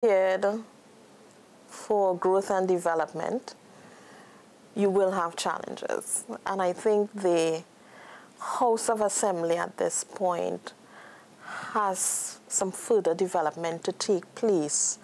prepared for growth and development, you will have challenges. And I think the House of Assembly at this point has some further development to take place.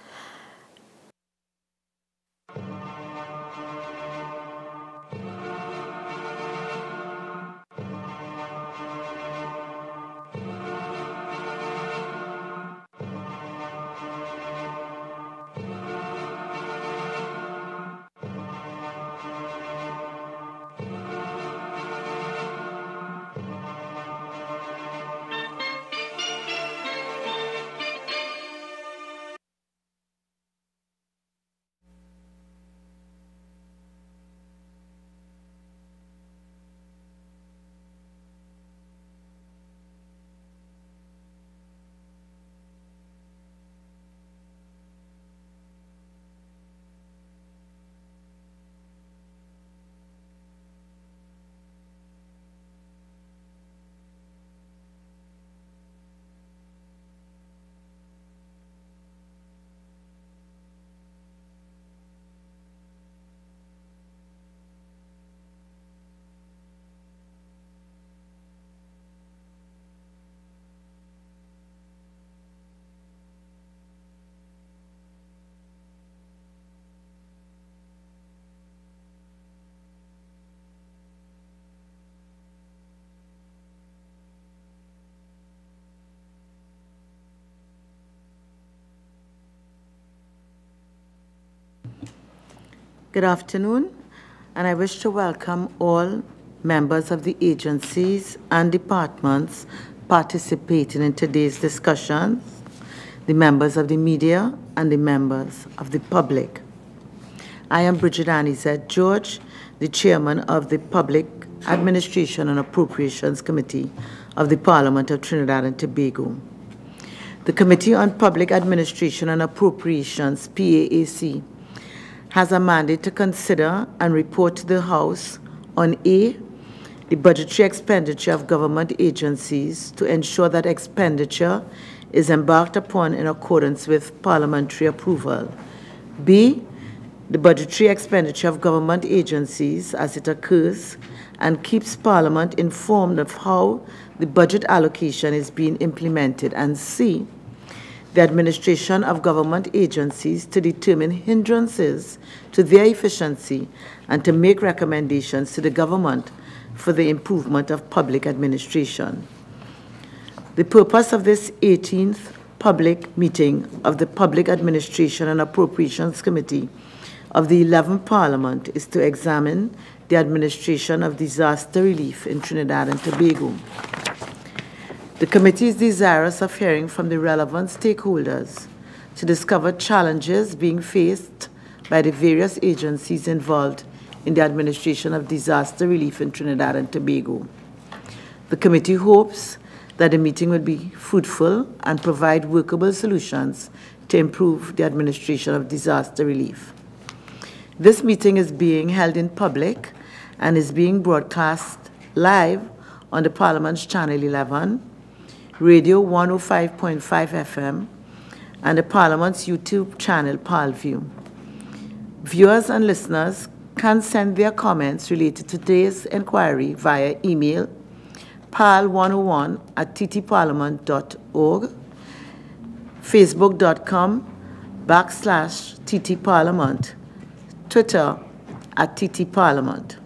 Good afternoon, and I wish to welcome all members of the agencies and departments participating in today's discussions, the members of the media, and the members of the public. I am Bridget Anizet George, the chairman of the Public Administration and Appropriations Committee of the Parliament of Trinidad and Tobago. The Committee on Public Administration and Appropriations, PAAC, has a mandate to consider and report to the House on A, the budgetary expenditure of government agencies to ensure that expenditure is embarked upon in accordance with parliamentary approval. B, the budgetary expenditure of government agencies as it occurs and keeps Parliament informed of how the budget allocation is being implemented. And C, the administration of government agencies to determine hindrances to their efficiency and to make recommendations to the government for the improvement of public administration. The purpose of this 18th public meeting of the Public Administration and Appropriations Committee of the 11th Parliament is to examine the administration of disaster relief in Trinidad and Tobago. The committee is desirous of hearing from the relevant stakeholders to discover challenges being faced by the various agencies involved in the administration of disaster relief in Trinidad and Tobago. The committee hopes that the meeting will be fruitful and provide workable solutions to improve the administration of disaster relief. This meeting is being held in public and is being broadcast live on the Parliament's Channel 11, Radio 105.5 FM, and the Parliament's YouTube channel, ParlView. Viewers and listeners can send their comments related to today's inquiry via email, parl101@ttparliament.org, facebook.com/ttparliament, Twitter @ttparliament.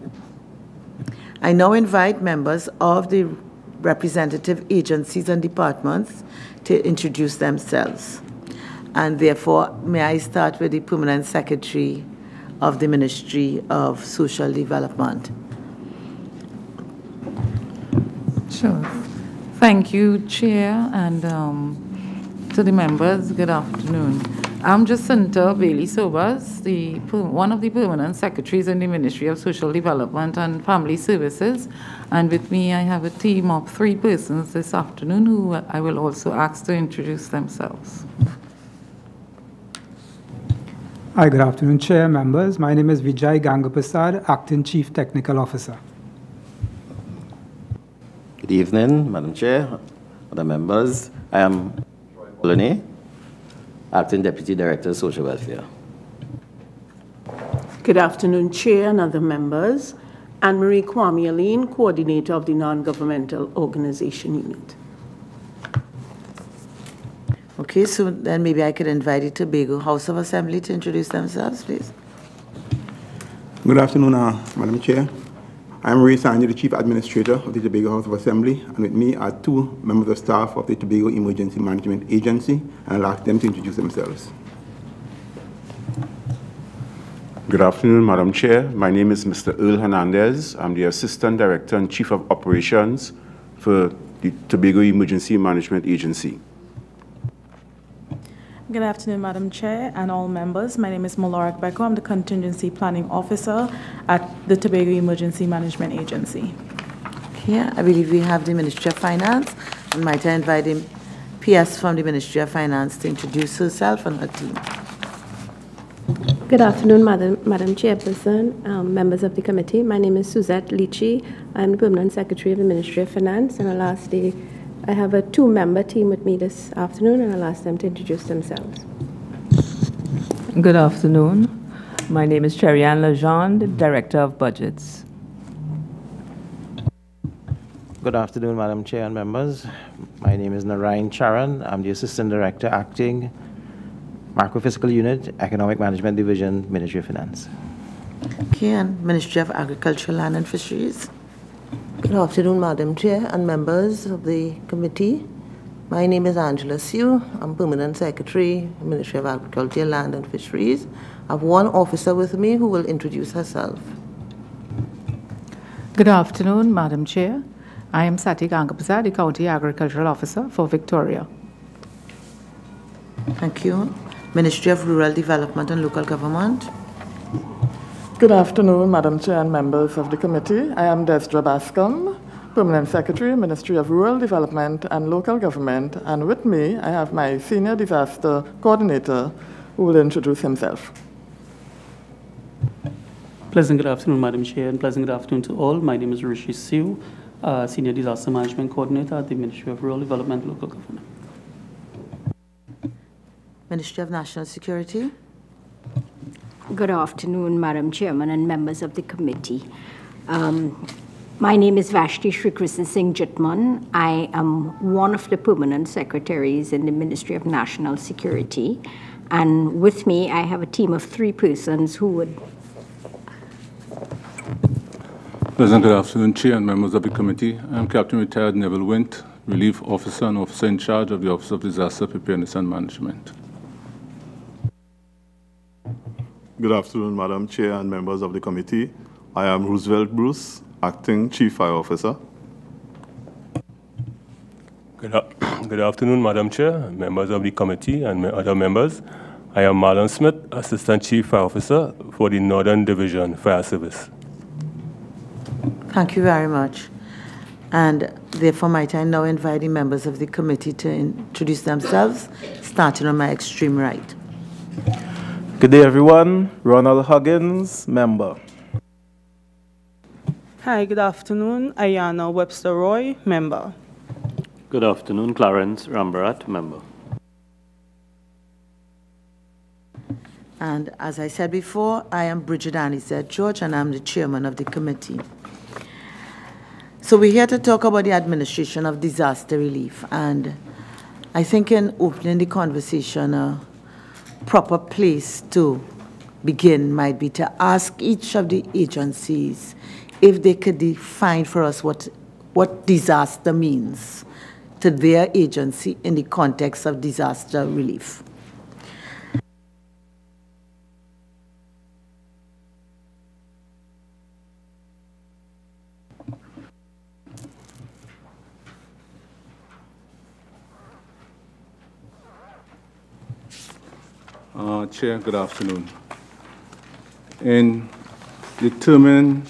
I now invite members of the representative agencies and departments to introduce themselves. And therefore, may I start with the Permanent Secretary of the Ministry of Social Development. Sure. Thank you, Chair, and to the members, good afternoon. I'm Jacinta Bailey-Sobas, one of the permanent secretaries in the Ministry of Social Development and Family Services, and with me I have a team of 3 persons this afternoon who I will also ask to introduce themselves. Hi, good afternoon, Chair, members. My name is Vijay Gangaprasad, Acting Chief Technical Officer. Good evening, Madam Chair, other members. I am Roy Moloney, Acting Deputy Director, Social Welfare. Good afternoon, Chair and other members. Anne-Marie Kwame-Aline, Coordinator of the Non-Governmental Organization Unit. Okay, so then maybe I could invite the Tobago House of Assembly to introduce themselves, please. Good afternoon, Madam Chair. I'm Ray Sandy, the Chief Administrator of the Tobago House of Assembly, and with me are two members of staff of the Tobago Emergency Management Agency, and I'll ask them to introduce themselves. Good afternoon, Madam Chair. My name is Mr. Earl Hernandez. I'm the Assistant Director and Chief of Operations for the Tobago Emergency Management Agency. Good afternoon, Madam Chair and all members. My name is Malorak Beko. I'm the Contingency Planning Officer at the Tobago Emergency Management Agency. Okay, I believe we have the Ministry of Finance, and might I invite the PS from the Ministry of Finance to introduce herself and her team. Good afternoon, Madam Chairperson, members of the committee. My name is Suzette Lichi. I'm the Permanent Secretary of the Ministry of Finance, and lastly, I have a two-member team with me this afternoon, and I'll ask them to introduce themselves. Good afternoon. My name is Cherry-Anne Legendre, Director of Budgets. Good afternoon, Madam Chair and members. My name is Narayan Charan. I'm the Assistant Director, Acting Macrofiscal Unit, Economic Management Division, Ministry of Finance. Okay, and Ministry of Agriculture, Land and Fisheries. Good afternoon, Madam Chair and members of the committee. My name is Angela Sue. I'm Permanent Secretary, Ministry of Agriculture, Land and Fisheries. I have one officer with me who will introduce herself. Good afternoon, Madam Chair. I am Sati Gangapasa, the County Agricultural Officer for Victoria. Thank you. Ministry of Rural Development and Local Government. Good afternoon, Madam Chair and members of the committee. I am Desdra Bascom, Permanent Secretary, Ministry of Rural Development and Local Government, and with me I have my Senior Disaster Coordinator who will introduce himself. Pleasant good afternoon, Madam Chair, and pleasant good afternoon to all. My name is Rishi Siu, Senior Disaster Management Coordinator at the Ministry of Rural Development and Local Government. Ministry of National Security. Good afternoon, Madam Chairman and members of the committee. My name is Vashti Shri Krishna Singh Jitman. I am one of the permanent secretaries in the Ministry of National Security. And with me, I have a team of 3 persons who would... Pleasant good afternoon, Chair and members of the committee. I'm Captain Retired Neville Wint, Relief Officer and Officer in charge of the Office of Disaster Preparedness and Management. Good afternoon, Madam Chair and members of the committee. I am Roosevelt Bruce, Acting Chief Fire Officer. Good afternoon, Madam Chair, members of the committee and other members. I am Marlon Smith, Assistant Chief Fire Officer for the Northern Division Fire Service. Thank you very much. And therefore, might I now invite the members of the committee to introduce themselves, starting on my extreme right. Good day, everyone. Ronald Huggins, member. Hi, good afternoon. Ayana Webster Roy, member. Good afternoon. Clarence Rambarat, member. And as I said before, I am Bridget Anizet George, and I'm the chairman of the committee. So we're here to talk about the administration of disaster relief. And I think in opening the conversation, proper place to begin might be to ask each of the agencies if they could define for us what disaster means to their agency in the context of disaster relief. Chair, good afternoon. In determining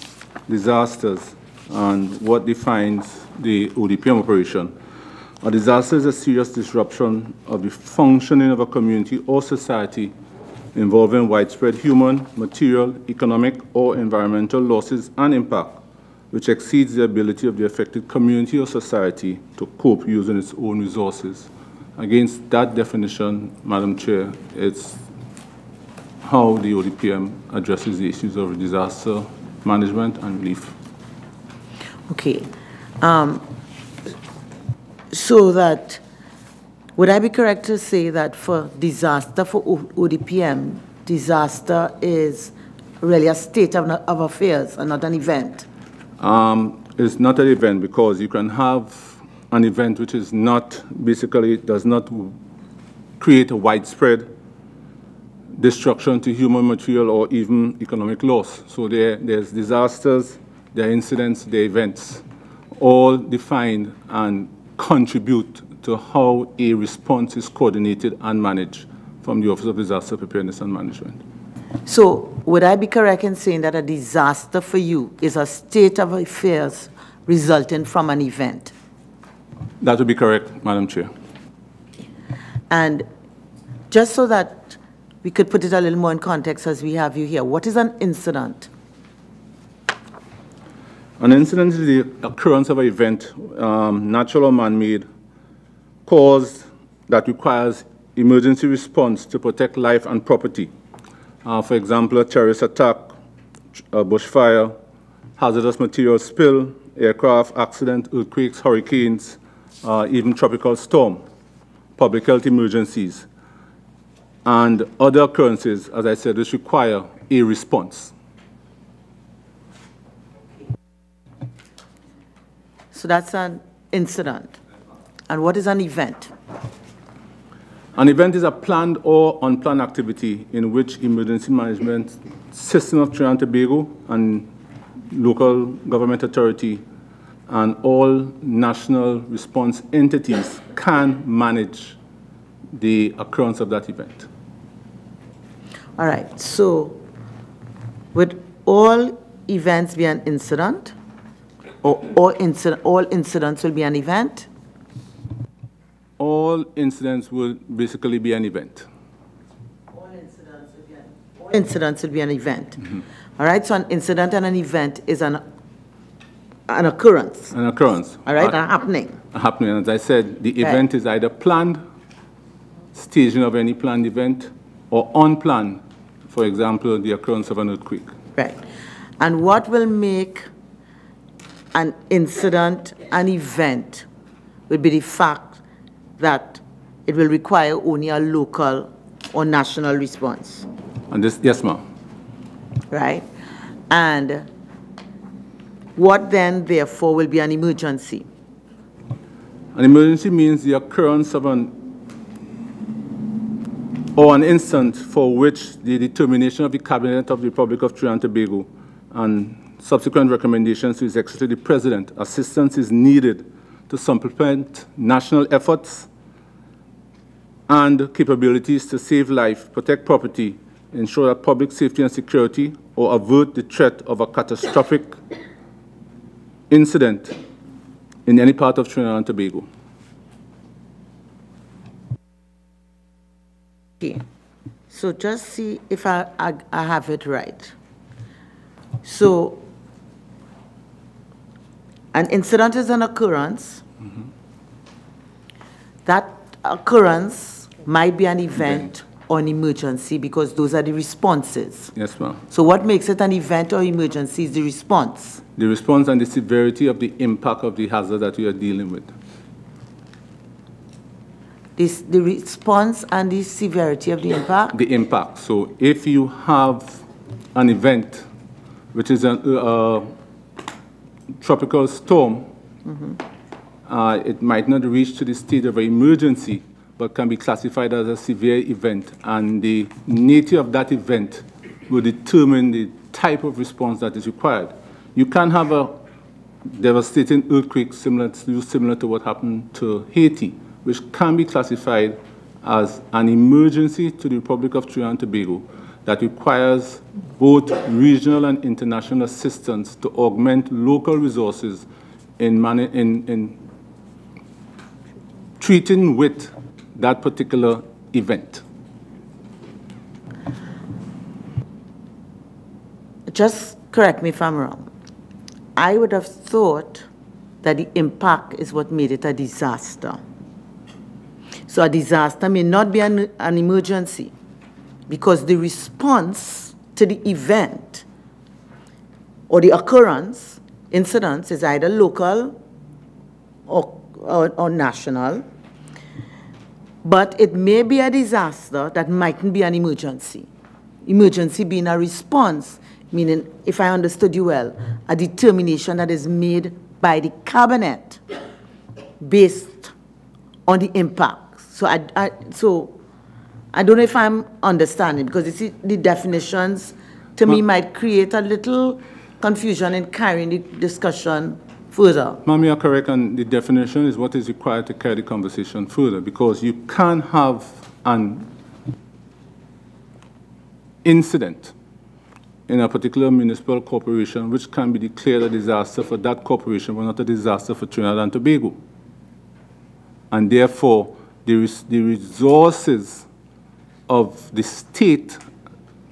disasters and what defines the ODPM operation, a disaster is a serious disruption of the functioning of a community or society involving widespread human, material, economic, or environmental losses and impact, which exceeds the ability of the affected community or society to cope using its own resources Against that definition, Madam Chair, it's how the ODPM addresses the issues of disaster management and relief. Okay. So that, would I be correct to say that for disaster, for ODPM, disaster is really a state of affairs and not an event? It's not an event because you can have an event which is not, basically does not create a widespread destruction to human material or even economic loss. So there's disasters, there are incidents, there are events, all defined and contribute to how a response is coordinated and managed from the Office of Disaster Preparedness and Management. So would I be correct in saying that a disaster for you is a state of affairs resulting from an event? That would be correct, Madam Chair. And just so that we could put it a little more in context as we have you here, what is an incident? An incident is the occurrence of an event, natural or man-made, caused that requires emergency response to protect life and property. For example, a terrorist attack, a bushfire, hazardous material spill, aircraft accident, earthquakes, hurricanes, even tropical storm, public health emergencies, and other occurrences, as I said, which require a response. So that's an incident. And what is an event? An event is a planned or unplanned activity in which emergency management system of Trinidad and Tobago and local government authority and all national response entities can manage the occurrence of that event. All right, so would all events be an incident? Or all incidents will be an event? All incidents will basically be an event. All incidents will be an event. Mm-hmm. All right, so an incident and an event is an occurrence. An occurrence. All right, a happening. A happening. As I said, the event is either planned, staging of any planned event, or unplanned, for example, the occurrence of an earthquake. Right. And what will make an incident an event would be the fact that it will require only a local or national response. And this, yes, ma'am. Right? And what then, therefore, will be an emergency? An emergency means the occurrence of an instance for which the determination of the Cabinet of the Republic of Trinidad and Tobago and subsequent recommendations to His Executive the President, assistance is needed to supplement national efforts and capabilities to save life, protect property, ensure that public safety and security, or avert the threat of a catastrophic incident in any part of Trinidad and Tobago. Okay. So just see if I have it right. So an incident is an occurrence. Mm-hmm. That occurrence might be an event or an emergency because those are the responses. Yes, ma'am. So what makes it an event or emergency is the response. The response and the severity of the impact of the hazard that we are dealing with. The response and the severity of the impact? The impact. So if you have an event, which is a tropical storm, mm-hmm. It might not reach to the state of emergency, but can be classified as a severe event. And the nature of that event will determine the type of response that is required. You can have a devastating earthquake similar to what happened to Haiti, which can be classified as an emergency to the Republic of Trinidad and Tobago that requires both regional and international assistance to augment local resources in treating with that particular event. Just correct me if I'm wrong. I would have thought that the impact is what made it a disaster. So a disaster may not be an emergency because the response to the event or the occurrence, incidents, is either local or national, but it may be a disaster that mightn't be an emergency. Emergency being a response, meaning, if I understood you well, a determination that is made by the cabinet based on the impact. So I don't know if I'm understanding, because you see the definitions to me might create a little confusion in carrying the discussion further. Ma'am, you are correct, and the definition is what is required to carry the conversation further, because you can have an incident in a particular municipal corporation which can be declared a disaster for that corporation, but not a disaster for Trinidad and Tobago. And therefore, the resources of the state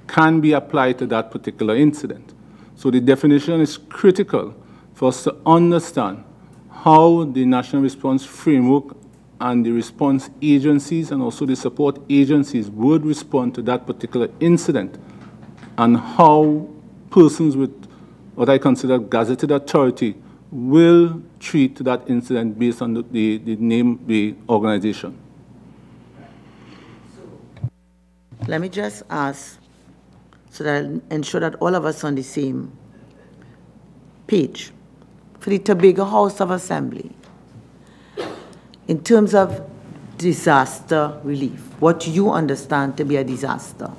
can be applied to that particular incident. So the definition is critical for us to understand how the National Response Framework and the response agencies and also the support agencies would respond to that particular incident, and how persons with what I consider gazetted authority will treat that incident based on the name of the organization. Let me just ask, so that I'll ensure that all of us are on the same page. For the Tobago House of Assembly, in terms of disaster relief, what do you understand to be a disaster?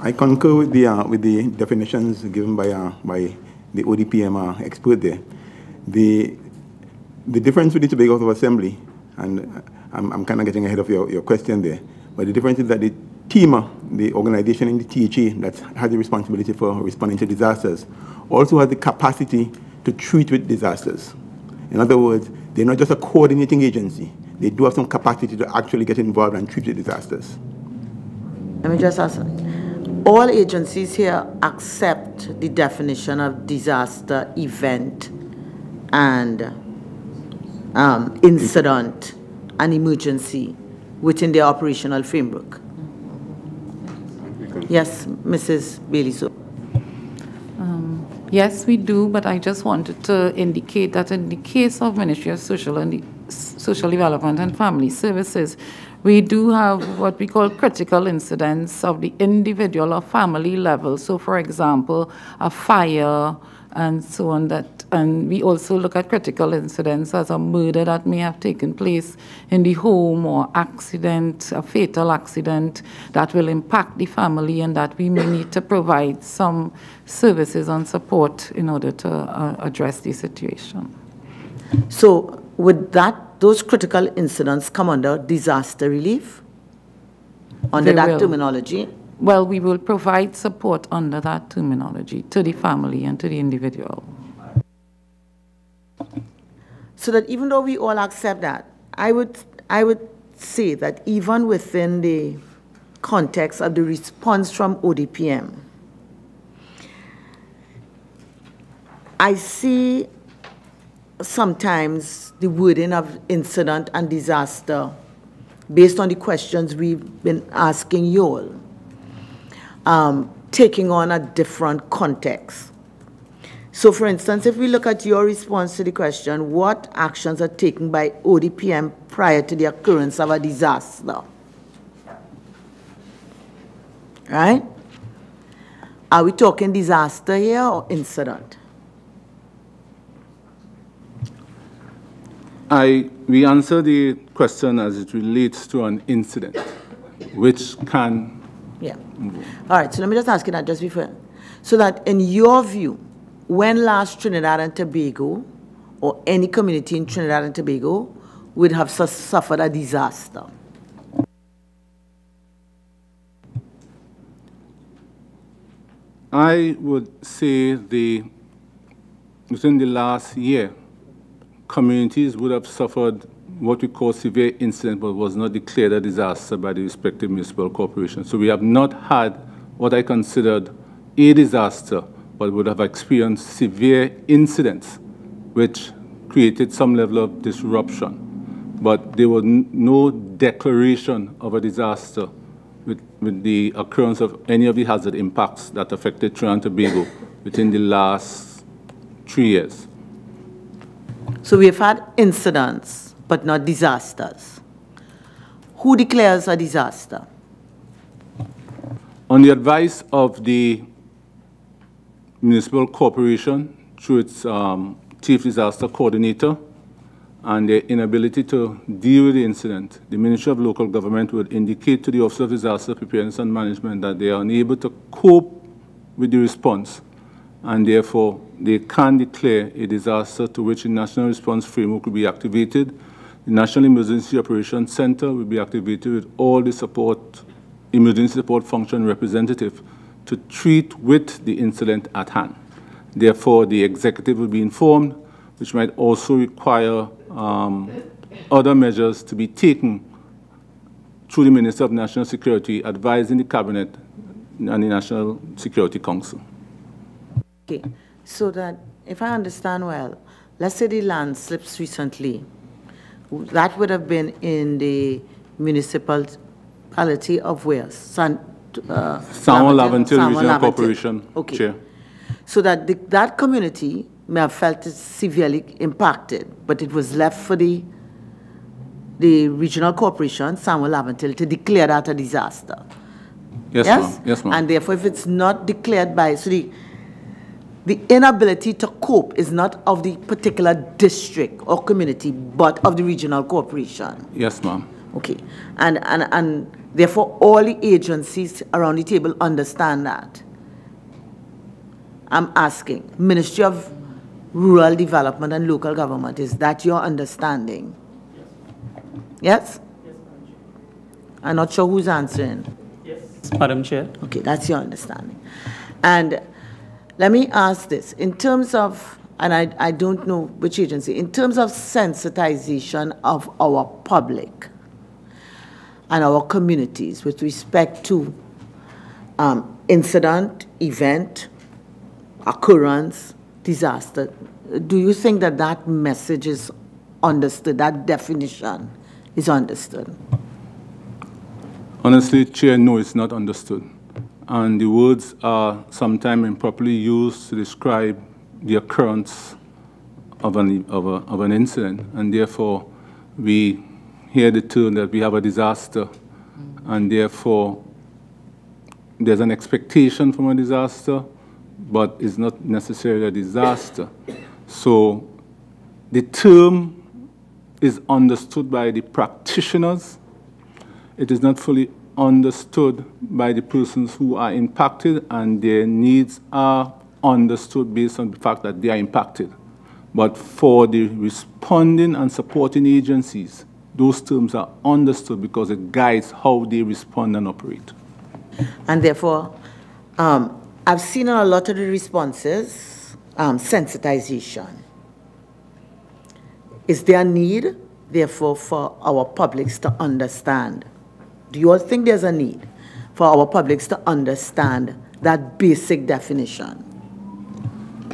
I concur with the definitions given by the ODPM expert there. The difference with the Tobago House of Assembly, and I'm kind of getting ahead of your question there, but the difference is that the TEMA, the organization in the THA that has the responsibility for responding to disasters, also has the capacity to treat with disasters. In other words, they're not just a coordinating agency. They do have some capacity to actually get involved and treat with disasters. Let me just ask, all agencies here accept the definition of disaster, event, and incident and emergency within their operational framework? Yes, Mrs. Bailey. Yes, we do, but I just wanted to indicate that in the case of Ministry of Social Development and Family Services, we do have what we call critical incidents of the individual or family level. So, for example, a fire and so on. And we also look at critical incidents as a murder that may have taken place in the home, or accident, a fatal accident that will impact the family, and that we may need to provide some services and support in order to address the situation. So would those critical incidents come under disaster relief, under that terminology? Well, we will provide support under that terminology to the family and to the individual. So that even though we all accept that, I would say that even within the context of the response from ODPM, I see sometimes the wording of incident and disaster, based on the questions we've been asking you all, taking on a different context. So, for instance, if we look at your response to the question, what actions are taken by ODPM prior to the occurrence of a disaster? Right? Are we talking disaster here or incident? We answer the question as it relates to an incident, which can... Yeah. All right, so let me just ask you that just before. So that in your view, when last Trinidad and Tobago, or any community in Trinidad and Tobago, would have suffered a disaster? I would say within the last year, communities would have suffered what we call severe incident, but was not declared a disaster by the respective municipal corporations. So we have not had what I considered a disaster, but would have experienced severe incidents which created some level of disruption. but there was no declaration of a disaster with the occurrence of any of the hazard impacts that affected Trinidad and Tobago within the last 3 years. So we have had incidents, but not disasters. Who declares a disaster? On the advice of the municipal corporation through its chief disaster coordinator and their inability to deal with the incident, the Ministry of Local Government would indicate to the Office of Disaster Preparedness and Management that they are unable to cope with the response, and therefore they can declare a disaster to which the National Response Framework will be activated. The National Emergency Operations Center will be activated with all the emergency support function representative to treat with the incident at hand. Therefore, the executive will be informed, which might also require other measures to be taken through the Minister of National Security, advising the Cabinet and the National Security Council. Okay, so that if I understand well, let's say the landslips recently, that would have been in the municipality of where? San Juan Regional Corporation, okay. Chair. So that that community may have felt severely impacted, but it was left for the regional corporation, San Juan to declare that a disaster. Yes, ma'am. Yes, ma'am. And therefore, if it's not declared by, so the inability to cope is not of the particular district or community, but of the regional corporation. Yes, ma'am. Okay. And therefore, all the agencies around the table understand that. I'm asking, Ministry of Rural Development and Local Government, is that your understanding? Yes? Yes, I'm not sure who's answering. Yes, Madam Chair. Okay, that's your understanding. And let me ask this, in terms of, and I don't know which agency, in terms of sensitization of our public and our communities with respect to incident, event, occurrence, disaster, do you think that that message is understood, that definition is understood? Honestly, Chair, no, it's not understood. And the words are sometimes improperly used to describe the occurrence of an incident, and therefore we hear the term that we have a disaster, and therefore there's an expectation from a disaster, but it's not necessarily a disaster. So the term is understood by the practitioners. It is not fully understood by the persons who are impacted, and their needs are understood based on the fact that they are impacted. But for the responding and supporting agencies, those terms are understood because it guides how they respond and operate. And therefore, I've seen in a lot of the responses, sensitization. Is there a need, therefore, for our publics to understand? Do you all think there's a need for our publics to understand that basic definition?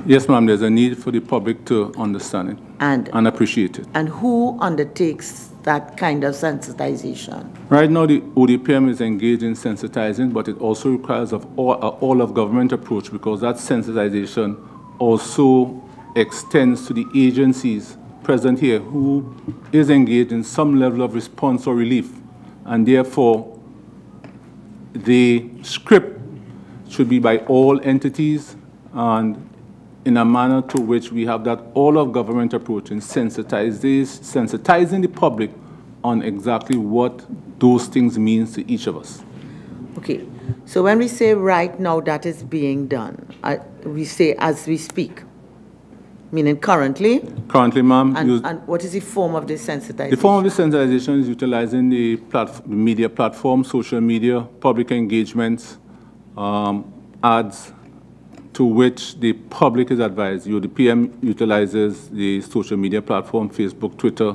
Yes, ma'am, there's a need for the public to understand it and appreciate it. And who undertakes that kind of sensitization? Right now, the ODPM is engaged in sensitizing, but it also requires an all-of-government approach, because that sensitization also extends to the agencies present here who is engaged in some level of response or relief. And therefore, the script should be by all entities and in a manner to which we have that all-of-government approach in sensitizing the public on exactly what those things mean to each of us. Okay, so when we say right now that is being done, we say as we speak, meaning currently? Currently, ma'am. And what is the form of this sensitization? The form of the sensitization is utilizing the media platform, social media, public engagements, ads, to which the public is advised. The PM utilizes the social media platform, Facebook, Twitter,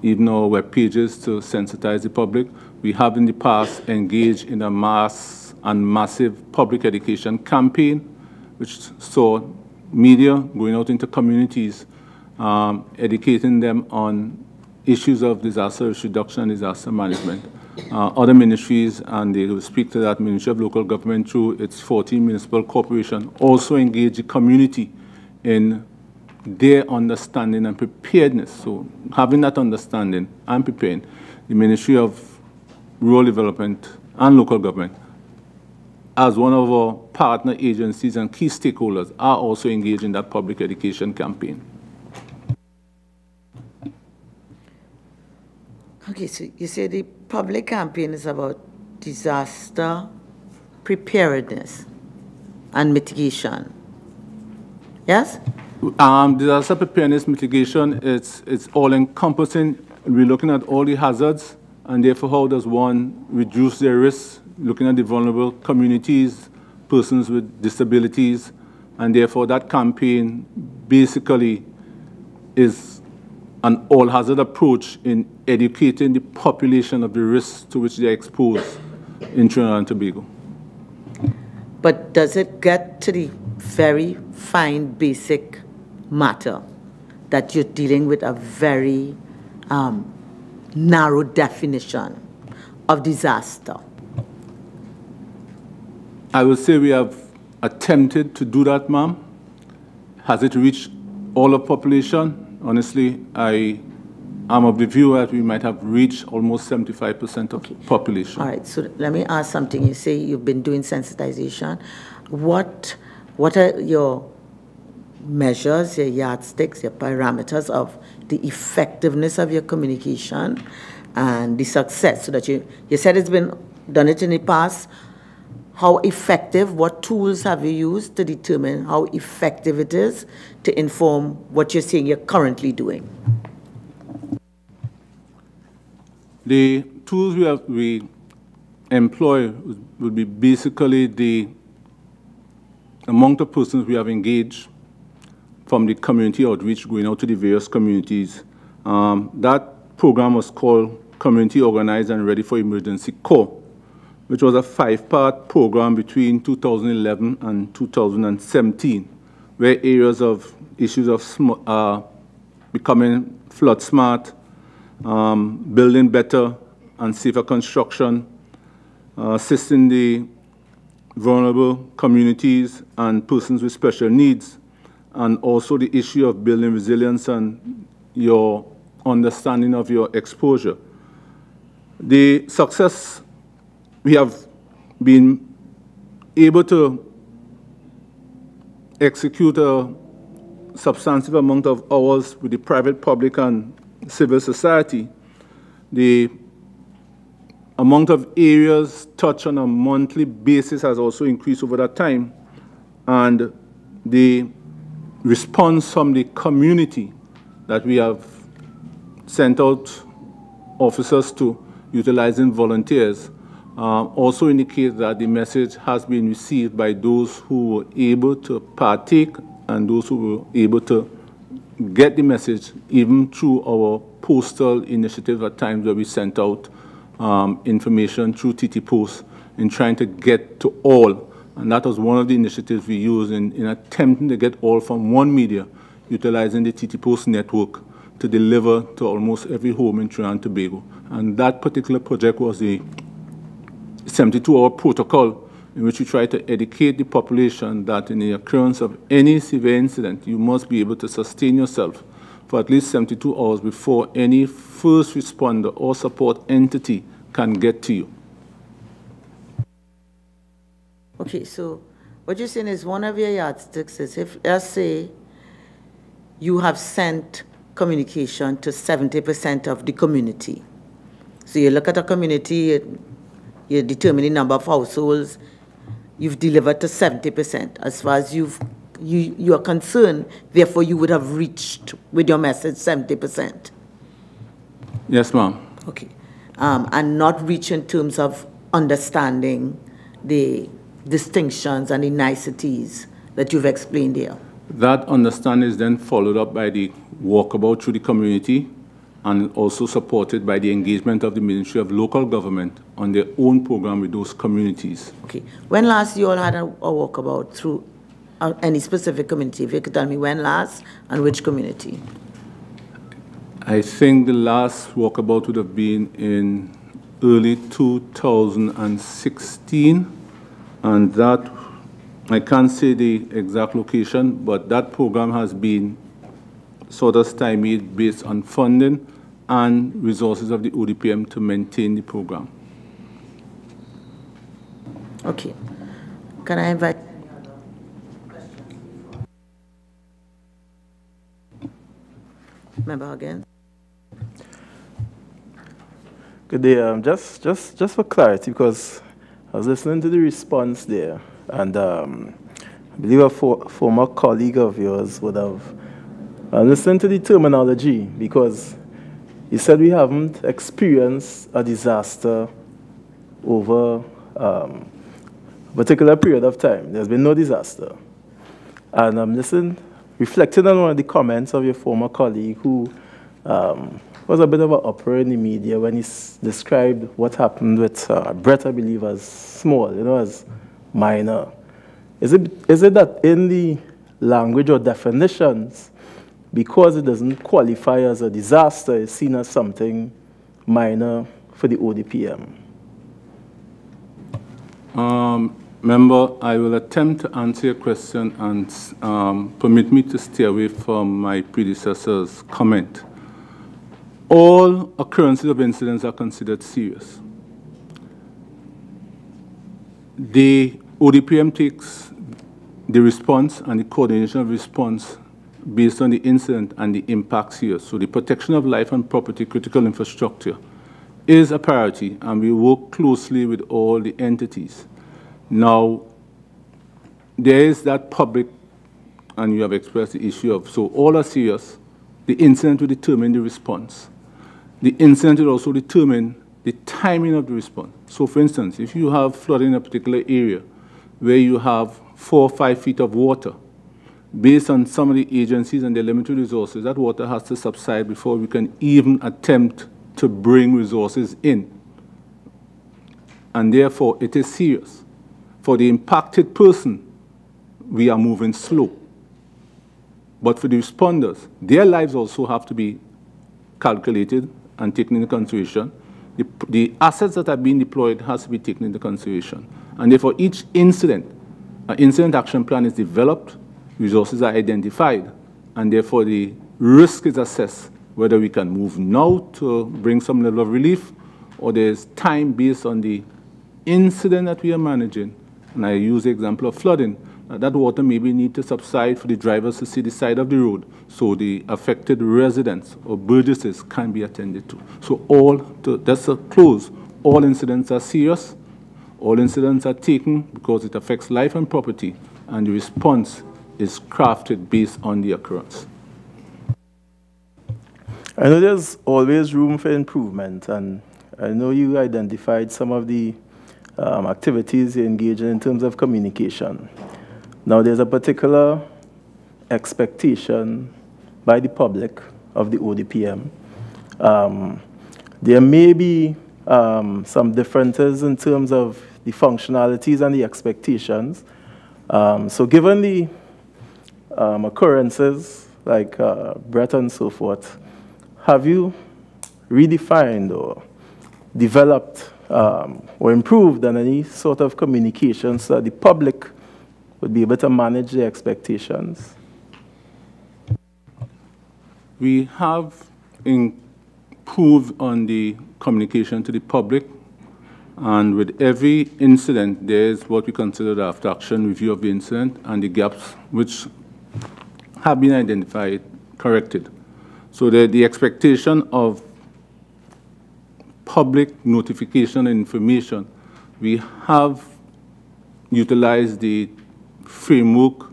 even our web pages to sensitize the public. We have in the past engaged in a mass and massive public education campaign, which saw media going out into communities, educating them on issues of disaster risk reduction and disaster management. Other ministries, and they will speak to that, Ministry of Local Government through its 14 municipal corporation, also engage the community in their understanding and preparedness. So having that understanding and preparing, the Ministry of Rural Development and Local Government, as one of our partner agencies and key stakeholders, are also engaged in that public education campaign. Okay, so you say the public campaign is about disaster preparedness and mitigation. Yes? Disaster preparedness mitigation, it's all-encompassing. We're looking at all the hazards, and therefore how does one reduce their risks, looking at the vulnerable communities, persons with disabilities, and therefore that campaign basically is an all-hazard approach in educating the population of the risks to which they are exposed in Trinidad and Tobago. But does it get to the very fine, basic matter that you're dealing with a very narrow definition of disaster? I would say we have attempted to do that, ma'am. Has it reached all the population? Honestly, I am of the view that we might have reached almost 75% of the population. All right, so let me ask something. You say you've been doing sensitization. What are your measures, your yardsticks, your parameters of the effectiveness of your communication and the success? So that you said it's been done it in the past. How effective, what tools have you used to determine how effective it is to inform what you're saying you're currently doing? The tools we employ would be basically the amount of persons we have engaged from the community outreach going out to the various communities. That program was called Community Organized and Ready for Emergency Corps, which was a 5-part program between 2011 and 2017, where areas of issues of becoming flood smart, building better and safer construction, assisting the vulnerable communities and persons with special needs, and also the issue of building resilience and your understanding of your exposure. The success, we have been able to execute a substantive amount of hours with the private, public, and civil society. The amount of areas touched on a monthly basis has also increased over that time, and the response from the community that we have sent out officers to utilizing volunteers also indicate that the message has been received by those who were able to partake and those who were able to get the message, even through our postal initiative at times where we sent out information through TT Post in trying to get to all. And that was one of the initiatives we used in attempting to get all from one media, utilizing the TT Post network to deliver to almost every home in Trinidad and Tobago. And that particular project was the 72-hour protocol in which we try to educate the population that in the occurrence of any severe incident, you must be able to sustain yourself for at least 72 hours before any first responder or support entity can get to you. Okay, so what you're saying is one of your yardsticks is if, let's say, you have sent communication to 70% of the community. So you look at a community, you determine the number of households, you've delivered to 70%. As far as you are concerned, therefore you would have reached with your message 70%. Yes, ma'am. Okay. And not reach in terms of understanding the distinctions and the niceties that you've explained here. That understanding is then followed up by the walkabout through the community and also supported by the engagement of the Ministry of Local Government on their own program with those communities. Okay. When last you all had a walkabout through any specific community? If you could tell me when last and which community. I think the last walkabout would have been in early 2016, and that, I can't say the exact location, but that program has been sort of stymied based on funding and resources of the ODPM to maintain the program. Okay. Can I invite? Member Huggins. Good day. Just for clarity, because I was listening to the response there, and I believe a former colleague of yours would have listened to the terminology, because he said we haven't experienced a disaster over a particular period of time. There's been no disaster. And I'm reflecting on one of the comments of your former colleague who was a bit of an uproar in the media when he described what happened with Brett, I believe, as small, as minor. Is it that in the language or definitions, because it doesn't qualify as a disaster, it's seen as something minor for the ODPM? Member, I will attempt to answer your question and permit me to stay away from my predecessor's comment. All occurrences of incidents are considered serious. The ODPM takes the response and the coordination of response based on the incident and the impacts here. So the protection of life and property, critical infrastructure, is a priority, and we work closely with all the entities. Now, there is that public, and you have expressed the issue of, so all are serious. The incident will determine the response. The incident will also determine the timing of the response. So, for instance, if you have flooding in a particular area where you have 4 or 5 feet of water, based on some of the agencies and their limited resources, that water has to subside before we can even attempt to bring resources in. And therefore, it is serious. For the impacted person, we are moving slow. But for the responders, their lives also have to be calculated and taken into consideration. The assets that are being deployed has to be taken into consideration. And therefore, each incident, an incident action plan is developed, resources are identified, and therefore the risk is assessed, whether we can move now to bring some level of relief, or there's time based on the incident that we are managing. And I use the example of flooding. That water maybe need to subside for the drivers to see the side of the road, so the affected residents or burgesses can be attended to. So that's a close. All incidents are serious. All incidents are taken because it affects life and property, and the response is crafted based on the occurrence. I know there's always room for improvement, and I know you identified some of the activities you engage in terms of communication. Now, there's a particular expectation by the public of the ODPM. There may be some differences in terms of the functionalities and the expectations. So given the occurrences like Brett and so forth, have you redefined or developed or improved on any sort of communication so that the public would be able to manage their expectations? We have improved on the communication to the public, and with every incident, there is what we consider the after-action review of the incident and the gaps which have been identified, corrected. So the expectation of public notification and information, we have utilized the framework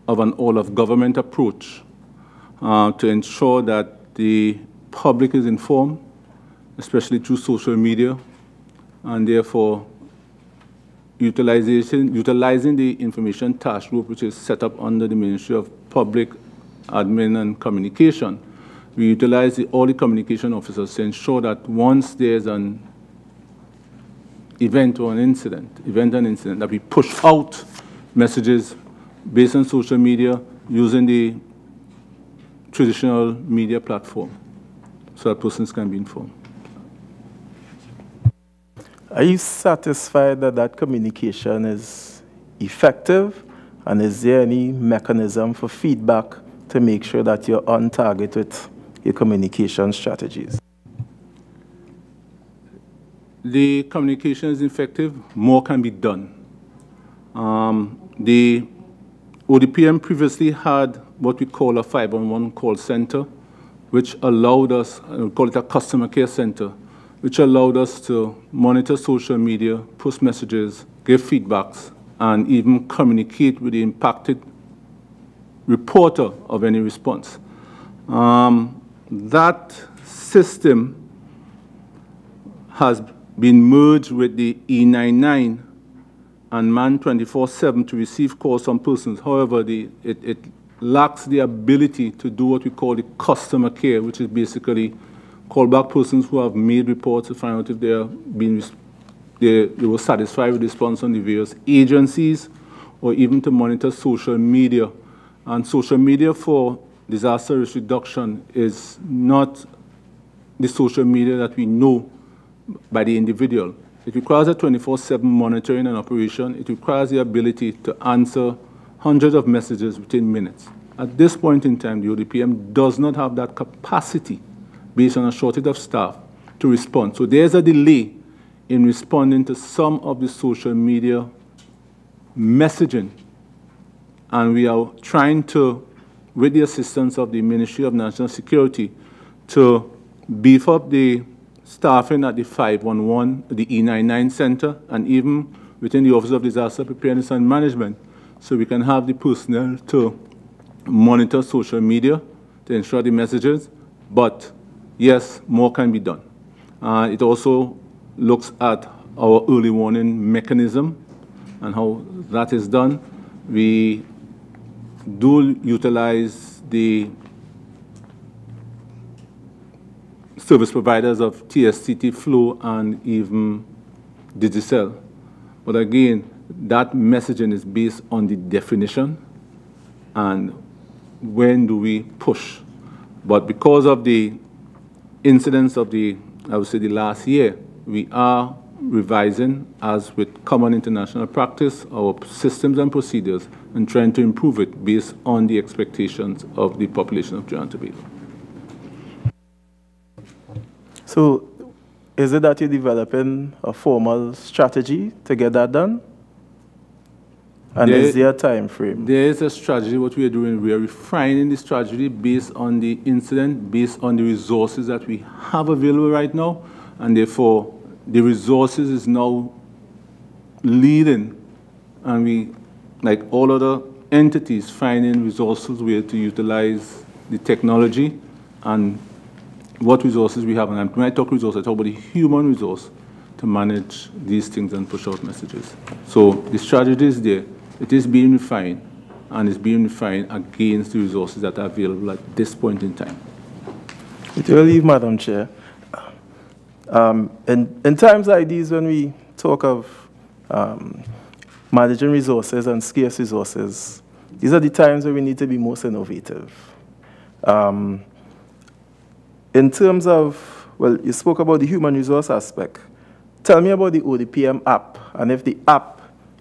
of an all-of-government approach to ensure that the public is informed, especially through social media, and therefore utilizing the information task group, which is set up under the Ministry of Public Admin and Communication. We utilize all the communication officers to ensure that once there's an event or an incident, that we push out messages based on social media using the traditional media platform. so that persons can be informed. Are you satisfied that that communication is effective? And is there any mechanism for feedback to make sure that you're on target with your communication strategies? The communication is effective. More can be done. The ODPM previously had what we call a 511 call center, which allowed us, we call it a customer care center, which allowed us to monitor social media, post messages, give feedbacks, and even communicate with the impacted reporter of any response. That system has been merged with the E99 and man 24/7 to receive calls from persons. However, it lacks the ability to do what we call the customer care, which is basically call back persons who have made reports to find out if they were satisfied with the response on the various agencies, or even to monitor social media. And social media for disaster risk reduction is not the social media that we know by the individual. It requires a 24/7 monitoring and operation. It requires the ability to answer hundreds of messages within minutes. At this point in time, the ODPM does not have that capacity based on a shortage of staff to respond. So there's a delay in responding to some of the social media messaging. And we are trying to, with the assistance of the Ministry of National Security, to beef up the staffing at the 511, the E99 Center, and even within the Office of Disaster Preparedness and Management, so we can have the personnel to monitor social media, to ensure the messages. But yes, more can be done. It also looks at our early warning mechanism and how that is done. We do utilize the service providers of TSTT Flow and even Digicel. But again, that messaging is based on the definition and when do we push. But because of the incidents of the, I would say, the last year, we are revising, as with common international practice, our systems and procedures and trying to improve it based on the expectations of the population of Trinidad and Tobago. So is it that you're developing a formal strategy to get that done? And is there a time frame? There is a strategy. What we are doing, we are refining the strategy based on the incident, based on the resources that we have available right now, and therefore the resources is now leading, and we, like all other entities, finding resources where to utilize the technology and what resources we have. And when I talk resources, I talk about the human resource to manage these things and push out messages. So the strategy is there. It is being refined, and it's being refined against the resources that are available at this point in time. With your leave, Madam Chair. In times like these, when we talk of managing resources and scarce resources, these are the times where we need to be most innovative. In terms of, well, you spoke about the human resource aspect. Tell me about the ODPM app, and if the app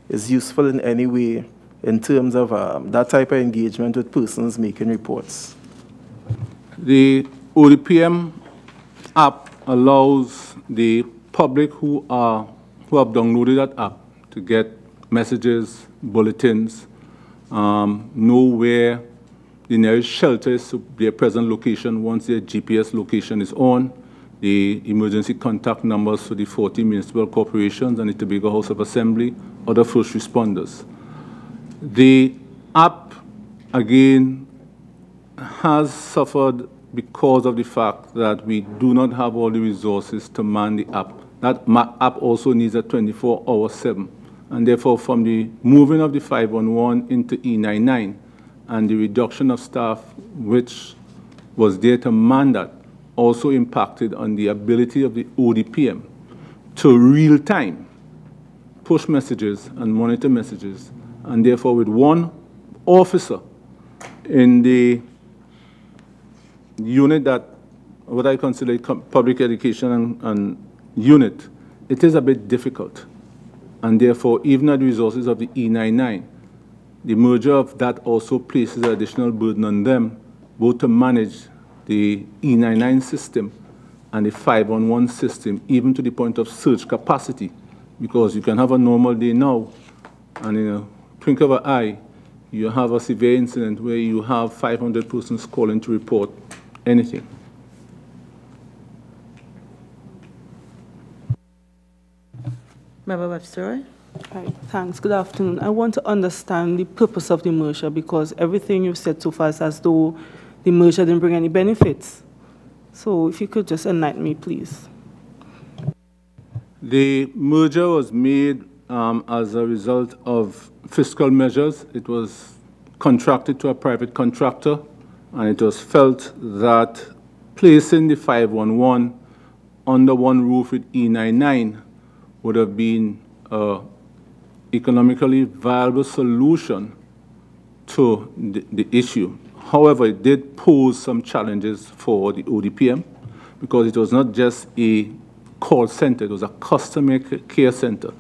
is useful in any way in terms of that type of engagement with persons making reports. The ODPM app allows the public who have downloaded that app to get messages, bulletins, know where the nearest shelter is, their present location once their GPS location is on, the emergency contact numbers for the 40 municipal corporations and the Tobago House of Assembly, other first responders. The app, again, has suffered because of the fact that we do not have all the resources to man the app. That app also needs a 24/7. And therefore, from the moving of the 511 into E99 and the reduction of staff, which was there to man that, also impacted on the ability of the ODPM to real-time push messages and monitor messages. And therefore, with one officer in the unit that what I consider public education and unit, it is a bit difficult. And therefore, even at the resources of the E99, the merger of that also places an additional burden on them, both to manage the E99 system and the 511 system, even to the point of surge capacity, because you can have a normal day now, and in a twinkle of an eye, you have a severe incident where you have 500 persons calling to report anything. Member Webster. Right, thanks. Good afternoon. I want to understand the purpose of the merger, because everything you've said so far is as though the merger didn't bring any benefits. So if you could just enlighten me, please. The merger was made as a result of fiscal measures. It was contracted to a private contractor, and it was felt that placing the 511 under one roof with E99 would have been an economically viable solution to the issue. However, it did pose some challenges for the ODPM, because it was not just a call center, it was a customer care center.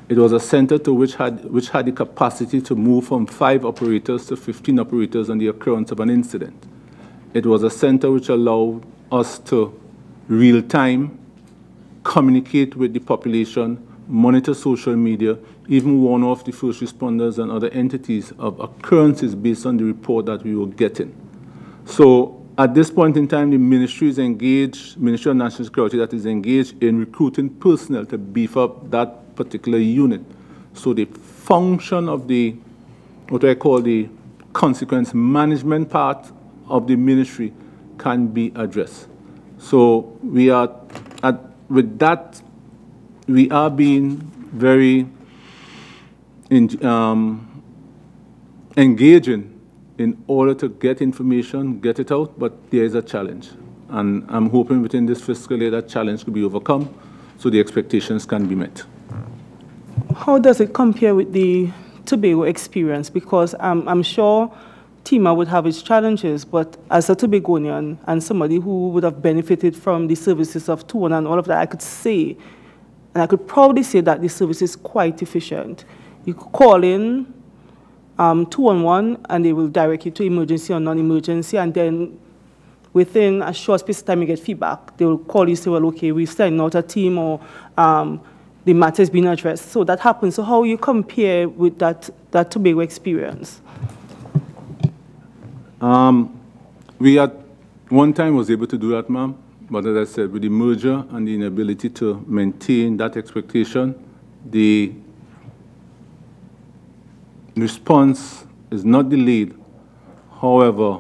It was a center to which had the capacity to move from 5 operators to 15 operators on the occurrence of an incident. It was a center which allowed us to real-time communicate with the population, monitor social media, even warn off the first responders and other entities of occurrences based on the report that we were getting. So at this point in time, the ministry is engaged, Ministry of National Security, that is engaged in recruiting personnel to beef up that particular unit. So the function of the, what I call the consequence management part of the ministry can be addressed. So we are, with that, we are being very engaging in order to get information, get it out, but there is a challenge. And I'm hoping within this fiscal year that challenge could be overcome so the expectations can be met. How does it compare with the Tobago experience? Because I'm sure TIMA would have its challenges, but as a Tobagonian and somebody who would have benefited from the services of 211 and all of that, I could say, and I could probably say that the service is quite efficient. You could call in 211 and they will direct you to emergency or non-emergency, and then within a short space of time you get feedback. They will call you, say, well, okay, we're sending out a team, or the matter has been addressed. So that happens. So how you compare with that Tobago experience? We at one time was able to do that, ma'am. But as I said, with the merger and the inability to maintain that expectation, the response is not delayed. However,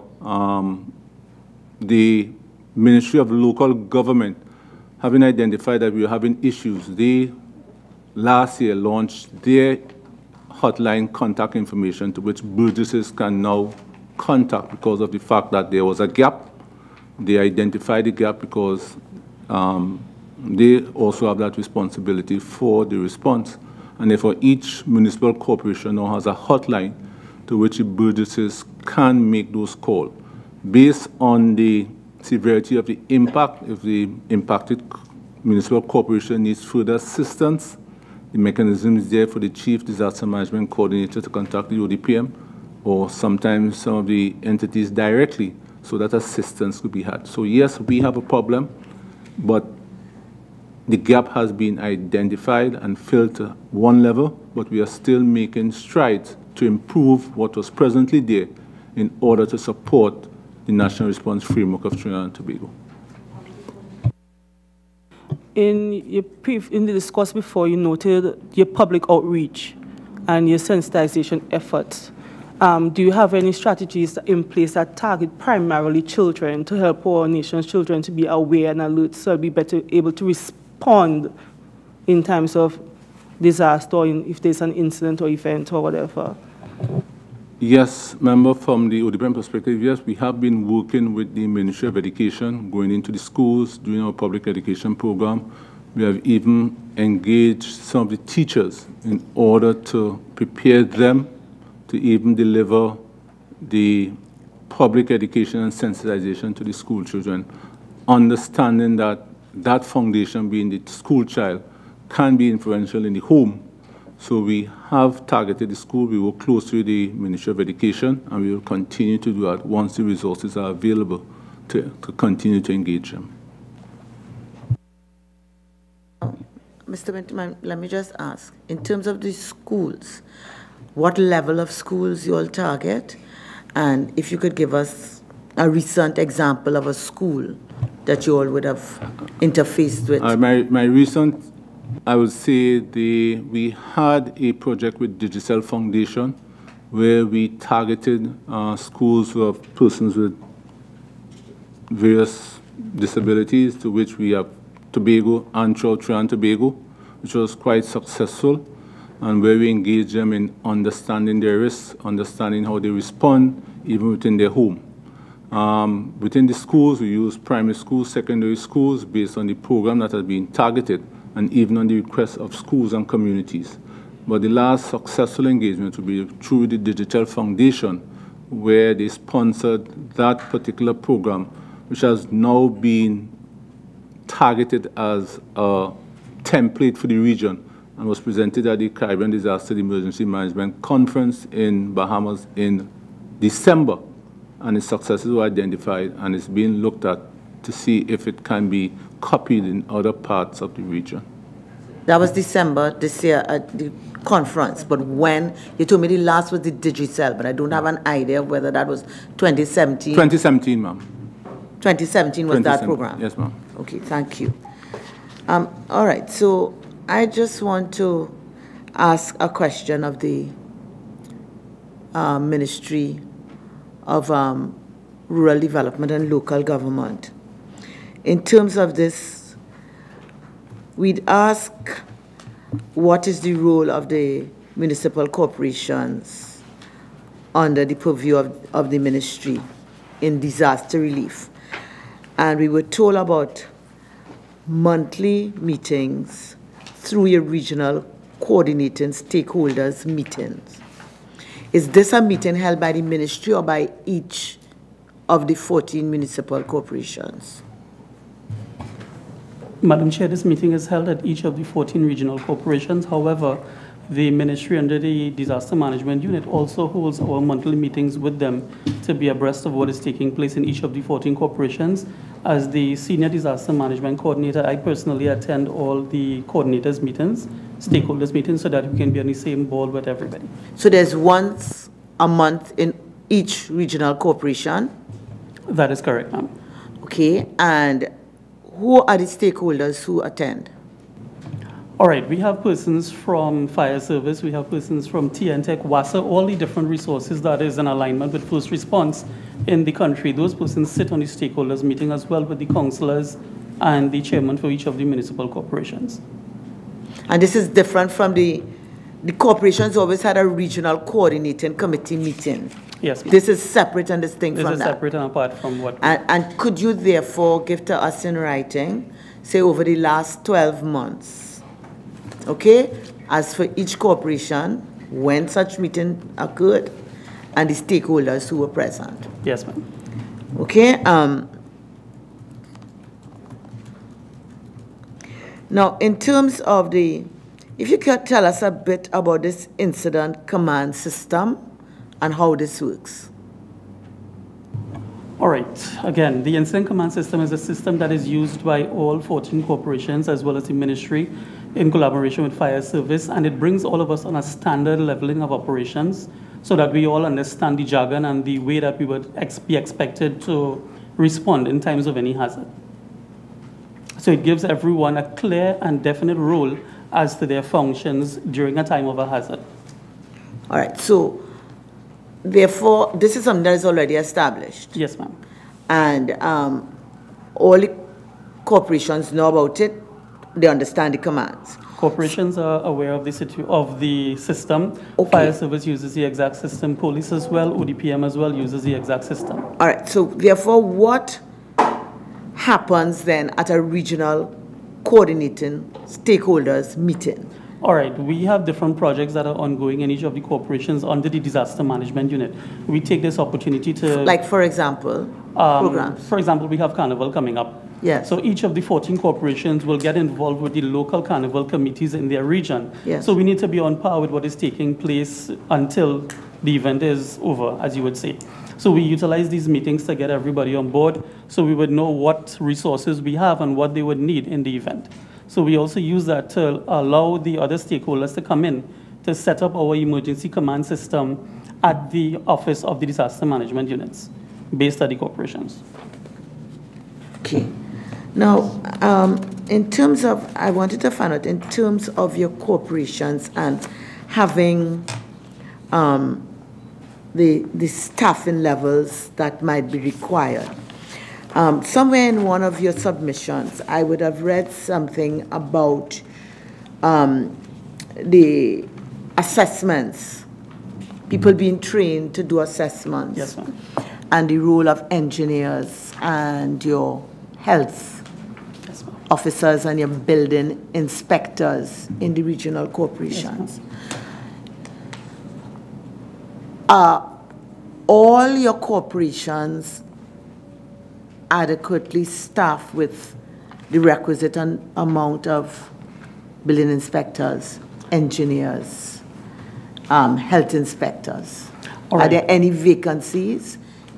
the Ministry of Local Government, having identified that we were having issues, they last year launched their hotline contact information to which burgesses can now contact because of the fact that there was a gap. They identified the gap because they also have that responsibility for the response. And therefore, each municipal corporation now has a hotline to which the burgesses can make those calls. Based on the severity of the impact, if the impacted municipal corporation needs further assistance, the mechanism is there for the Chief Disaster Management Coordinator to contact the ODPM, or sometimes some of the entities directly, so that assistance could be had. So yes, we have a problem, but the gap has been identified and filled to one level, but we are still making strides to improve what was presently there in order to support the National Response Framework of Trinidad and Tobago. In the discourse before, you noted your public outreach and your sensitization efforts. Do you have any strategies in place that target primarily children to help our nation's children to be aware and alert, so be better able to respond in times of disaster, or if there's an incident or event or whatever? Yes, member, from the ODPM perspective, yes, we have been working with the Ministry of Education, going into the schools, doing our public education program. We have even engaged some of the teachers in order to prepare them to even deliver the public education and sensitization to the school children understanding that that foundation, being the school child, can be influential in the home. So we have targeted the school. We work closely with the Ministry of Education, and we will continue to do that once the resources are available to continue to engage them. Mr. Winterman, let me just ask, in terms of the schools, what level of schools you all target? And if you could give us a recent example of a school that you all would have interfaced with. My recent, I would say we had a project with Digicel Foundation where we targeted schools of persons with various disabilities, to which we have Tobago and Trinidad and Tobago, which was quite successful, and where we engage them in understanding their risks, understanding how they respond, even within their home. Within the schools, we use primary schools, secondary schools, based on the program that has been targeted, and even on the request of schools and communities. But the last successful engagement will be through the Digital Foundation, where they sponsored that particular program, which has now been targeted as a template for the region and was presented at the Caribbean Disaster Emergency Management Conference in Bahamas in December. And its successes were identified, and it's being looked at to see if it can be copied in other parts of the region. That was December this year at the conference, but when, you told me the last was the Digicel, but I don't have an idea whether that was 2017. 2017, ma'am. 2017 was that program? Yes, ma'am. Okay, thank you. All right, so I just want to ask a question of the Ministry of Rural Development and Local Government. In terms of this, we'd ask what is the role of the municipal corporations under the purview of the ministry in disaster relief. And we were told about monthly meetings through your regional coordinating stakeholders meetings. Is this a meeting held by the ministry or by each of the 14 municipal corporations? Madam Chair, this meeting is held at each of the 14 regional corporations. However, the ministry under the Disaster Management Unit also holds our monthly meetings with them to be abreast of what is taking place in each of the 14 corporations. As the Senior Disaster Management Coordinator, I personally attend all the coordinators' meetings, stakeholders' meetings, so that we can be on the same ball with everybody. So there's once a month in each regional corporation? That is correct, ma'am. Okay, and who are the stakeholders who attend? All right, we have persons from fire service, we have persons from TNTech, WASA, all the different resources that is in alignment with first response in the country. Those persons sit on the stakeholders meeting as well with the councillors and the chairman for each of the municipal corporations. And this is different from the corporations always had a regional coordinating committee meeting. Yes. This is separate and distinct from that. This is separate and apart from what. And could you therefore give to us in writing, say over the last 12 months, okay, as for each corporation, when such meeting occurred, and the stakeholders who were present? Yes, ma'am. Okay. Now, in terms of if you could tell us a bit about this incident command system and how this works. All right. Again, the incident command system is a system that is used by all 14 corporations as well as the ministry in collaboration with fire service, and it brings all of us on a standard leveling of operations so that we all understand the jargon and the way that we would be expected to respond in times of any hazard. So it gives everyone a clear and definite role as to their functions during a time of a hazard. All right, so therefore, this is something that is already established. Yes, ma'am. And all the corporations know about it, they understand the commands. Corporations are aware of the system. Okay. Fire service uses the exact system. Police as well, ODPM as well uses the exact system. All right, so therefore, what happens then at a regional coordinating stakeholders meeting? All right, we have different projects that are ongoing in each of the corporations under the Disaster Management Unit. We take this opportunity to... Like, for example, programs? For example, we have Carnival coming up. Yes. So each of the 14 corporations will get involved with the local carnival committees in their region. Yes. So we need to be on par with what is taking place until the event is over, as you would say. So we utilize these meetings to get everybody on board so we would know what resources we have and what they would need in the event. So we also use that to allow the other stakeholders to come in to set up our emergency command system at the office of the disaster management units based at the corporations. Okay. Now, in terms of, I wanted to find out, in terms of your corporations and having the staffing levels that might be required. Somewhere in one of your submissions, I would have read something about the assessments, people being trained to do assessments. Yes, ma'am. And the role of engineers and your health officers and your building inspectors in the regional corporations. Are all your corporations adequately staffed with the requisite amount of building inspectors, engineers, health inspectors? Are there any vacancies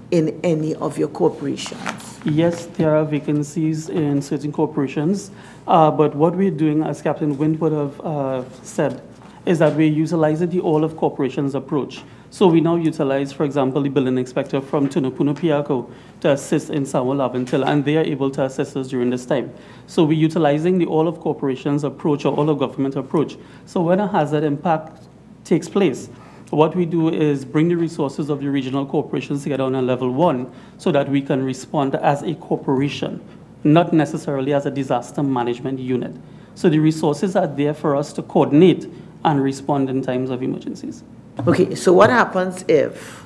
in any of your corporations? Yes, there are vacancies in certain corporations, but what we're doing, as Captain Wind would have said, is that we're utilizing the all of corporations approach. So we now utilize, for example, the building inspector from Tunupuno Piaco to assist in Samuel Laventil, and they are able to assist us during this time. So we're utilizing the all of corporations approach or all of government approach. So when a hazard impact takes place, what we do is bring the resources of the regional corporations together on a level 1 so that we can respond as a corporation, not necessarily as a disaster management unit. So the resources are there for us to coordinate and respond in times of emergencies. Okay, so what happens if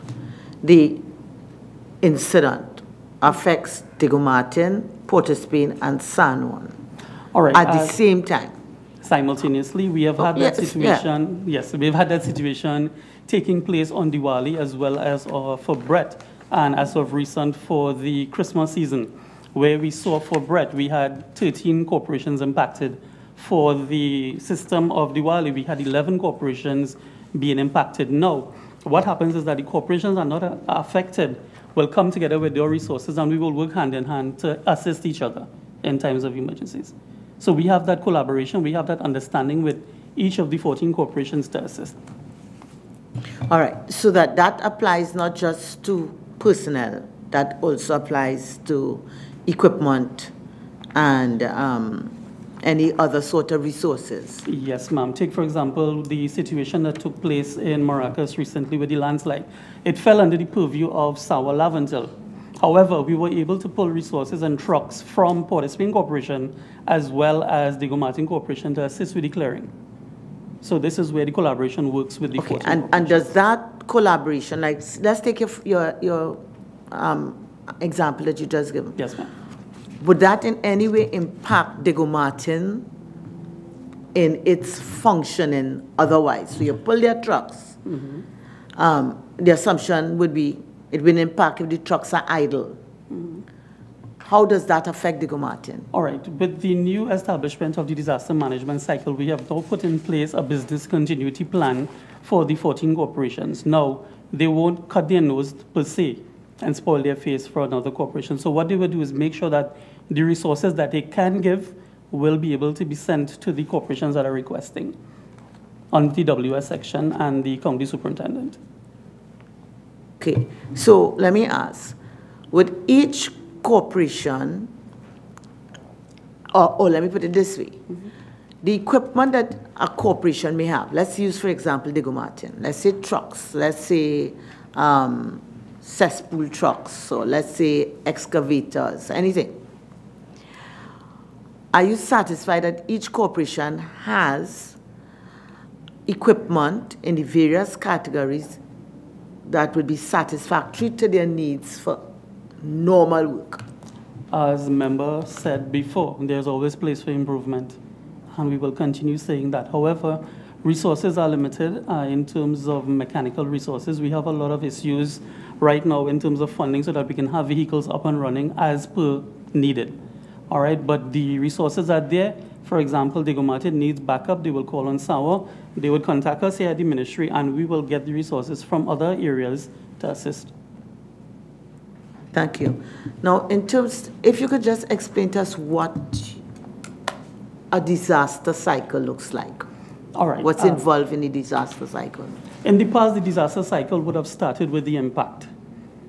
the incident affects Diego Martin, Port of Spain, and San Juan at the same time? Simultaneously, we have had that situation. Yeah. Yes, we've had that situation taking place on Diwali as well as for Brett, and as of recent for the Christmas season, where we saw for Brett, we had 13 corporations impacted. For the system of Diwali, we had 11 corporations being impacted. Now, what happens is that the corporations are not affected, will come together with their resources, and we will work hand in hand to assist each other in times of emergencies. So we have that collaboration, we have that understanding with each of the 14 corporations to assist. All right, so that applies not just to personnel, that also applies to equipment and any other sort of resources? Yes, ma'am. Take, for example, the situation that took place in Maracas recently with the landslide. It fell under the purview of Sawa Laventil. However, we were able to pull resources and trucks from Port of Spain Corporation as well as Diego Martin Corporation to assist with the clearing. So this is where the collaboration works with the 14 and does that collaboration, like, let's take your example that you just given. Yes, ma'am. Would that in any way impact Diego Martin in its functioning otherwise? So you pull their trucks. The assumption would be it will impact if the trucks are idle. How does that affect Diego Martin? All right. With the new establishment of the disaster management cycle, we have now put in place a business continuity plan for the 14 corporations. Now, they won't cut their nose per se and spoil their face for another corporation. So what they will do is make sure that the resources that they can give will be able to be sent to the corporations that are requesting on the WS section and the county superintendent. Okay, so let me ask, would each corporation, or let me put it this way, the equipment that a corporation may have, let's use, for example, Diego Martin, let's say trucks, let's say cesspool trucks, or let's say excavators, anything. Are you satisfied that each corporation has equipment in the various categories that would be satisfactory to their needs for normal work? As the member said before, there's always place for improvement, and we will continue saying that. However, resources are limited in terms of mechanical resources. We have a lot of issues right now in terms of funding so that we can have vehicles up and running as per needed. all right? But the resources are there. For example, Digomated needs backup, they will call on SAWA, they would contact us here at the ministry, and we will get the resources from other areas to assist. Thank you. Now, in terms, if you could just explain to us what a disaster cycle looks like. All right. What's involved in the disaster cycle? In the past, the disaster cycle would have started with the impact.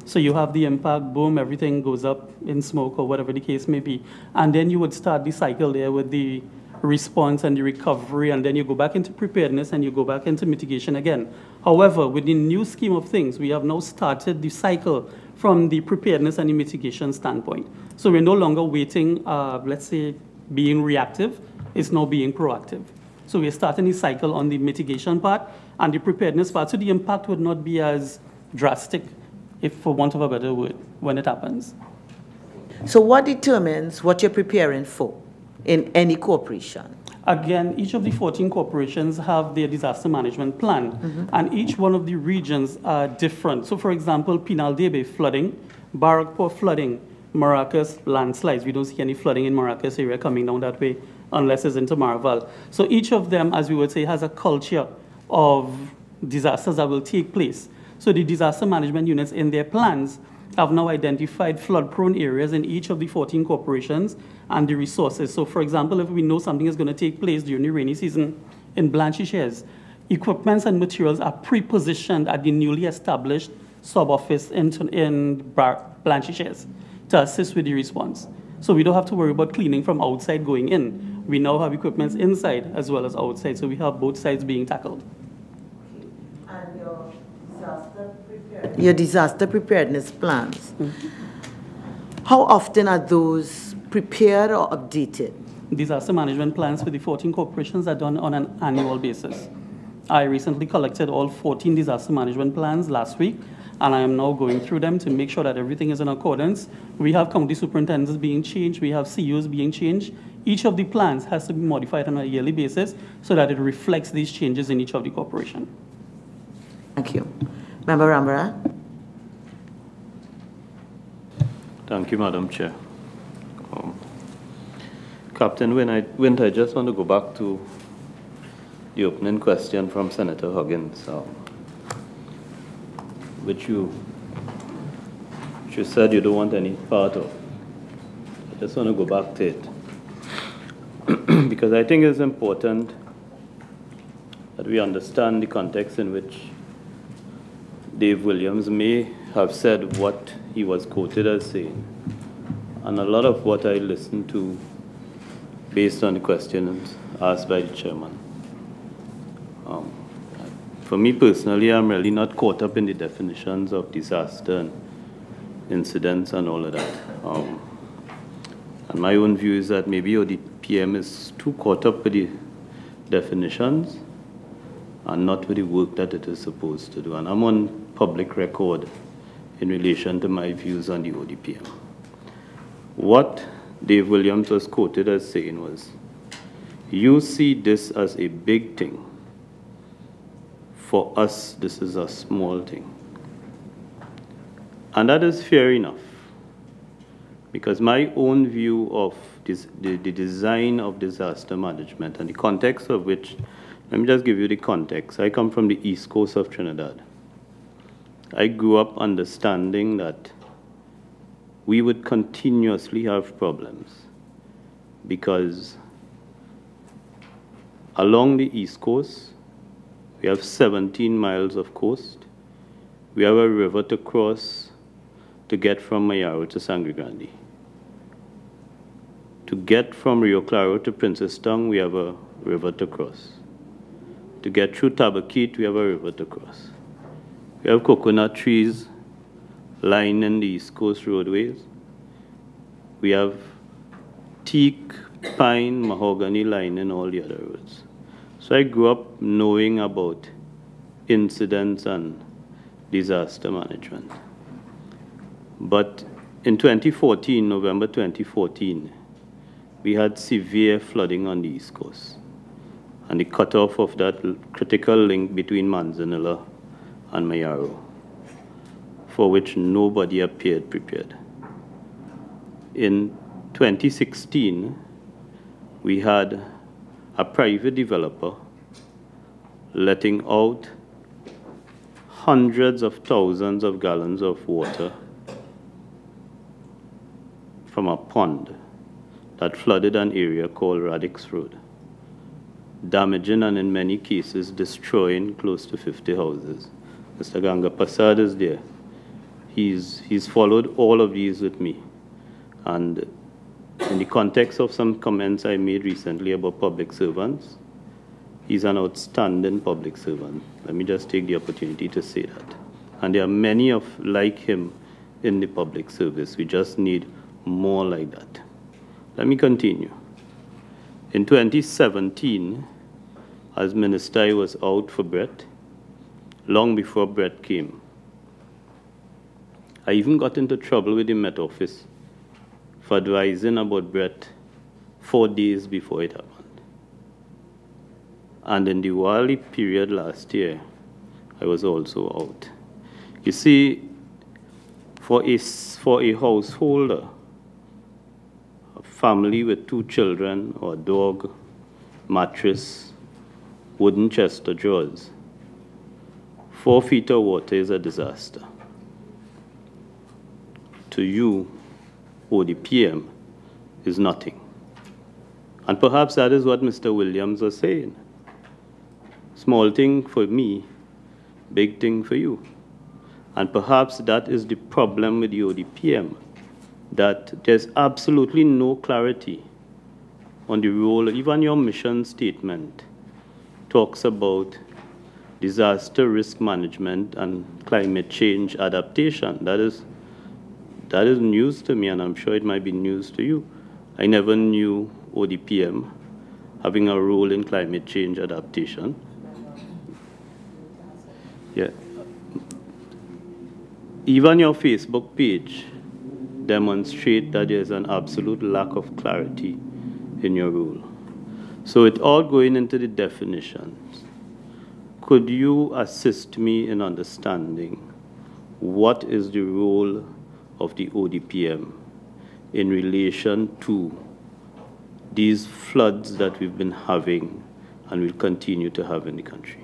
So you have the impact, boom, everything goes up in smoke or whatever the case may be. And then you would start the cycle there with the response and the recovery, and then you go back into preparedness and you go back into mitigation again. However, with the new scheme of things, we have now started the cycle from the preparedness and the mitigation standpoint. So we're no longer waiting, let's say, being reactive, it's now being proactive. So we're starting the cycle on the mitigation part and the preparedness part, so the impact would not be as drastic, if for want of a better word, when it happens. So what determines what you're preparing for in any corporation? Again, each of the 14 corporations have their disaster management plan, and each one of the regions are different. So for example, Pinaldebe flooding, Barrackpore flooding, Maracas landslides. We don't see any flooding in Maracas area coming down that way unless it's into Maraval. So each of them, as we would say, has a culture of disasters that will take place. So the disaster management units in their plans have now identified flood-prone areas in each of the 14 corporations and the resources. So for example, if we know something is going to take place during the rainy season in Blanchisseuse, equipments and materials are pre-positioned at the newly established sub-office in Blanchisseuse to assist with the response. So we don't have to worry about cleaning from outside going in. We now have equipments inside as well as outside, so we have both sides being tackled. And your disaster preparedness plans, how often are those prepared or updated? Disaster management plans for the 14 corporations are done on an annual basis. I recently collected all 14 disaster management plans last week, and I am now going through them to make sure that everything is in accordance. We have county superintendents being changed, we have CEOs being changed. Each of the plans has to be modified on a yearly basis so that it reflects these changes in each of the corporation. Thank you. Member Rambara. Thank you, Madam Chair. Captain Wint, I just want to go back to the opening question from Senator Huggins, which you said you don't want any part of. I just want to go back to it. Because I think it's important that we understand the context in which Dave Williams may have said what he was quoted as saying. And a lot of what I listened to, based on the questions asked by the chairman. For me personally, I'm really not caught up in the definitions of disaster and incidents and all of that. And my own view is that maybe the PM is too caught up with the definitions and not with the work that it is supposed to do. And I'm on public record in relation to my views on the ODPM. What Dave Williams was quoted as saying was, you see this as a big thing. For us, this is a small thing. And that is fair enough, because my own view of the design of disaster management and the context of which, let me just give you the context. I come from the east coast of Trinidad. I grew up understanding that we would continuously have problems because along the east coast, we have 17 miles of coast. We have a river to cross to get from Mayaro to Sangre Grande. To get from Rio Claro to Princestown, we have a river to cross. To get through Tabaquite, we have a river to cross. We have coconut trees lining the East Coast roadways. We have teak, pine, mahogany lining all the other roads. So I grew up knowing about incidents and disaster management. But in 2014, November 2014, we had severe flooding on the East Coast. And the cutoff of that critical link between Manzanilla and Mayaro, for which nobody appeared prepared. In 2016, we had a private developer letting out hundreds of thousands of gallons of water from a pond that flooded an area called Radix Road, damaging and in many cases destroying close to 50 houses. Mr. Ganga Prasad is there. He's followed all of these with me. And in the context of some comments I made recently about public servants, he's an outstanding public servant. Let me just take the opportunity to say that. And there are many like him in the public service. We just need more like that. Let me continue. In 2017, as minister, I was out for Brett, long before Brett came. I even got into trouble with the Met Office for advising about Brett 4 days before it happened. And in the Diwali period last year, I was also out. You see, for a householder, a family with 2 children, or a dog, mattress, wooden chest or drawers, 4 feet of water is a disaster. To you, or the PM, is nothing. And perhaps that is what Mr. Williams was saying. Small thing for me, big thing for you. And perhaps that is the problem with the ODPM, that there's absolutely no clarity on the role. Even your mission statement talks about disaster risk management and climate change adaptation. That is news to me, and I'm sure it might be news to you. I never knew ODPM having a role in climate change adaptation. Yeah. Even your Facebook page demonstrates that there's an absolute lack of clarity in your role. So without going into the definitions, could you assist me in understanding what is the role of the ODPM in relation to these floods that we've been having and will continue to have in the country?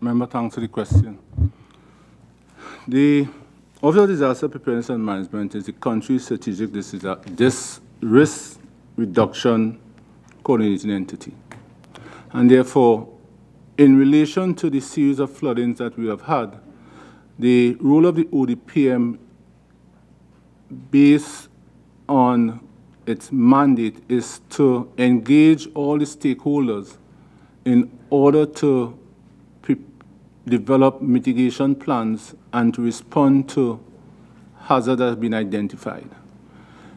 Member, thanks for the question. The Office of Disaster Preparedness and Management is the country's strategic risk reduction coordinating entity. And therefore, in relation to the series of floodings that we have had, the role of the ODPM, based on its mandate, is to engage all the stakeholders in order to develop mitigation plans and to respond to hazards that have been identified.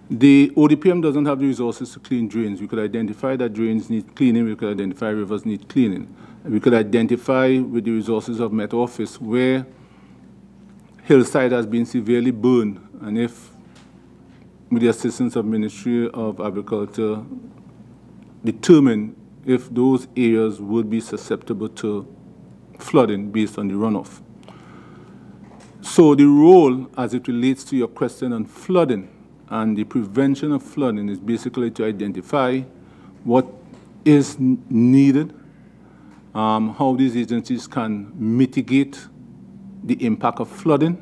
The ODPM doesn't have the resources to clean drains. We could identify that drains need cleaning. We could identify rivers need cleaning. We could identify with the resources of Met Office where hillside has been severely burned, and if, with the assistance of Ministry of Agriculture, determine if those areas would be susceptible to flooding based on the runoff. So the role, as it relates to your question on flooding and the prevention of flooding, is basically to identify what is needed, how these agencies can mitigate the impact of flooding,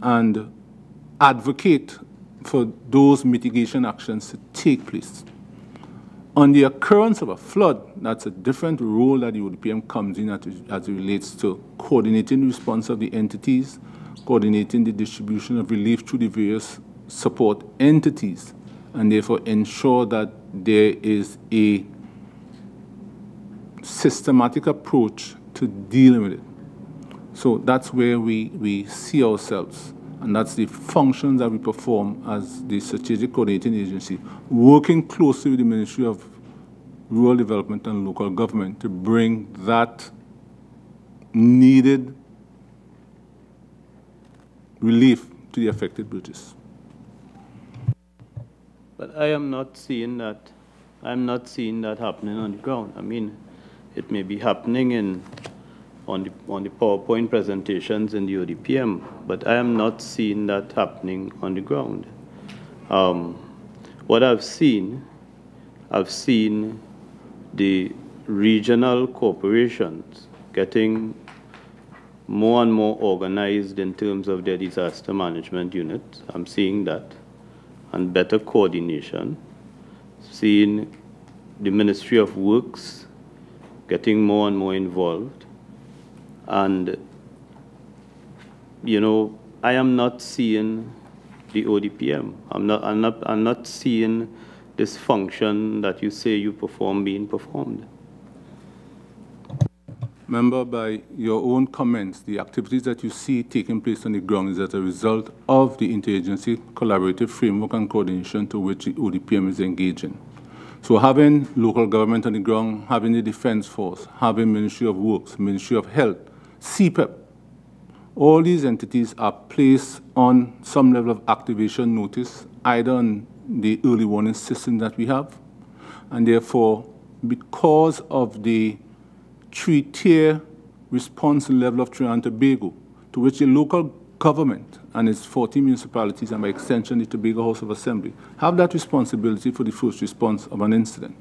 and advocate for those mitigation actions to take place. On the occurrence of a flood, that's a different role that the ODPM comes in as it relates to coordinating the response of the entities, coordinating the distribution of relief through the various support entities, and therefore ensure that there is a systematic approach to dealing with it. So that's where we see ourselves, and that's the functions that we perform as the strategic coordinating agency, working closely with the Ministry of Rural Development and Local Government to bring that needed relief to the affected bridges. But I am not seeing that. I'm not seeing that happening on the ground. I mean, it may be happening in on the PowerPoint presentations in the ODPM, but I am not seeing that happening on the ground. What I've seen the regional corporations getting more and more organized in terms of their disaster management units. I'm seeing that, and better coordination. Seeing the Ministry of Works getting more and more involved. And, you know, I am not seeing the ODPM. I'm not seeing this function that you say you perform being performed. Member, by your own comments, the activities that you see taking place on the ground is as a result of the interagency collaborative framework and coordination to which the ODPM is engaging. So having local government on the ground, having the Defense Force, having Ministry of Works, Ministry of Health, CPEP, all these entities are placed on some level of activation notice, either on the early warning system that we have, and therefore, because of the three-tier response level of Trinidad and Tobago, to which the local government and its 40 municipalities, and by extension the Tobago House of Assembly, have that responsibility for the first response of an incident.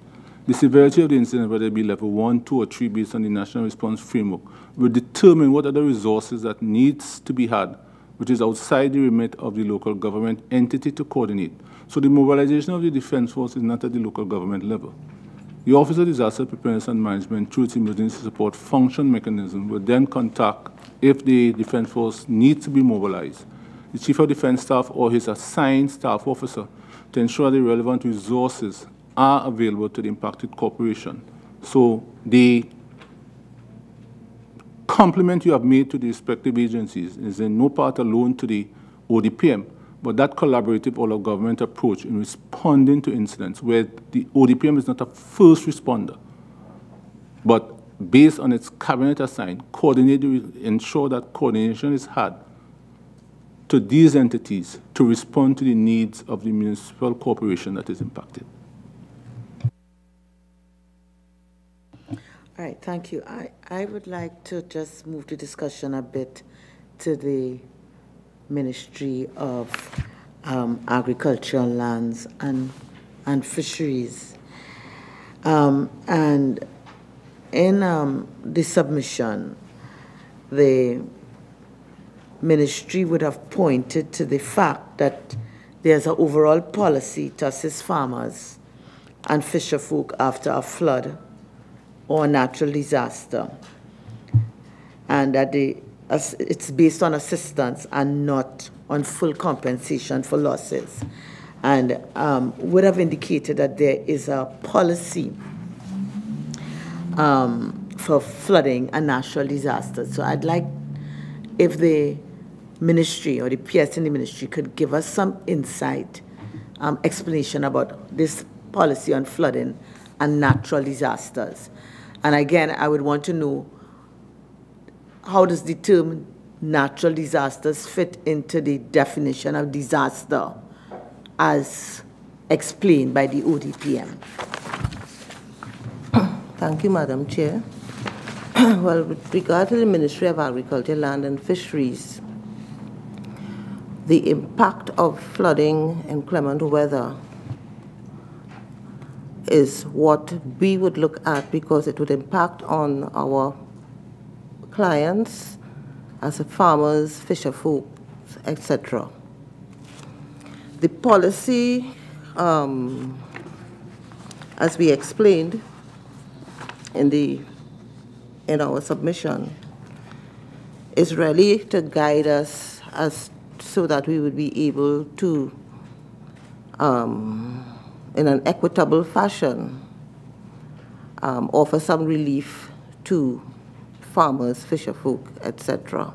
The severity of the incident, whether it be level 1, 2, or 3, based on the National Response Framework, will determine what are the resources that needs to be had, which is outside the remit of the local government entity to coordinate. So the mobilization of the Defense Force is not at the local government level. The Office of Disaster Preparedness and Management, through its emergency support function mechanism, will then contact, if the Defense Force needs to be mobilized, the Chief of Defense Staff or his assigned staff officer to ensure the relevant resources are available to the impacted corporation. So the compliment you have made to the respective agencies is in no part alone to the ODPM, but that collaborative all-of-government approach in responding to incidents where the ODPM is not a first responder, but based on its cabinet assigned, ensure that coordination is had to these entities to respond to the needs of the municipal corporation that is impacted. All right, thank you. I would like to just move the discussion a bit to the Ministry of Agricultural Lands and Fisheries. And in the submission, the ministry would have pointed to the fact that there's an overall policy to assist farmers and fisherfolk after a flood or a natural disaster, and that it's based on assistance and not on full compensation for losses, and would have indicated that there is a policy for flooding and natural disasters. So I'd like if the ministry or the PS in the ministry could give us some insight, explanation about this policy on flooding and natural disasters. And again, I would want to know, how does the term natural disasters fit into the definition of disaster as explained by the ODPM? Thank you, Madam Chair. Well, with regard to the Ministry of Agriculture, Land and Fisheries, the impact of flooding and inclement weather is what we would look at, because it would impact on our clients as farmers, fisherfolk, etc. The policy, as we explained in our submission, is really to guide us so that we would be able to, in an equitable fashion, offer some relief to farmers, fisherfolk, etc.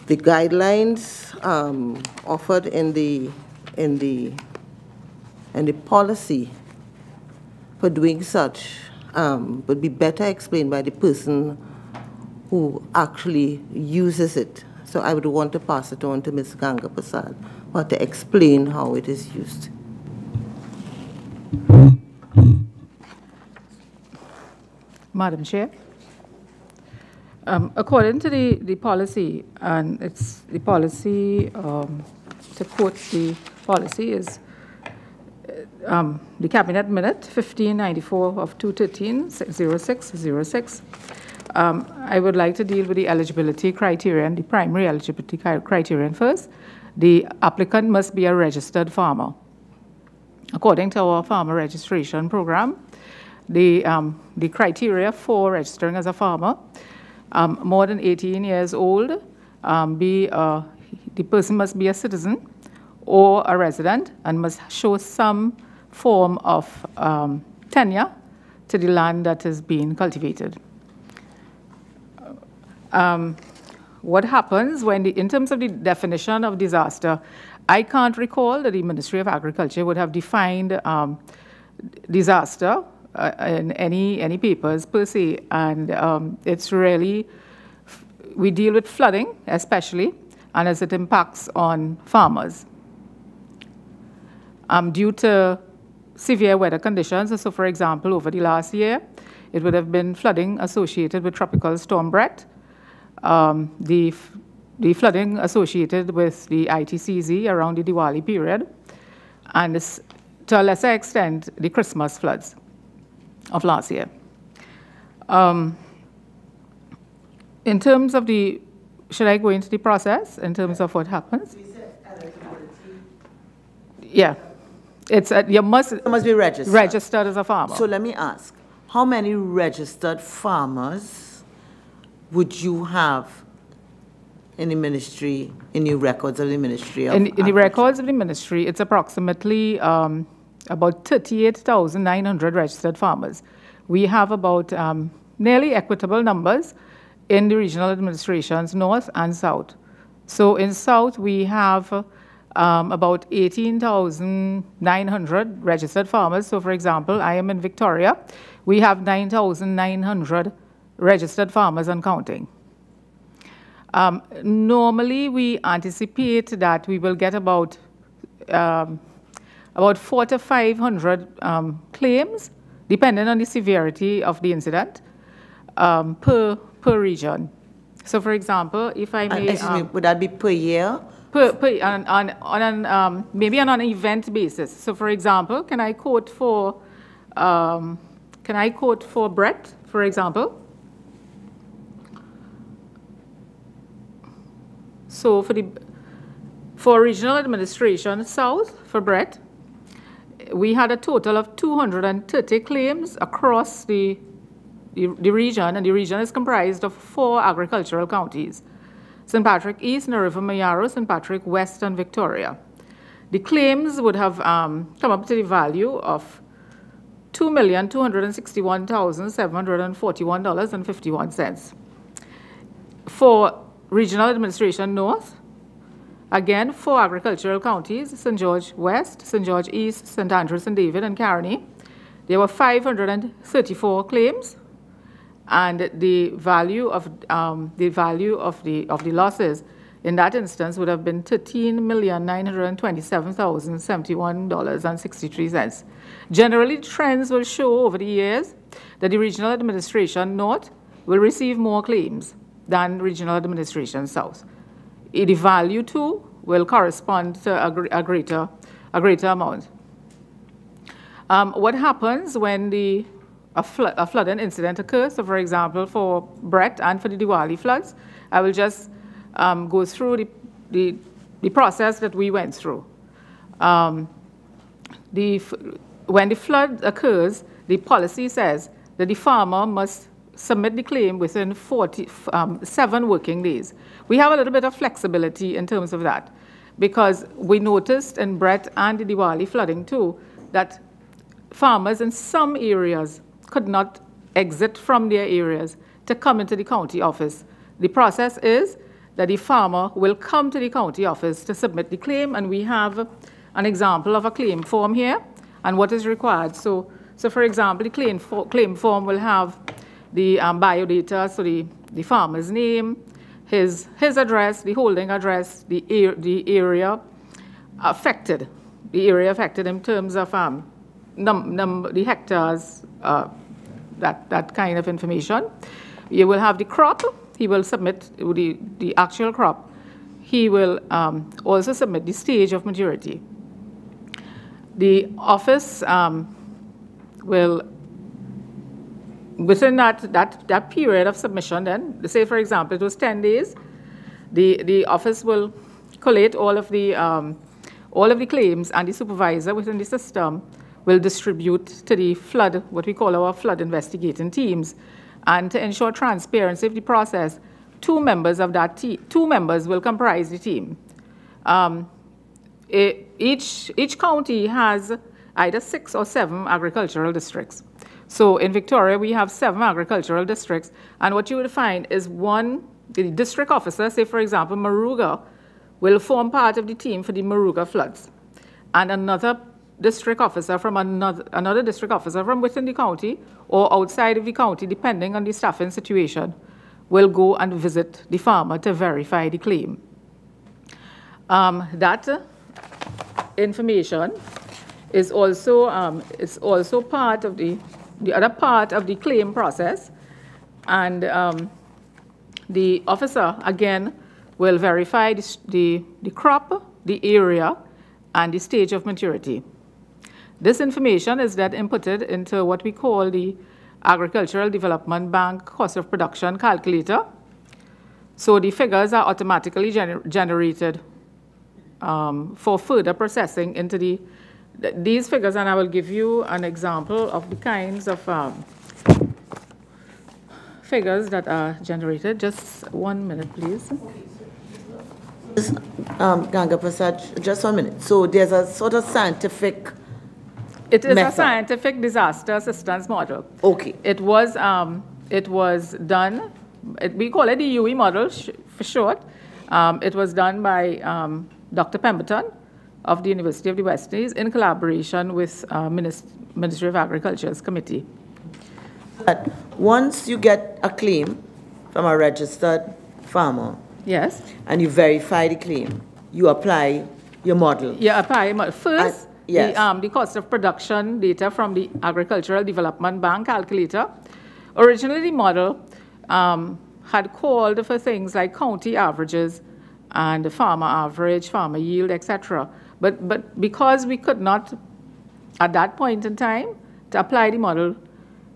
The guidelines offered in the policy for doing such would be better explained by the person who actually uses it. So I would want to pass it on to Ms. Ganga Prasad, or to explain how it is used. Madam Chair, According to the policy, and it's the policy, to quote the policy, is the Cabinet Minute 1594 of 213-0606. I would like to deal with the eligibility criterion, the primary eligibility criterion first. The applicant must be a registered farmer. According to our farmer registration program, the criteria for registering as a farmer: more than 18 years old, the person must be a citizen or a resident and must show some form of tenure to the land that is being cultivated. What happens when, in terms of the definition of disaster, I can't recall that the Ministry of Agriculture would have defined disaster in any papers per se, and it's really, we deal with flooding especially, and as it impacts on farmers. Due to severe weather conditions, so for example, over the last year, it would have been flooding associated with Tropical Storm Brett, the flooding associated with the ITCZ around the Diwali period, and to a lesser extent, the Christmas floods of last year. In terms of the, should I go into the process in terms of what happens? Yeah. It's you must be registered. Registered as a farmer. So let me ask, how many registered farmers would you have in the ministry, in your records of the ministry? In the records of the ministry, it's approximately about 38,900 registered farmers. We have about nearly equitable numbers in the regional administrations, north and south. So in south, we have about 18,900 registered farmers. So for example, I am in Victoria. We have 9,900 registered farmers and counting. Normally, we anticipate that we will get about 400 to 500 claims, depending on the severity of the incident, per region. So for example, if I may... excuse me, would that be per year? Maybe on an event basis. So for example, can I quote for Brett, for example? So for regional administration south, for Brett, we had a total of 230 claims across the region, and the region is comprised of 4 agricultural counties: St. Patrick East, Nariva Mayaro, St. Patrick West, and Victoria. The claims would have come up to the value of $2,261,741.51. For Regional Administration North, again, 4 agricultural counties: St. George West, St. George East, St. Andrew, St. David, and Caroni. There were 534 claims, and the value of the losses in that instance would have been $13,927,071.63. Generally, trends will show over the years that the Regional Administration North will receive more claims than Regional Administration South. The value too will correspond to a greater amount. What happens when a flooding incident occurs? So for example, for Brett and for the Diwali floods, I will just go through the process that we went through. When the flood occurs, the policy says that the farmer must submit the claim within 7 working days. We have a little bit of flexibility in terms of that, because we noticed in Brett and the Diwali flooding too that farmers in some areas could not exit from their areas to come into the county office. The process is that the farmer will come to the county office to submit the claim, and we have an example of a claim form here and what is required. So for example, the claim form will have the biodata, so the farmer's name, his address, the holding address, the area affected in terms of the hectares, that kind of information. You will have the crop, he will submit the actual crop. He will also submit the stage of maturity. The office will, within that period of submission then, say for example it was 10 days, the office will collate all of the claims, and the supervisor within the system will distribute to the flood, what we call our flood investigating teams. And to ensure transparency of the process, two members will comprise the team. Each county has either 6 or 7 agricultural districts. So in Victoria, we have 7 agricultural districts, and what you will find is the district officer, say for example, Maruga, will form part of the team for the Maruga floods. And another district officer from another district officer from within the county or outside of the county, depending on the staffing situation, will go and visit the farmer to verify the claim. That information is also part of the other part of the claim process, and the officer again will verify the crop, the area, and the stage of maturity. This information is then inputted into what we call the Agricultural Development Bank Cost of Production Calculator. So the figures are automatically generated for further processing into these figures, and I will give you an example of the kinds of figures that are generated. Just 1 minute, please. Ganga Prasad, just 1 minute. So there's a sort of scientific It is method. a scientific disaster assistance model. Okay. It was done, we call it the UE model for short. It was done by Dr. Pemberton of the University of the West Indies in collaboration with Ministry of Agriculture's committee. But once you get a claim from a registered farmer, yes, and you verify the claim, you apply your model. Yeah, apply first. Yes. The cost of production data from the Agricultural Development Bank calculator. Originally, the model had called for things like county averages and the farmer average, farmer yield, etc. But because we could not, at that point in time, to apply the model,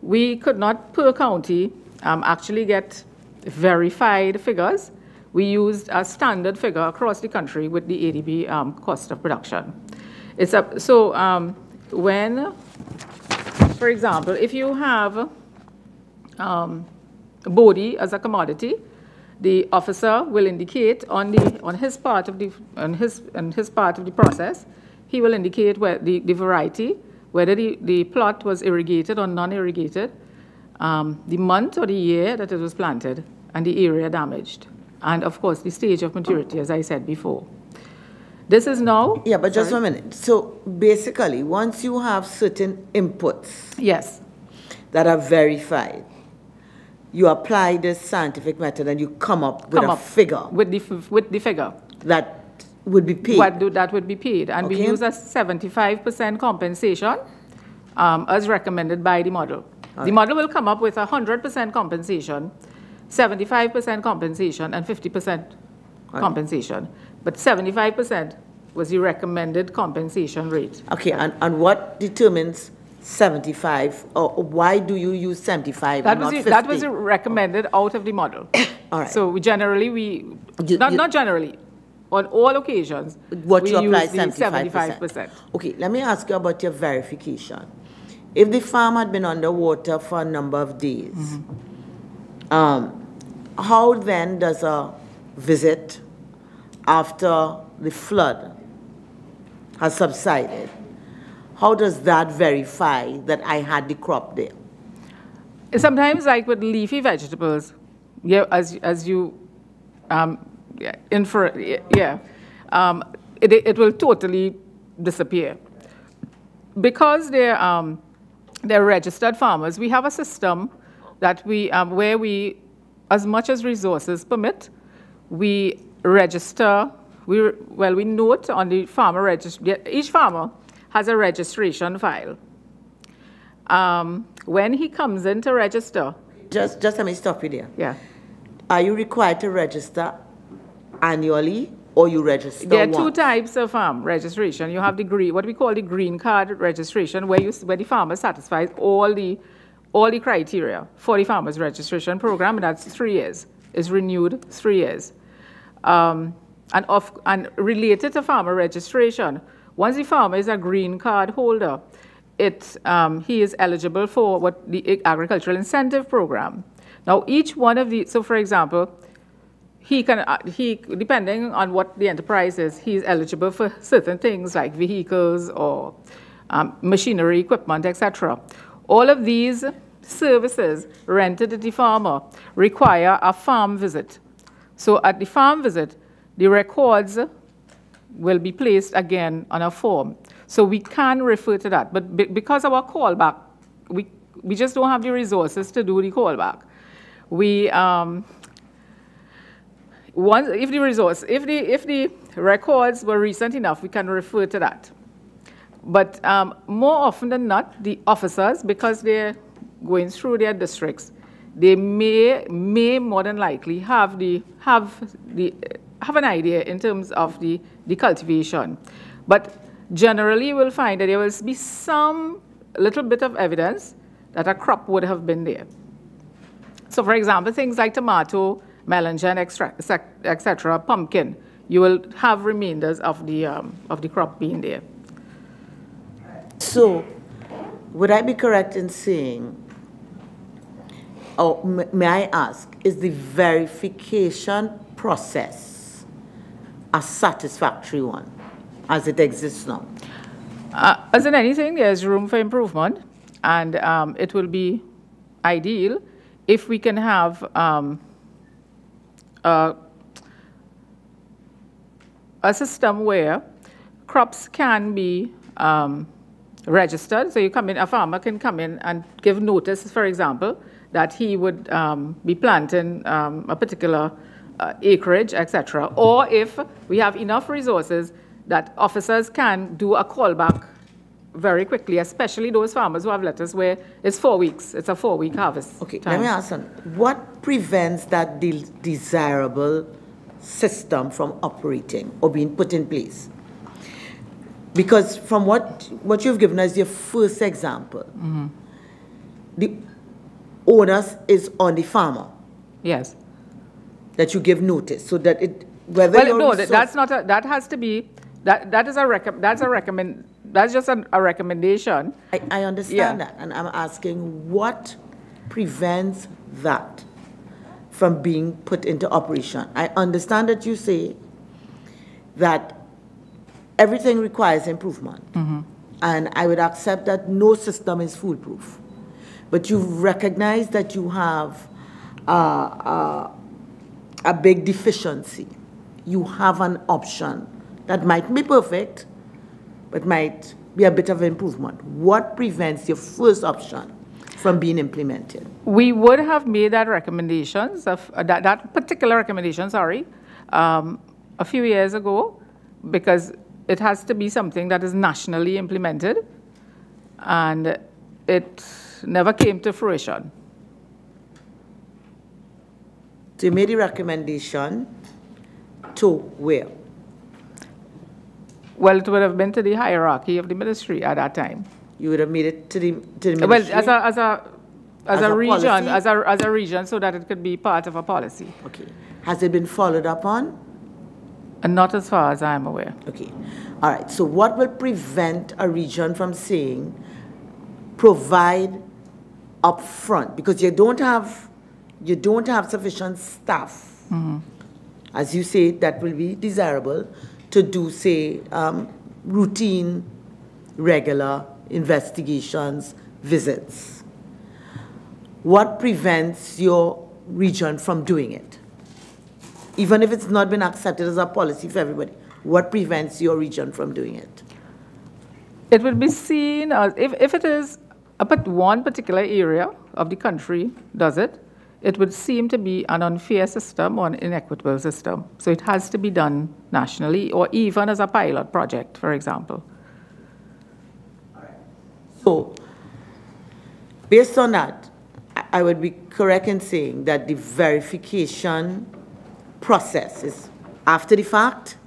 we could not per county actually get verified figures. We used a standard figure across the country with the ADB cost of production. When, for example, if you have bodi as a commodity, the officer will indicate on his part of the process, he will indicate where the variety, whether the plot was irrigated or non-irrigated, the month or the year that it was planted, and the area damaged, and of course the stage of maturity, as I said before. This is now... Yeah, but just 1 minute. So basically, once you have certain inputs, yes, that are verified, you apply this scientific method and you come up with a figure. With the figure. That would be paid. That would be paid. And we use a 75% compensation as recommended by the model. The model will come up with 100% compensation, 75% compensation, and 50% compensation. But 75% was the recommended compensation rate. Okay, and what determines 75, or why do you use 75 and not 50? That was recommended out of the model. All right. So generally, not generally, on all occasions, what you apply use the 75%. Okay, let me ask you about your verification. If the farm had been underwater for a number of days, how then does a visit after the flood has subsided, how does that verify that I had the crop there? Sometimes, like with leafy vegetables, yeah, as you infer, yeah, it will totally disappear. Because they're registered farmers, we have a system that where we, as much as resources permit, we register, we note on the farmer register, each farmer has a registration file. When he comes in to register. Just let me stop you there. Yeah. are you required to register annually, or you register There are once? two types of registration. You have the green, what we call the green card registration, where the farmer satisfies all the criteria for the farmer's registration program, and that's 3 years. It's renewed 3 years. And related to farmer registration, once the farmer is a green card holder, he is eligible for what the agricultural incentive program. Now, each one of the, so for example, depending on what the enterprise is, he's eligible for certain things like vehicles or machinery, equipment, etc. All of these services rented to the farmer require a farm visit. So at the farm visit, the records will be placed again on a form. So we can refer to that. But because of our callback, we just don't have the resources to do the callback. If the records were recent enough, we can refer to that. But more often than not, the officers, because they're going through their districts, they may more than likely have an idea in terms of the cultivation. But generally, you will find that there will be some little bit of evidence that a crop would have been there. So for example, things like tomato, melon, etc., pumpkin, you will have remainders of the crop being there. So, would I be correct in saying, or may I ask, is the verification process a satisfactory one as it exists now? As in anything, there's room for improvement, and it will be ideal if we can have a system where crops can be registered. So a farmer can come in and give notice, for example, that he would be planting a particular acreage, etc. Or if we have enough resources that officers can do a callback very quickly, especially those farmers who have letters where it's 4 weeks. It's a 4-week harvest. Okay, time. let me ask you, what prevents that desirable system from operating or being put in place? Because from what you've given us your first example, the onus is on the farmer. Yes. That you give notice, so that it that has to be that's just a recommendation. I understand that, and I'm asking what prevents that from being put into operation. I understand that you say that everything requires improvement, and I would accept that no system is foolproof. But you recognize that you have a big deficiency. You have an option that might be perfect, but might be a bit of improvement. What prevents your first option from being implemented? We would have made that recommendations, that particular recommendation, a few years ago, because it has to be something that is nationally implemented, and it never came to fruition. So you made a recommendation to where? Well, it would have been to the hierarchy of the ministry at that time. You would have made it to the ministry? Well, as a region, policy? as a region, so that it could be part of a policy. Okay. Has it been followed up on? And not as far as I am aware. Okay. All right. So what will prevent a region from saying, provide upfront, because you don't have sufficient staff, as you say, that will be desirable to do, say, routine, regular investigations, visits. What prevents your region from doing it? Even if it's not been accepted as a policy for everybody, what prevents your region from doing it? It would be seen as, if it is one particular area of the country does it, it would seem to be an unfair system or an inequitable system. So it has to be done nationally, or even as a pilot project, for example. So, based on that, I would be correct in saying that the verification process is after the fact?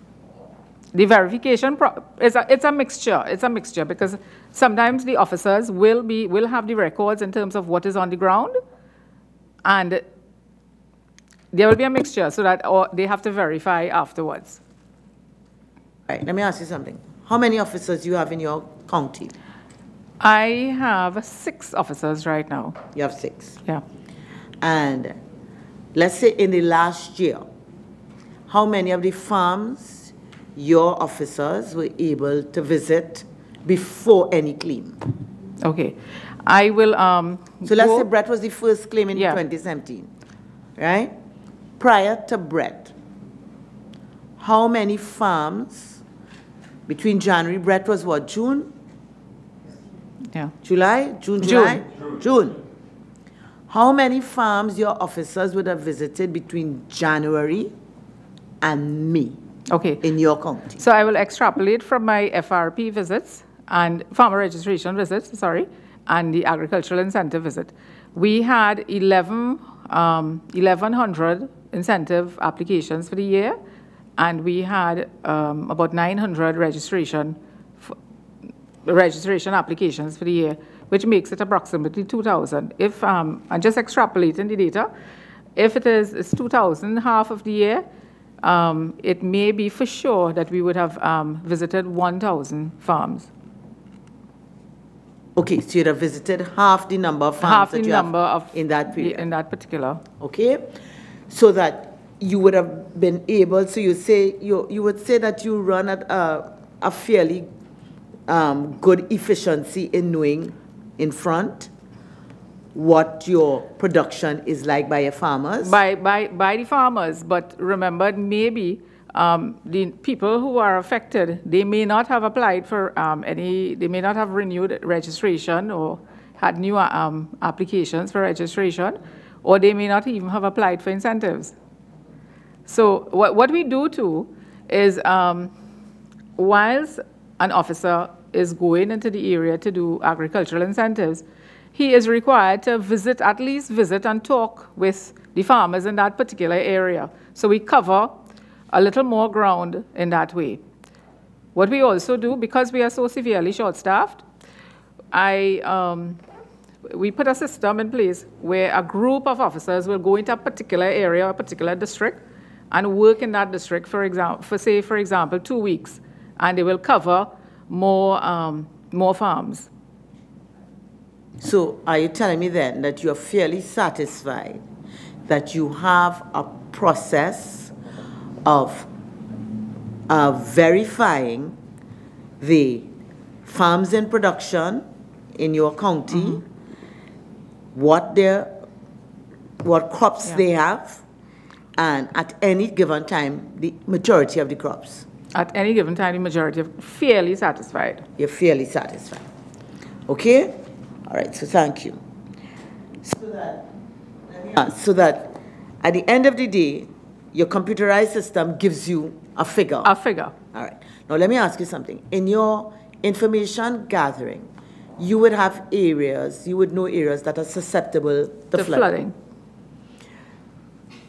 The verification it's a mixture. It's a mixture because sometimes the officers will have the records in terms of what is on the ground, and there will be a mixture so that they have to verify afterwards. All right, let me ask you something. How many officers do you have in your county? I have 6 officers right now. You have 6? Yeah. And let's say in the last year, how many of the farms your officers were able to visit before any claim? Okay. I will... so let's say Brett was the first claim in 2017, right? Prior to Brett, how many farms between January, Brett was what, June? Yeah. July? June. How many farms your officers would have visited between January and May? Okay. In your county? So I will extrapolate from my FRP visits and farmer registration visits, and the agricultural incentive visit. We had 1,100 incentive applications for the year, and we had about 900 registration applications for the year, which makes it approximately 2,000. If I'm just extrapolating the data, if it's 2,000 half of the year, it may be for sure that we would have visited 1,000 farms. Okay, so you'd have visited half the number of farms that you have in that period. In that particular. Okay, so that you would have been able, so you would say that you run at a fairly good efficiency in knowing in front what your production is like by your farmers? By the farmers, but remember, maybe the people who are affected, they may not have applied for they may not have renewed registration or had new applications for registration, or they may not even have applied for incentives. So what we do too is, whilst an officer is going into the area to do agricultural incentives, he is required to at least visit and talk with the farmers in that particular area. So we cover a little more ground in that way. What we also do, because we are so severely short-staffed, we put a system in place where a group of officers will go into a particular area, a particular district, and work in that district, for example, 2 weeks, and they will cover more farms. So are you telling me then that you're fairly satisfied that you have a process of verifying the farms in production in your county, what crops they have, and at any given time, the majority of the crops? At any given time, the majority of fairly satisfied. You're fairly satisfied. Okay? All right, so thank you. So that at the end of the day, your computerized system gives you a figure. A figure. All right. Now, let me ask you something. In your information gathering, you would have areas, you would know areas that are susceptible to flooding.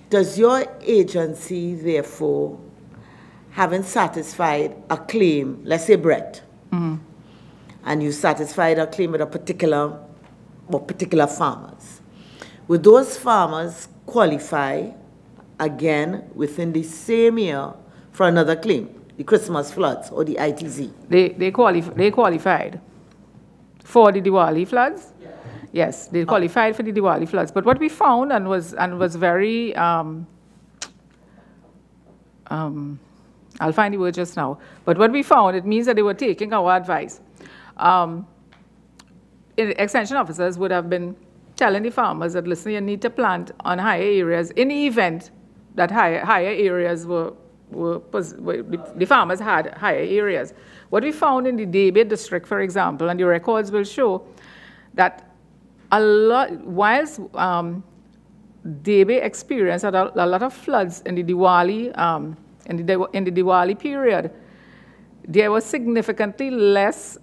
Does your agency, therefore, having satisfied a claim, let's say Brett, and you satisfied a claim with a particular farmers, would those farmers qualify again within the same year for another claim, the Christmas floods or the ITZ? They qualified for the Diwali floods. Yes, they qualified for the Diwali floods. But what we found and was very I'll find the word just now. But what we found, it means that they were taking our advice. Extension officers would have been telling the farmers that, listen, you need to plant on higher areas in the event that higher areas the farmers had higher areas. What we found in the Debe district, for example, and the records will show that whilst Debe experienced a lot of floods in the Diwali in the Diwali period, there was significantly less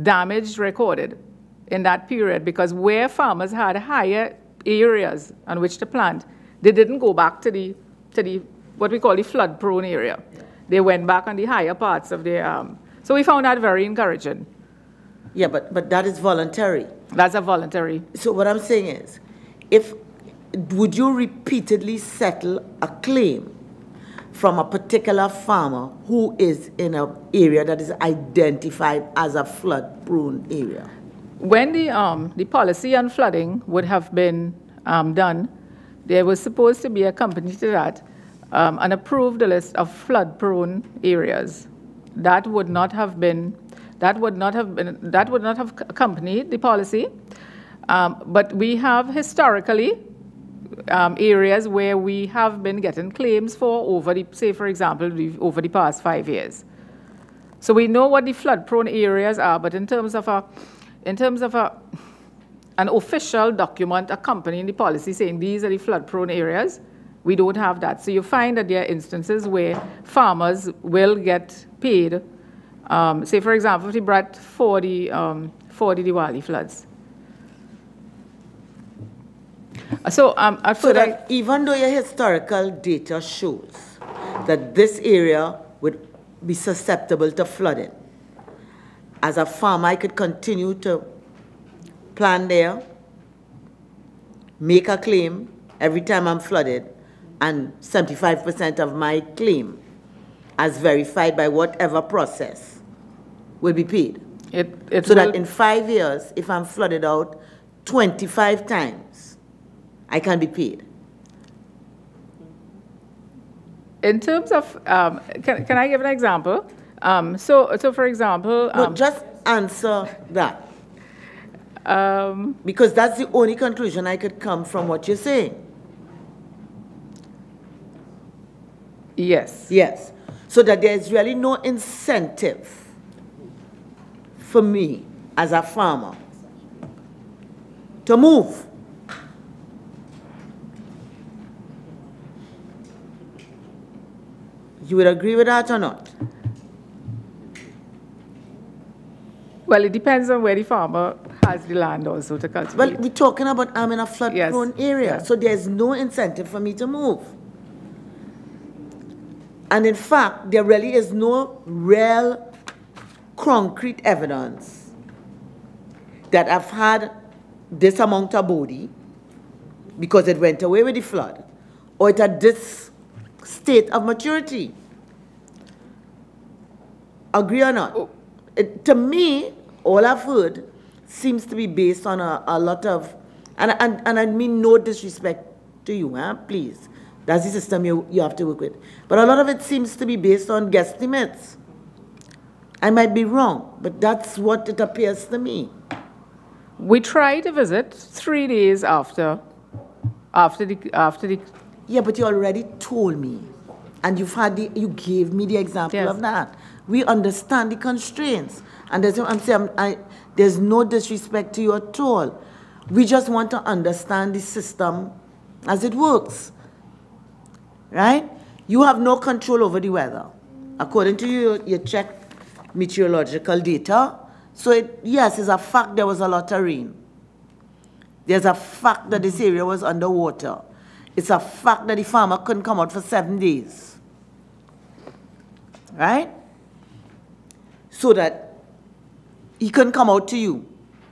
damage recorded in that period, because where farmers had higher areas on which to plant, they didn't go back to the what we call the flood-prone area. They went back on the higher parts of the. So we found that very encouraging. Yeah, but that is voluntary. That's a voluntary. So what I'm saying is, would you repeatedly settle a claim from a particular farmer who is in an area that is identified as a flood-prone area? When the policy on flooding would have been done, there was supposed to be accompanied to that an approved list of flood-prone areas. That would not have accompanied the policy. But we have historically areas where we have been getting claims for over the, say for example, over the past 5 years. So we know what the flood-prone areas are, but in terms of an official document accompanying the policy saying these are the flood-prone areas, we don't have that. So you find that there are instances where farmers will get paid, say for example, if they brought 40 Diwali floods. So that even though your historical data shows that this area would be susceptible to flooding, as a farmer, I could continue to plant there, make a claim every time I'm flooded, and 75% of my claim, as verified by whatever process, will be paid. So that in 5 years, if I'm flooded out 25 times, I can be paid. In terms of, can I give an example? So for example... no, just answer that. Because that's the only conclusion I could come from what you're saying. Yes. Yes. So that there's really no incentive for me as a farmer to move. You would agree with that or not? Well, it depends on where the farmer has the land also to cultivate. Well, we're talking about I'm in a flood-prone area, Yes. so there's no incentive for me to move. And in fact, there really is no real concrete evidence that I've had this amount of body because it went away with the flood, or it had this state of maturity. Agree or not? To me, all I've heard seems to be based on a lot of, and I mean no disrespect to you, please. That's the system you have to work with. But a lot of it seems to be based on guesstimates. I might be wrong, but that's what it appears to me. We tried to visit 3 days after the. Yeah, but you already told me, and you gave me the example of that. We understand the constraints, and that's what I'm saying. There's no disrespect to you at all. We just want to understand the system as it works, right? You have no control over the weather. According to you check meteorological data. So yes, it's a fact there was a lot of rain. There's a fact that this area was underwater. It's a fact that the farmer couldn't come out for 7 days, right? So that he couldn't come out to you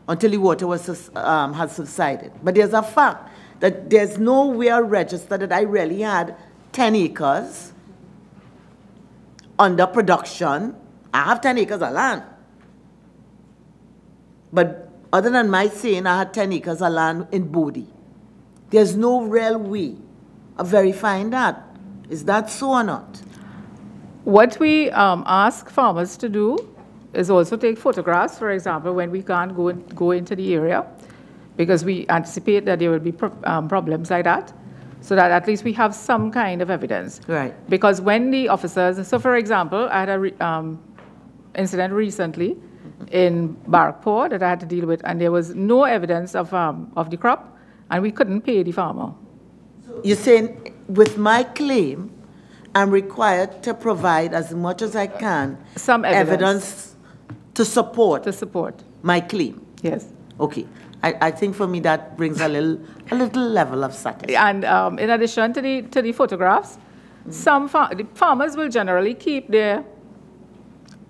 until the water was has subsided. But there's a fact that there's nowhere registered that I really had 10 acres under production. I have 10 acres of land. But other than my saying I had 10 acres of land in Bodie, there's no real way of verifying that. Is that so or not? What we ask farmers to do is also take photographs, for example, when we can't go into the area, because we anticipate that there will be problems like that, so that at least we have some kind of evidence. Right. Because when the officers, so for example, I had an incident recently in Barrackpore that I had to deal with, and there was no evidence of the crop, and we couldn't pay the farmer. You're saying with my claim, I'm required to provide as much as I can some evidence to support my claim. Yes. Okay. I think for me that brings a little level of satisfaction. And in addition to the photographs, the farmers will generally keep their,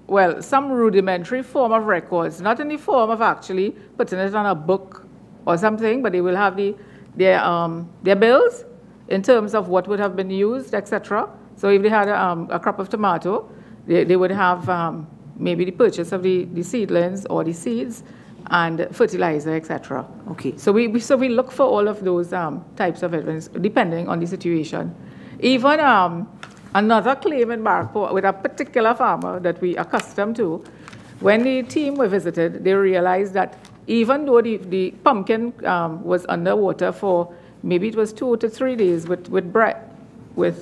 well, some rudimentary form of records, not in the form of actually putting it on a book or something, but they will have their bills in terms of what would have been used, etc. So if they had a crop of tomato, they would have maybe the purchase of the seedlings or the seeds and fertilizer, etc. Okay. So we look for all of those types of evidence depending on the situation. Even another claim in Barco with a particular farmer that we are accustomed to, when the team were visited, they realized that even though the pumpkin was underwater for maybe it was 2 to 3 days with Brett, was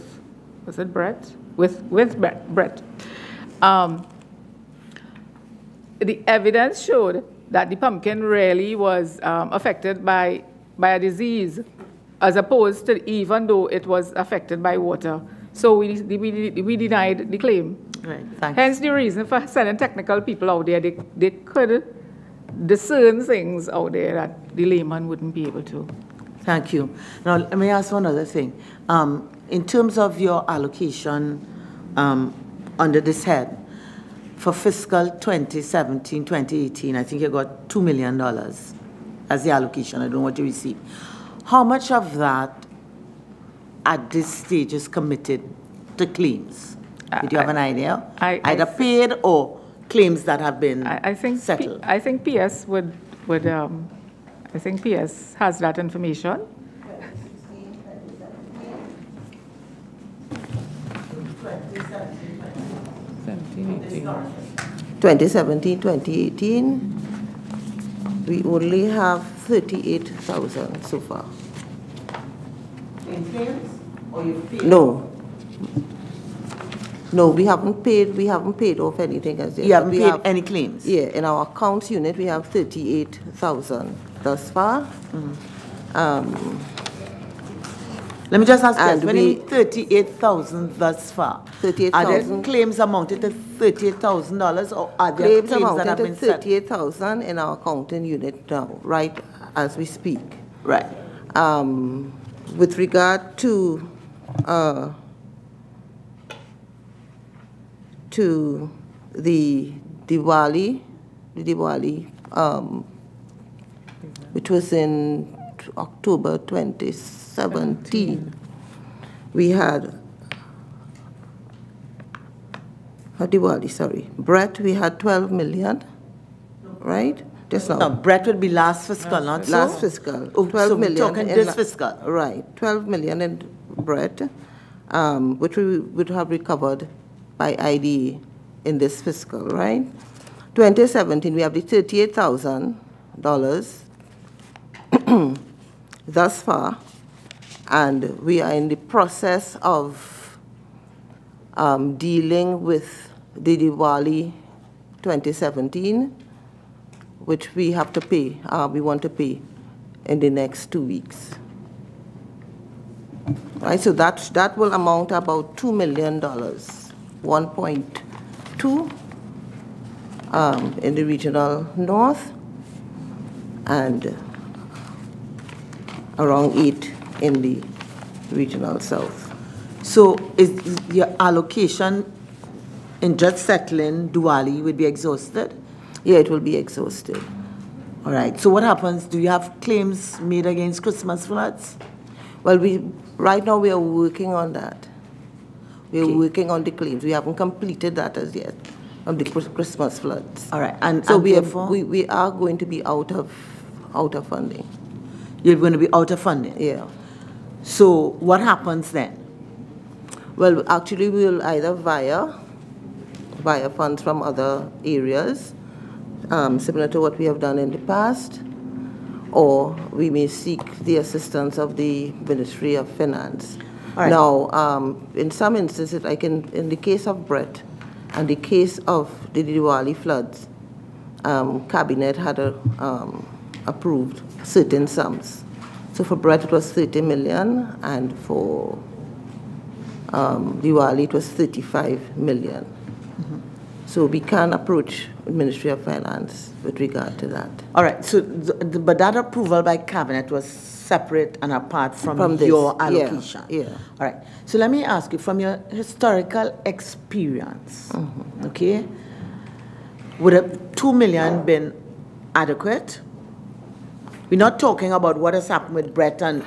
it Brett? With Brett. The evidence showed that the pumpkin really was affected by a disease, as opposed to even though it was affected by water. So we denied the claim. Right, thanks. Hence the reason for sending technical people out there. They could discern things out there that the layman wouldn't be able to. Thank you. Now, let me ask one other thing. In terms of your allocation under this head, for fiscal 2017-2018, I think you got $2 million as the allocation. I don't know what you received. How much of that at this stage is committed to claims? Do you have an idea? Either paid or claims that have been settled? I think PS would I think PS has that information. (2017, 2018), we only have 38,000 so far. In claims, or you've paid? No. No, we haven't paid off anything as yet. You haven't paid any claims? Yeah, in our accounts unit, we have 38,000 thus far. Let me just ask you, when you mean 38,000 thus far, 38,000. Are there claims amounted to $38,000, or are there claims that have been settled? 38,000 in our accounting unit now, right as we speak. Right. With regard to the Diwali, which was in October 2017, we had Brett, we had 12 million, right? Just now. No, Brett would be last fiscal, not so? Last fiscal. Oh, 12 so million. we're talking this fiscal. Right, 12 million in Brett, which we would have recovered by IDA in this fiscal, right? 2017, we have the $38,000 thus far, and we are in the process of dealing with the Diwali 2017, which we have to pay, we want to pay in the next 2 weeks. Right, so that will amount to about $2 million, 1.2 in the regional north, and around 8 in the regional south. So is your allocation in just settling Diwali would be exhausted? Yeah, it will be exhausted. All right. So what happens? Do you have claims made against Christmas floods? Well, right now we are working on that. We are working on the claims. We haven't completed that as yet on the Christmas floods. All right. So we are going to be out of funding. You're going to be out of funding? Yeah. So what happens then? Well, actually, we will either via funds from other areas, similar to what we have done in the past, or we may seek the assistance of the Ministry of Finance. Right. Now, in some instances, like in the case of Brett and the case of the Diwali floods, Cabinet had approved certain sums. So for Brett, it was 30 million, and for Diwali, it was 35 million. So we can approach the Ministry of Finance with regard to that. All right, so, but that approval by Cabinet was separate and apart from this, your allocation? Yeah. All right, so let me ask you, from your historical experience, okay, would a 2 million been adequate? We're not talking about what has happened with Brett and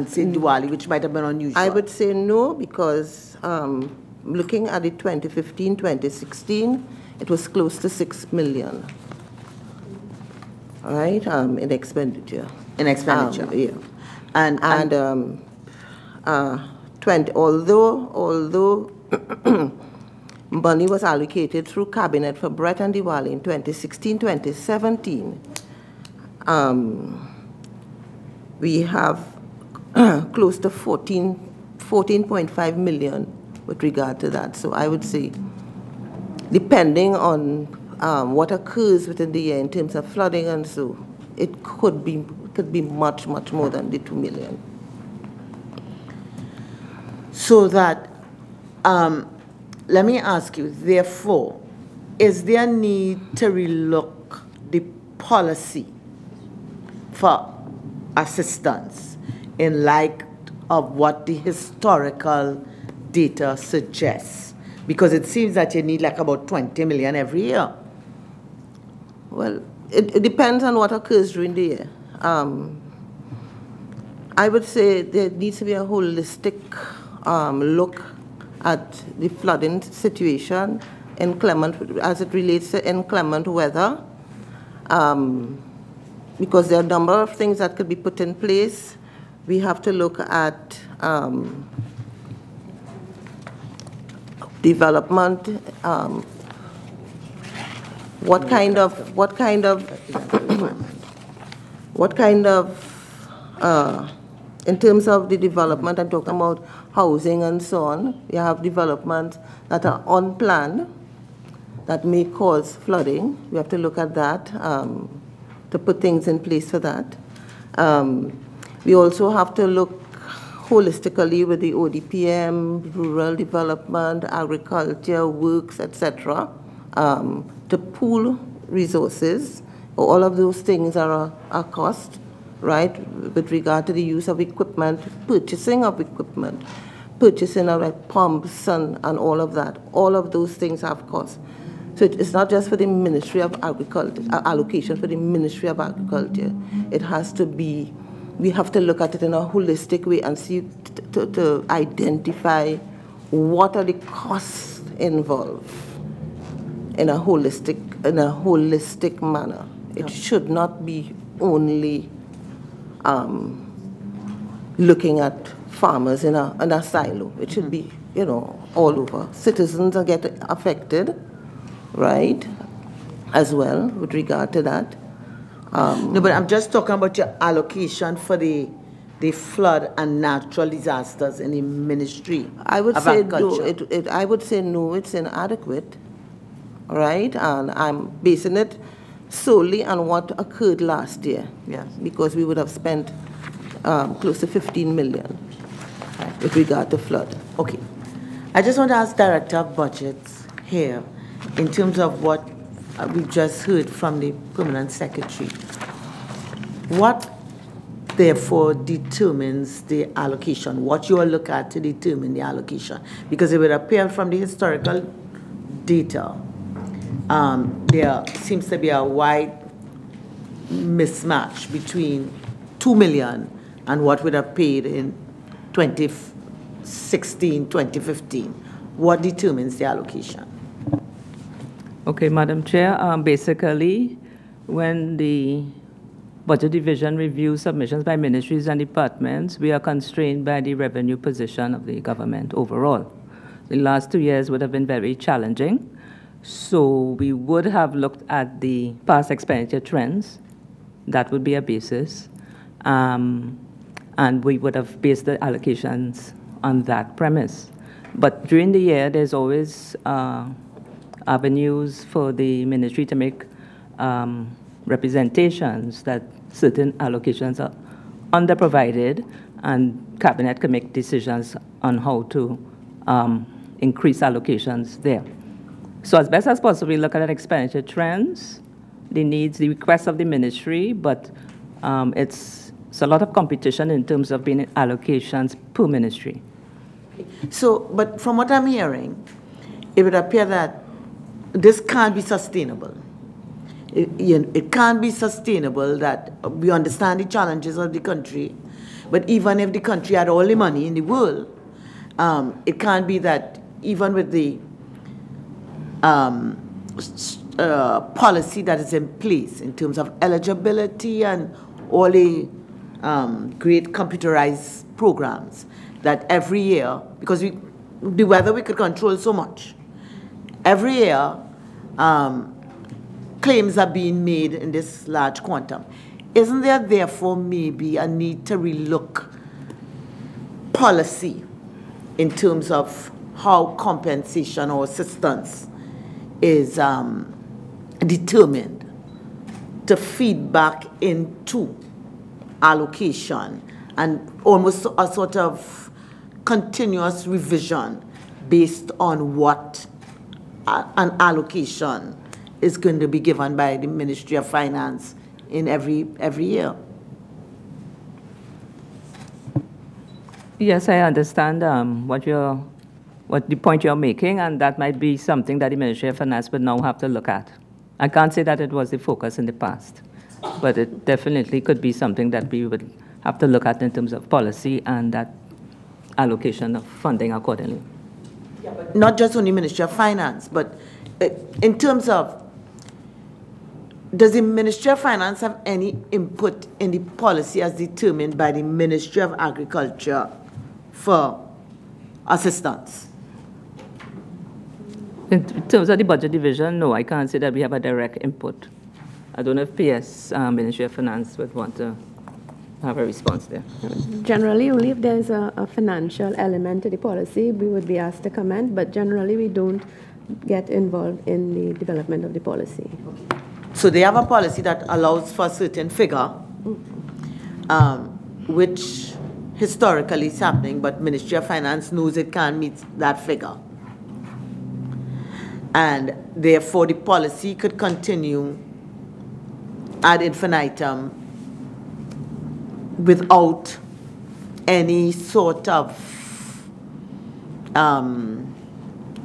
St. Diwali, which might have been unusual. I would say no, because looking at the 2015, 2016, it was close to 6 million. All right, in expenditure. In expenditure. Yeah. And 20, although money was allocated through Cabinet for Brett and Diwali in 2016, 2017, we have close to 14.5 million with regard to that. So I would say, depending on what occurs within the year in terms of flooding and so, it could be much, much more than the 2 million. So that, let me ask you, therefore, is there a need to relook the policy for assistance in light of what the historical data suggests? Because it seems that you need like about 20 million every year. Well, it depends on what occurs during the year. I would say there needs to be a holistic look at the flooding situation as it relates to inclement weather, because there are a number of things that could be put in place. We have to look at development, what kind of in terms of the development, I'm talking about housing and so on. We have developments that are unplanned that may cause flooding. We have to look at that to put things in place for that. We also have to look holistically with the ODPM, rural development, agriculture, works, etc., to pool resources. All of those things are a cost, right, with regard to the use of equipment, purchasing of equipment, purchasing of like pumps and all of that. All of those things have costs. So it's not just for the Ministry of Agriculture, allocation for the Ministry of Agriculture. It has to be, we have to look at it in a holistic way and see to identify what are the costs involved in a holistic manner. It should not be only looking at farmers in a silo. It should be, all over. Citizens are getting affected, right, as well with regard to that. No, but I'm just talking about your allocation for the flood and natural disasters in the Ministry I would of say Agriculture. no. I would say no. It's inadequate, right? And I'm basing it solely on what occurred last year. Yes. Because we would have spent close to 15 million with regard to flood. Okay. I just want to ask Director of Budgets here, in terms of what we just heard from the Permanent Secretary. What, therefore, determines the allocation? What you will look at to determine the allocation? Because it would appear from the historical data, there seems to be a wide mismatch between 2 million and what would have paid in 2016, 2015. What determines the allocation? Okay, Madam Chair, basically, when the Budget Division reviews submissions by ministries and departments, we are constrained by the revenue position of the government overall. The last 2 years would have been very challenging, so we would have looked at the past expenditure trends. That would be a basis, and we would have based the allocations on that premise. But during the year, there's always avenues for the ministry to make representations that certain allocations are underprovided, and Cabinet can make decisions on how to increase allocations there. So as best as possible, we look at expenditure trends, the needs, the requests of the ministry, but it's a lot of competition in terms of being allocations per ministry. So, but from what I'm hearing, it would appear that this can't be sustainable. It can't be sustainable that we understand the challenges of the country, but even if the country had all the money in the world, it can't be that even with the policy that is in place in terms of eligibility and all the great computerized programs, that every year, because the weather we could control so much, every year claims are being made in this large quantum. Isn't there therefore maybe a need to relook policy in terms of how compensation or assistance is determined to feed back into allocation and almost a sort of continuous revision based on what an allocation is going to be given by the Ministry of Finance in every year? Yes, I understand what the point you're making, and that might be something that the Ministry of Finance would now have to look at. I can't say that it was the focus in the past, but it definitely could be something that we would have to look at in terms of policy and that allocation of funding accordingly. Yeah, but not just only Ministry of Finance, but in terms of, does the Ministry of Finance have any input in the policy as determined by the Ministry of Agriculture for assistance? In terms of the budget division, no, I can't say that we have a direct input. I don't know if PS, Ministry of Finance, would want to have a response there. Generally, only if there's a financial element to the policy, we would be asked to comment, but generally we don't get involved in the development of the policy. So they have a policy that allows for a certain figure, which historically is happening, but Ministry of Finance knows it can't meet that figure. And therefore the policy could continue ad infinitum without any sort of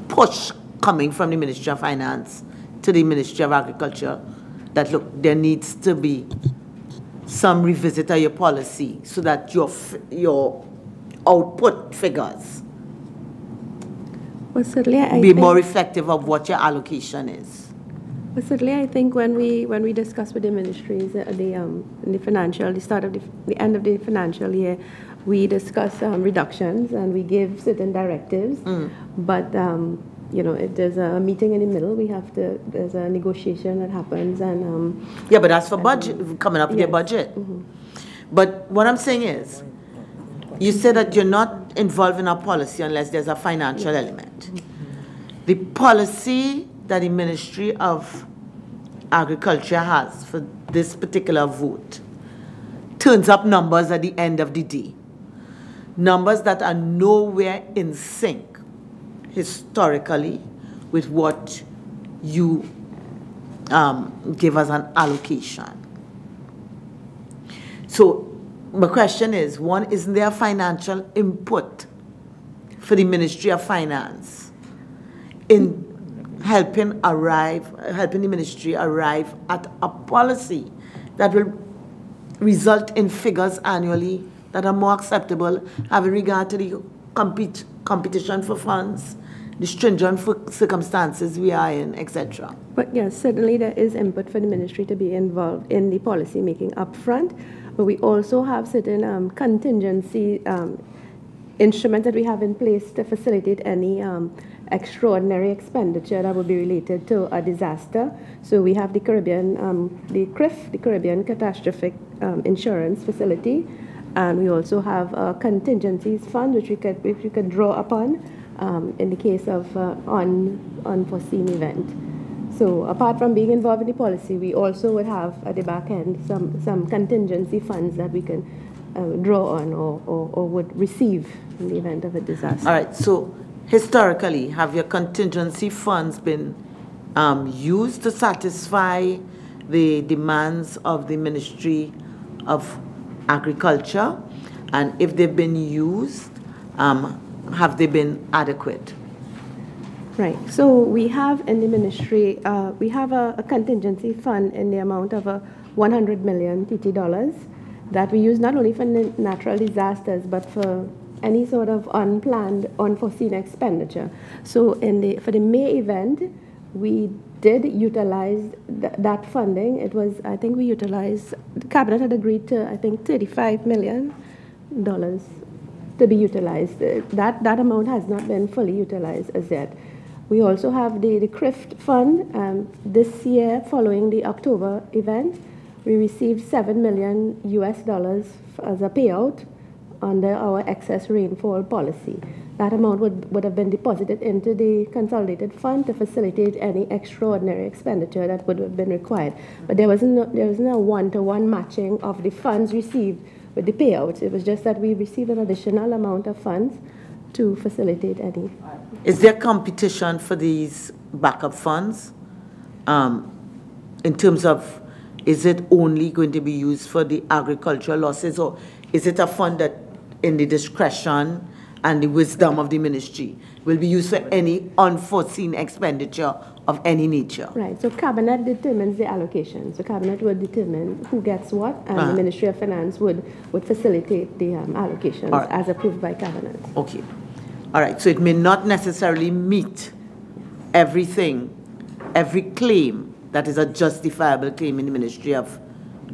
push coming from the Ministry of Finance to the Ministry of Agriculture that, look, there needs to be some revisit of your policy so that your output figures be more reflective of what your allocation is. Well, certainly, I think when we discuss with the ministries the end of the financial year, we discuss reductions and we give certain directives. But if there's a meeting in the middle, there's a negotiation that happens, and yeah, but that's for budget, coming up with your budget. But what I'm saying is, you said that you're not involved in a policy unless there's a financial element. The policy that the Ministry of Agriculture has for this particular vote turns up numbers at the end of the day. Numbers that are nowhere in sync historically with what you give as an allocation. So my question is, one, isn't there financial input for the Ministry of Finance in helping the ministry arrive at a policy that will result in figures annually that are more acceptable, having regard to the competition for funds, the stringent circumstances we are in, etc. But yes, certainly there is input for the ministry to be involved in the policy making upfront, but we also have certain contingency instruments that we have in place to facilitate any extraordinary expenditure that would be related to a disaster. So we have the Caribbean, the CRIF, the Caribbean Catastrophic Insurance Facility, and we also have a contingencies fund which we could draw upon in the case of unforeseen event. So apart from being involved in the policy, we also would have at the back end some contingency funds that we can draw on or would receive in the event of a disaster. All right, so historically, have your contingency funds been used to satisfy the demands of the Ministry of Agriculture? And if they've been used, have they been adequate? Right. So we have in the ministry, we have a contingency fund in the amount of $100 million TT dollars that we use not only for natural disasters, but for any sort of unplanned, unforeseen expenditure. So for the May event, we did utilize that funding. It was, I think we utilized, the Cabinet had agreed to, I think, $35 million to be utilized. That amount has not been fully utilized as yet. We also have the CRIFT fund. This year, following the October event, we received $7 million as a payout under our excess rainfall policy. That amount would have been deposited into the consolidated fund to facilitate any extraordinary expenditure that would have been required. But there was no one-to-one matching of the funds received with the payouts. It was just that we received an additional amount of funds to facilitate any. Is there competition for these backup funds in terms of, is it only going to be used for the agricultural losses, or is it a fund that in the discretion and the wisdom of the ministry will be used for any unforeseen expenditure of any nature? Right, so Cabinet determines the allocation. So Cabinet would determine who gets what, and the Ministry of Finance would facilitate the allocations as approved by Cabinet. Okay. All right, so it may not necessarily meet everything, every claim that is a justifiable claim in the Ministry of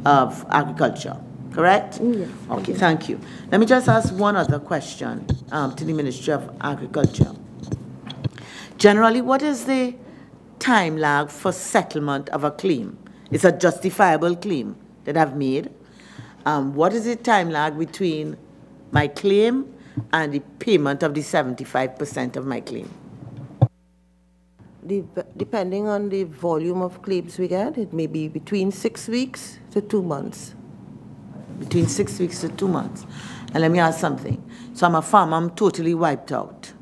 Agriculture, correct? Yes. Okay, thank you. Let me just ask one other question to the Ministry of Agriculture. Generally, what is the time lag for settlement of a claim? It's a justifiable claim that I've made. What is the time lag between my claim and the payment of the 75% of my claim? Depending on the volume of claims we get, it may be between 6 weeks to 2 months. Between 6 weeks to 2 months. And let me ask something. So I'm a farmer, I'm totally wiped out.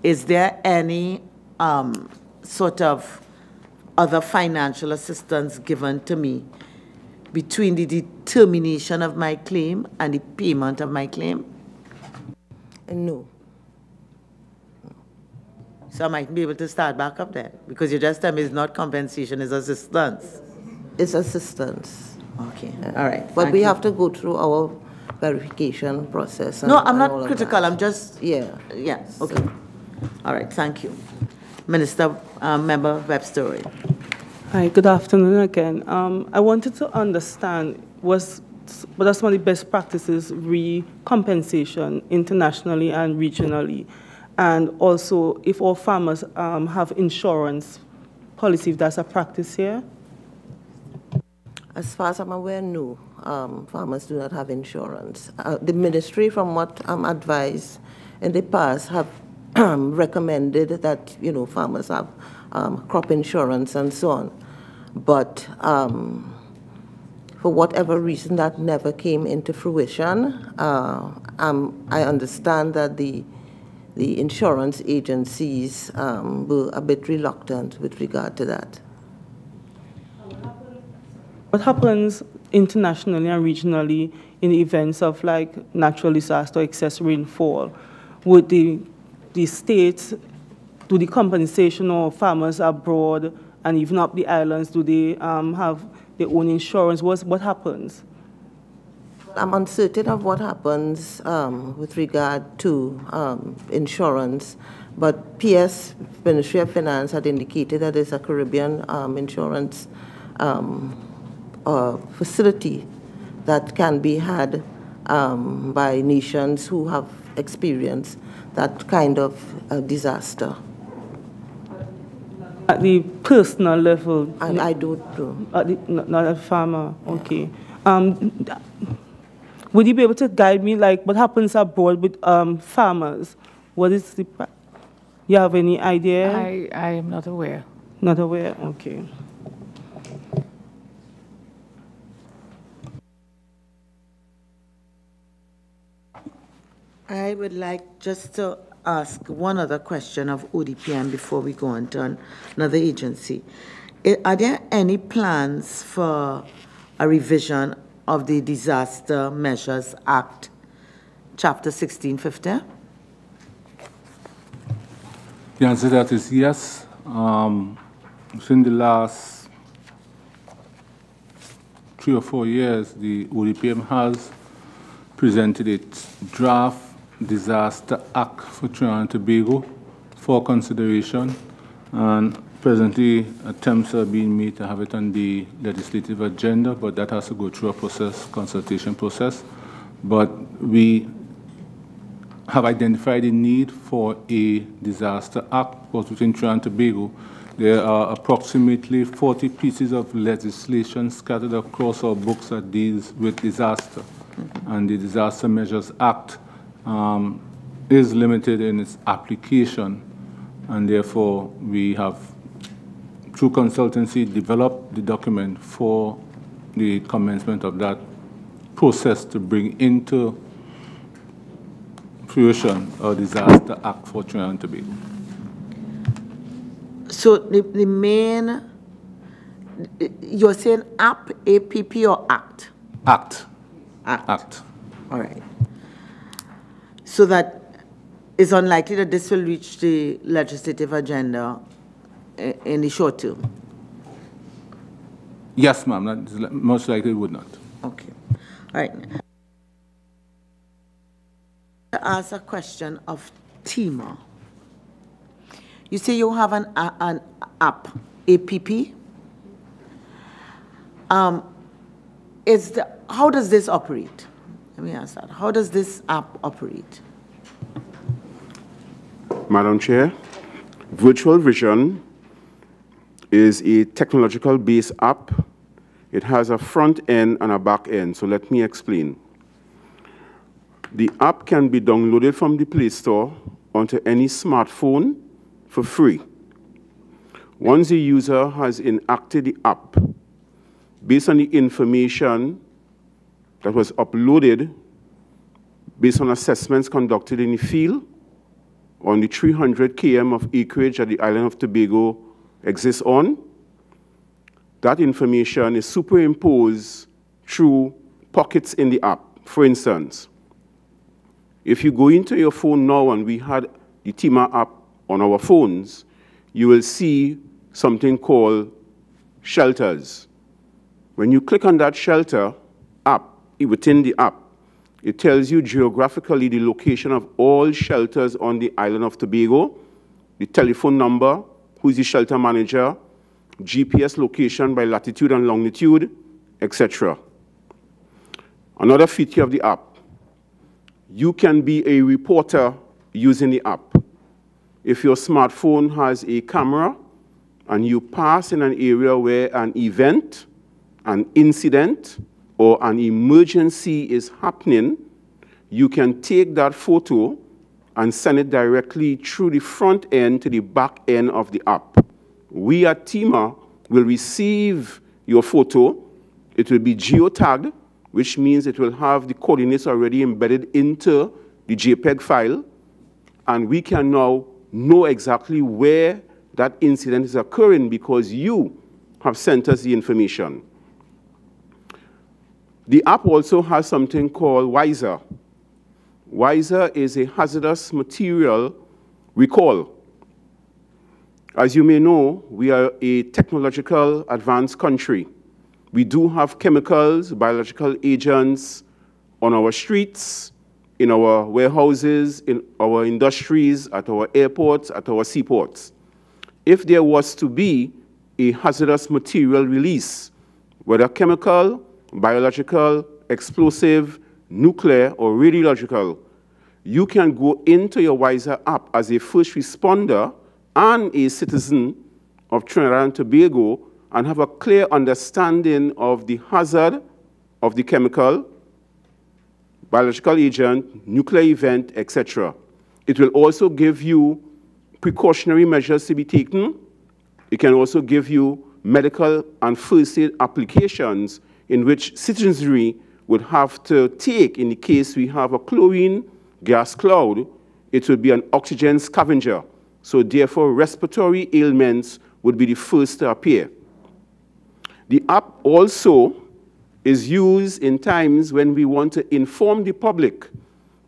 Is there any sort of other financial assistance given to me between the determination of my claim and the payment of my claim? No. So I might be able to start back up there, because you just tell me it's not compensation, it's assistance. It's assistance. Okay, all right. But we have to go through our verification process. No, I'm not critical, I'm just... Yeah. Yes, okay. All right, thank you. Minister, Member Webster. Hi, good afternoon again. I wanted to understand, what are some of the best practices compensation internationally and regionally? And also, if all farmers have insurance policy, if that's a practice here? As far as I'm aware, no. Farmers do not have insurance. The ministry, from what I'm advised in the past, have recommended that, farmers have crop insurance and so on. But for whatever reason, that never came into fruition. I understand that the insurance agencies were a bit reluctant with regard to that. What happens internationally and regionally in events of like natural disaster, excess rainfall? Would the states do the compensation, or farmers abroad and even up the islands, do they have their own insurance? What happens? I'm uncertain of what happens with regard to insurance, but PS, Ministry of Finance, had indicated that there's a Caribbean insurance facility that can be had by nations who have experienced that kind of disaster. At the personal level? I don't know. Not a farmer, okay. Would you be able to guide me, like, what happens abroad with farmers? What is the... You have any idea? I am not aware. Not aware, okay. I would like just to ask one other question of ODPM before we go on to another agency. Are there any plans for a revision of the Disaster Measures Act, Chapter 1650? The answer to that is yes. Within the last 3 or 4 years, the ODPM has presented its draft Disaster Act for Trinidad and Tobago for consideration, and presently attempts are being made to have it on the legislative agenda, but that has to go through a consultation process. But we have identified the need for a disaster act, because within Trinidad and Tobago, there are approximately 40 pieces of legislation scattered across our books that deals with disaster. And the Disaster Measures Act is limited in its application, and therefore we have, through consultancy, developed the document for the commencement of that process to bring into fruition a Disaster Act for Trinidad and Tobago. So the main, you're saying app, APP, or act? Act. Act. All right. So that it's unlikely that this will reach the legislative agenda in the short term? Yes, ma'am. Most likely it would not. Okay. All right. To ask a question of TEMA. You say you have an app, APP. How does this operate? Let me ask that. How does this app operate? Madam Chair, Virtual Vision is a technological-based app. It has a front end and a back end, so let me explain. The app can be downloaded from the Play Store onto any smartphone for free. Once the user has enacted the app, based on the information that was uploaded, based on assessments conducted in the field, on the 300 km of acreage that the island of Tobago exists on, that information is superimposed through pockets in the app. For instance, if you go into your phone now, and we had the TEMA app on our phones, you will see something called shelters. When you click on that shelter app, within the app, it tells you geographically the location of all shelters on the island of Tobago, the telephone number, who's the shelter manager, GPS location by latitude and longitude, etc. Another feature of the app, you can be a reporter using the app. If your smartphone has a camera and you pass in an area where an event, an incident, or an emergency is happening, you can take that photo and send it directly through the front end to the back end of the app. We at TEMA will receive your photo. It will be geotagged, which means it will have the coordinates already embedded into the JPEG file, and we can now know exactly where that incident is occurring because you have sent us the information. The app also has something called WISER. WISER is a hazardous material recall. As you may know, we are a technological advanced country. We do have chemicals, biological agents on our streets, in our warehouses, in our industries, at our airports, at our seaports. If there was to be a hazardous material release, whether chemical, biological, explosive, nuclear, or radiological, you can go into your WISER app as a first responder and a citizen of Trinidad and Tobago and have a clear understanding of the hazard of the chemical, biological agent, nuclear event, etc. It will also give you precautionary measures to be taken. It can also give you medical and first aid applications in which citizenry would have to take in the case we have a chlorine gas cloud. it would be an oxygen scavenger. So therefore, respiratory ailments would be the first to appear. The app also is used in times when we want to inform the public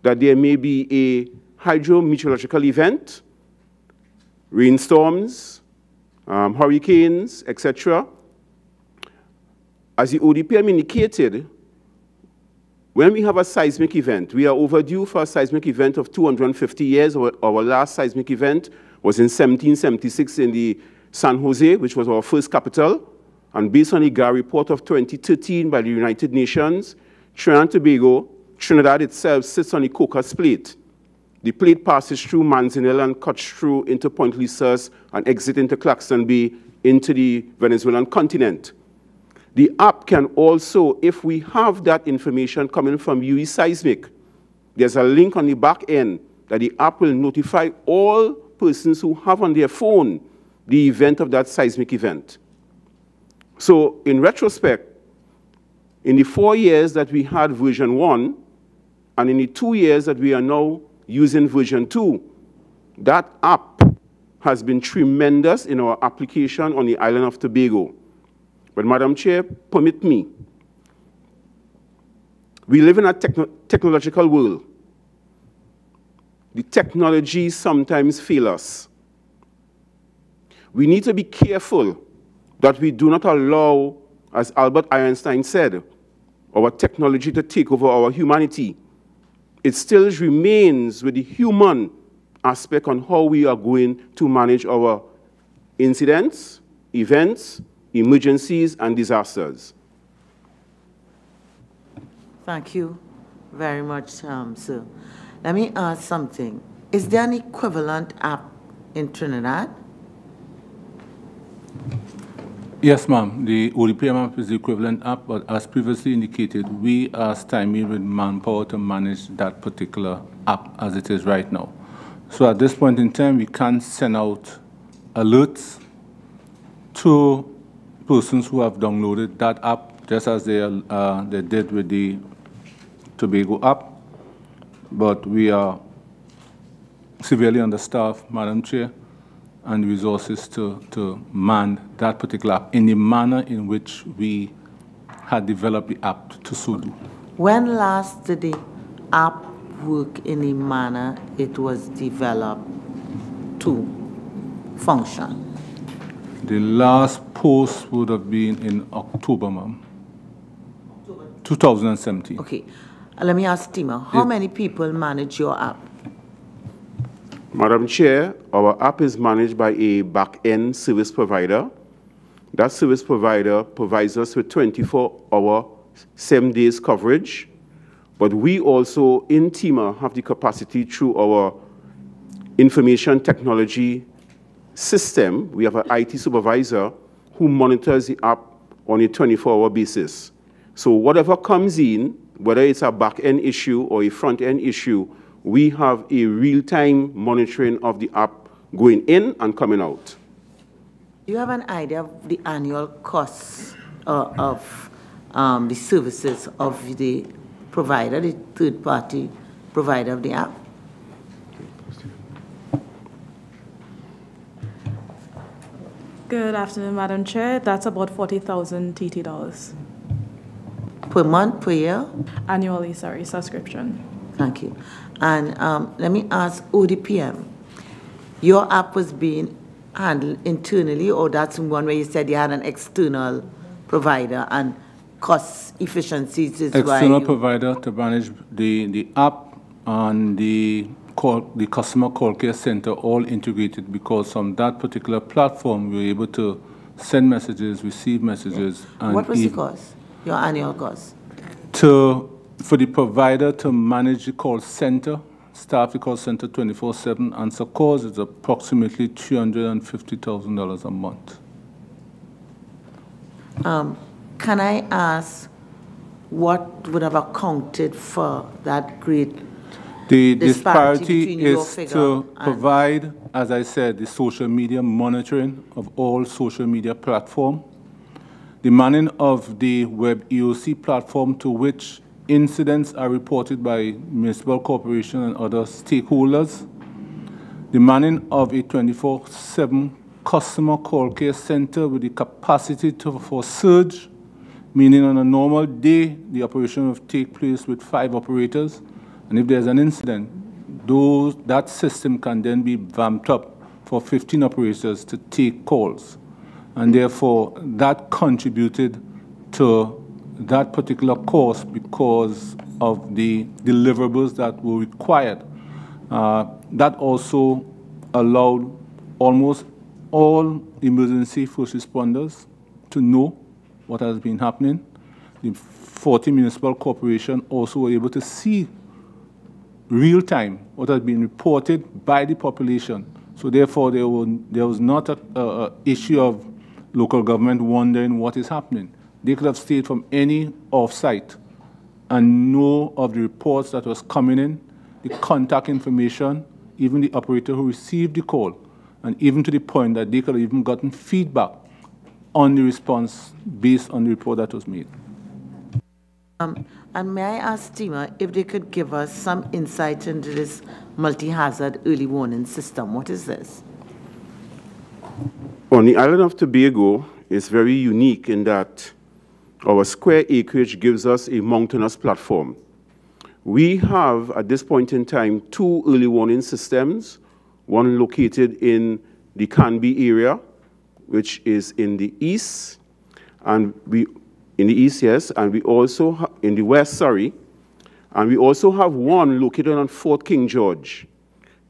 that there may be a hydrometeorological event, rainstorms, hurricanes, etc. As the ODPM indicated, when we have a seismic event, we are overdue for a seismic event of 250 years. Our last seismic event was in 1776 in the San Jose, which was our first capital. And based on the GAR report of 2013 by the United Nations, Trinidad and Tobago, Trinidad itself sits on the Cocos Plate. The plate passes through Manzanilla and cuts through into Point Lisas and exits into Claxton Bay into the Venezuelan continent. The app can also, if we have that information coming from UE Seismic, there's a link on the back end that the app will notify all persons who have on their phone the event of that seismic event. So in retrospect, in the 4 years that we had version 1, and in the 2 years that we are now using version 2, that app has been tremendous in our application on the island of Tobago. But Madam Chair, permit me. We live in a technological world. The technology sometimes fails us. We need to be careful that we do not allow, as Albert Einstein said, our technology to take over our humanity. It still remains with the human aspect on how we are going to manage our incidents, events, emergencies, and disasters. Thank you very much, sir. Let me ask something. Is there an equivalent app in Trinidad? Yes, ma'am. The ODPM app is the equivalent app, but as previously indicated, we are stymied with manpower to manage that particular app as it is right now. So at this point in time, we can't send out alerts to persons who have downloaded that app, just as they did with the Tobago app. But we are severely understaffed, Madam Chair, and resources to man that particular app in the manner in which we had developed the app to so do. When last did the app work in the manner it was developed to function? The last post would have been in October, ma'am. 2017. Okay. Let me ask Tima, how many people manage your app? Madam Chair, our app is managed by a back-end service provider. That service provider provides us with 24-hour, 7 days coverage. But we also, in TIMA, have the capacity through our information technology system. We have an IT supervisor who monitors the app on a 24-hour basis. So whatever comes in, whether it's a back-end issue or a front-end issue, we have a real-time monitoring of the app going in and coming out. Do you have an idea of the annual costs of the services of the provider, the third-party provider of the app? Good afternoon, Madam Chair. That's about 40,000 TT dollars. Per month, per year? Annually, sorry, subscription. Thank you. And let me ask ODPM, your app was being handled internally, or that's one where you said you had an external provider and cost efficiencies is why External provider to manage the app and the customer call care center all integrated, because from that particular platform we were able to send messages, receive messages. And what was the cost, your annual cost? For the provider to manage the call center, staff the call center 24/7, answer calls is approximately $350,000 a month. Can I ask what would have accounted for that great The disparity disparity is to provide, as I said, the social media monitoring of all social media platforms, the manning of the web EOC platform, to which incidents are reported by municipal corporation and other stakeholders. The manning of a 24/7 customer call care center with the capacity for surge, meaning on a normal day, the operation will take place with 5 operators. And if there's an incident, that system can then be vamped up for 15 operators to take calls. And therefore, that contributed to that particular cost because of the deliverables that were required. That also allowed almost all emergency first responders to know what has been happening. The 40 municipal corporations also were able to see real time what has been reported by the population. So therefore, there was not an issue of local government wondering what is happening. They could have stayed from any offsite and know of the reports that was coming in, the contact information, even the operator who received the call, and even to the point that they could have even gotten feedback on the response based on the report that was made. And may I ask Tima if they could give us some insight into this multi-hazard early warning system? What is this? On the island of Tobago, it's very unique in that our square acreage gives us a mountainous platform. We have, at this point in time, 2 early warning systems, one located in the Canby area, which is in the east, and in the east, yes, and we also in the west, sorry, and we also have one located on Fort King George.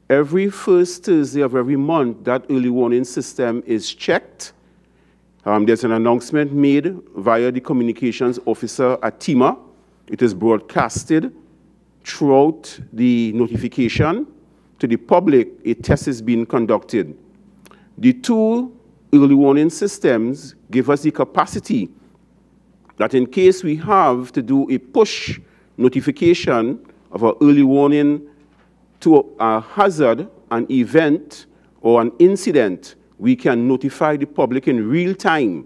Every first Thursday of every month, that early warning system is checked. There's an announcement made via the communications officer at TIMA. It is broadcasted throughout the notification to the public. A test is being conducted. The 2 early warning systems give us the capacity that in case we have to do a push notification of an early warning to a hazard, an event, or an incident, we can notify the public in real time.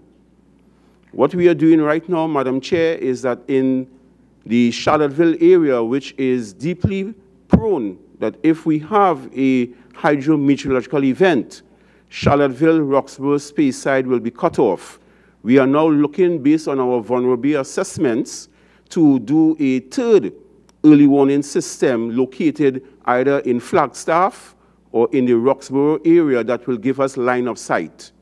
What we are doing right now, Madam Chair, is that in the Charlottesville area, which is deeply prone, that if we have a hydrometeorological event, Charlottesville, Roxborough, Speyside will be cut off. We are now looking, based on our vulnerability assessments, to do a 3rd early warning system located either in Flagstaff or in the Roxborough area that will give us line of sight.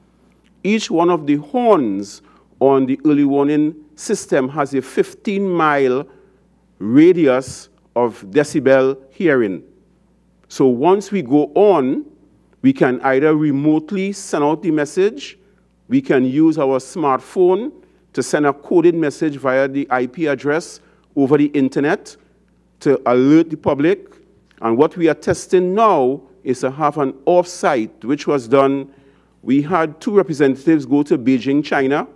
Each one of the horns on the early warning system has a 15-mile radius of decibel hearing. So once we go on, we can either remotely send out the message, we can use our smartphone to send a coded message via the IP address over the internet to alert the public. And what we are testing now is to have an off-site, which was done. We had 2 representatives go to Beijing, China,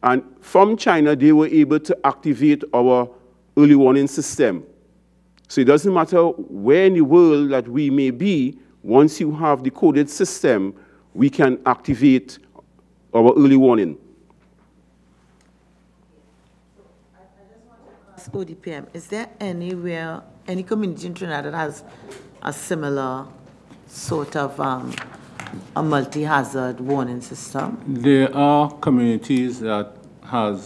and from China, they were able to activate our early warning system. So it doesn't matter where in the world that we may be, once you have the coded system, we can activate our early warning. ODPM, is there anywhere, any community in Trinidad that has a similar sort of a multi-hazard warning system? There are communities that have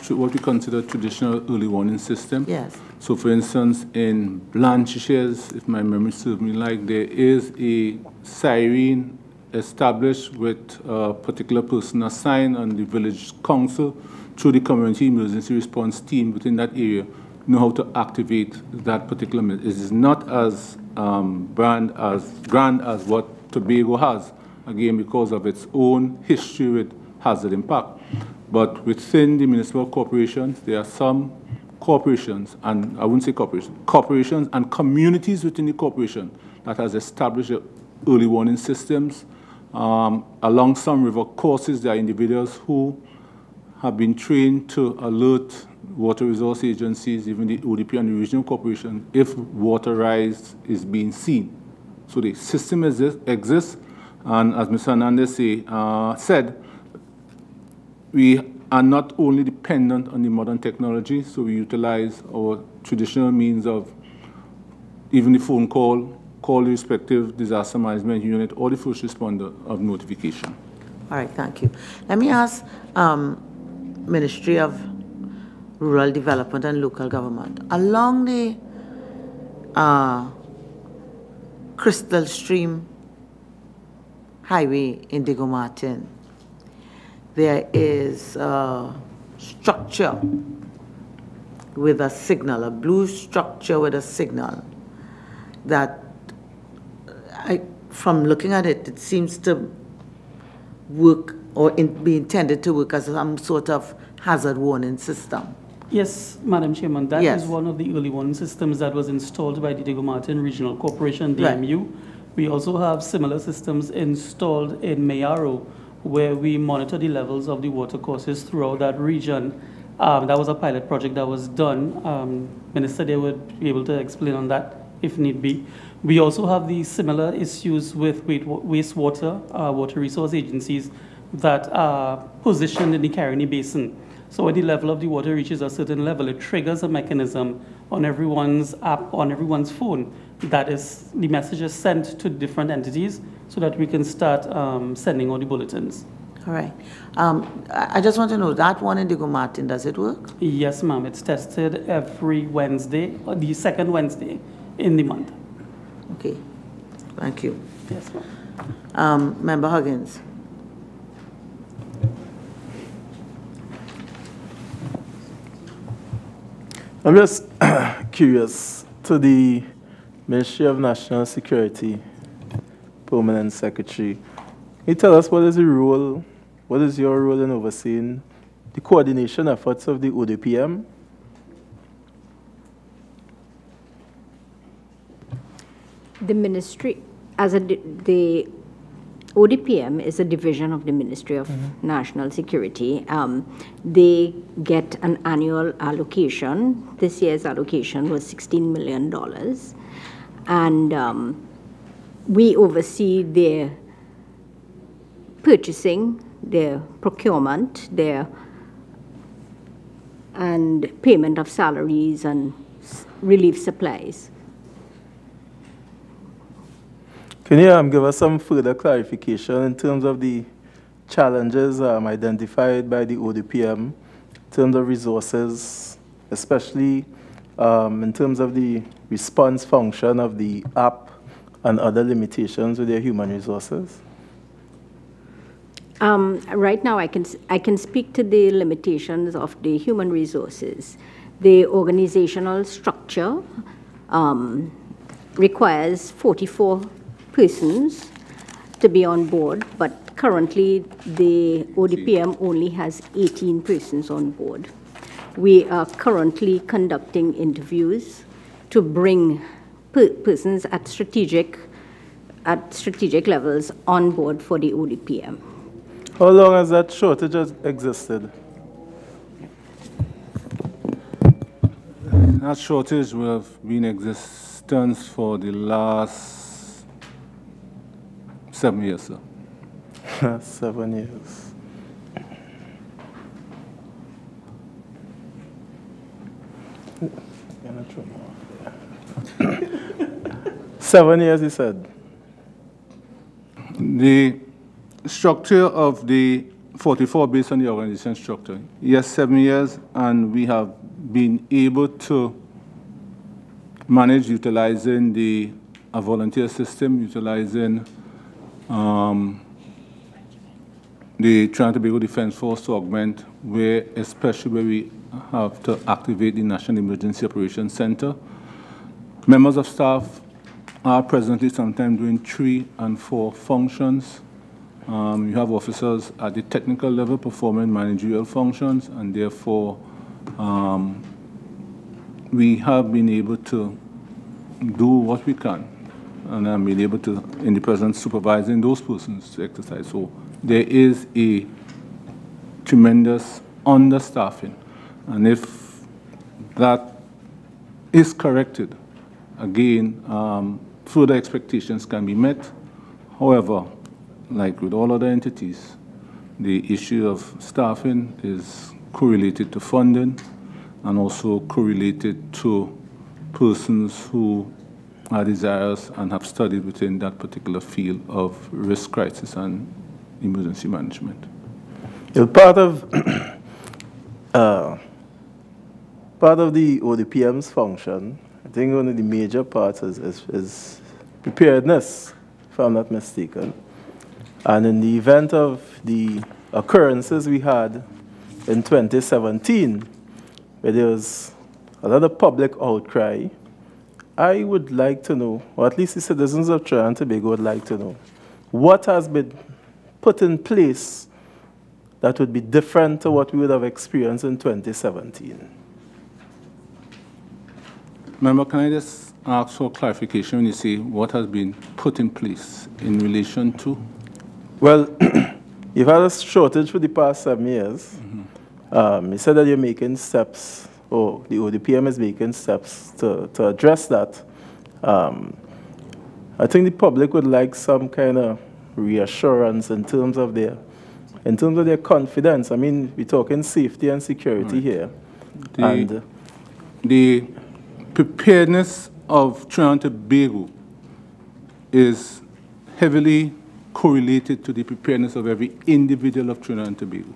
what we consider traditional early warning system. Yes. So for instance, in Blanchard's, if my memory serves me right, there is a siren established with a particular person assigned on the village council through the community emergency response team within that area know how to activate that particular. It is not as grand as what Tobago has, again, because of its own history with hazard impact. But within the municipal corporations, there are some corporations, and I wouldn't say corporations, corporations and communities within the corporation that has established early warning systems. Along some river courses, there are individuals who have been trained to alert water resource agencies, even the ODP and the regional corporation, if water rise is being seen. So the system exists, and as Mr. Hernandez said, we are not only dependent on the modern technology, so we utilize our traditional means of even the phone call the respective disaster management unit or the first responder of notification. All right, thank you. Let me ask Ministry of Rural Development and Local Government. Along the Crystal Stream Highway in Diego Martin, there is a structure with a signal, a blue structure with a signal that, from looking at it, it seems to work or be intended to work as some sort of hazard warning system. Yes, Madam Chairman, that Yes. is one of the early warning systems that was installed by the Diego Martin Regional Corporation, DMU. Right. We also have similar systems installed in Mayaro, where we monitor the levels of the water courses throughout that region. That was a pilot project that was done. Minister there would be able to explain on that if need be. We also have the similar issues with wastewater, water resource agencies that are positioned in the Caroni Basin. So when the level of the water reaches a certain level, it triggers a mechanism on everyone's app, on everyone's phone. That is, the message is sent to different entities so that we can start sending out the bulletins. All right. I just want to know, that one in Diego Martin, does it work? Yes, ma'am. It's tested every Wednesday, or the second Wednesday in the month. Okay. Thank you. Yes, ma'am. Member Huggins. I'm just curious, to the Ministry of National Security Permanent Secretary, can you tell us what is your role in overseeing the coordination efforts of the ODPM? The ministry, the ODPM is a division of the Ministry of National Security. They get an annual allocation. This year's allocation was $16 million. And we oversee their purchasing, their procurement, and payment of salaries and relief supplies. Can you give us some further clarification in terms of the challenges identified by the ODPM in terms of resources, especially in terms of the response function of the app and other limitations with their human resources? Right now, I can speak to the limitations of the human resources. The organizational structure requires 44 persons to be on board, but currently the ODPM only has 18 persons on board. We are currently conducting interviews to bring persons at strategic levels on board for the ODPM. How long has that shortage existed? That shortage will have been in existence for the last 7 years, sir. 7 years. Seven years, he said. The structure of the 44 based on the organization structure. Yes, 7 years, and we have been able to manage utilizing a volunteer system, utilizing the Trinidad and Tobago Defense Force to augment, especially where we have to activate the National Emergency Operations Center. Members of staff are presently sometimes doing 3 and 4 functions. You have officers at the technical level performing managerial functions, and therefore we have been able to do what we can, and I'm been able to, in the present, supervising those persons to exercise. So there is a tremendous understaffing, and if that is corrected, again, further expectations can be met. However, like with all other entities, The issue of staffing is correlated to funding and also correlated to persons who are desirous and have studied within that particular field of risk crisis and emergency management. Part of part of the ODPM's function, I think one of the major parts is preparedness, if I'm not mistaken. And in the event of the occurrences we had in 2017, where there was a lot of public outcry, I would like to know, or at least the citizens of Trinidad and Tobago would like to know, what has been put in place that would be different to what we would have experienced in 2017. Member, can I just ask for clarification when you say what has been put in place in relation to? Well, you've had a shortage for the past 7 years. You said that you're making steps, or the ODPM is making steps to address that. I think the public would like some kind of reassurance in terms of their confidence. I mean, we're talking safety and security here. The preparedness of Trinidad and Tobago is heavily correlated to the preparedness of every individual of Trinidad and Tobago.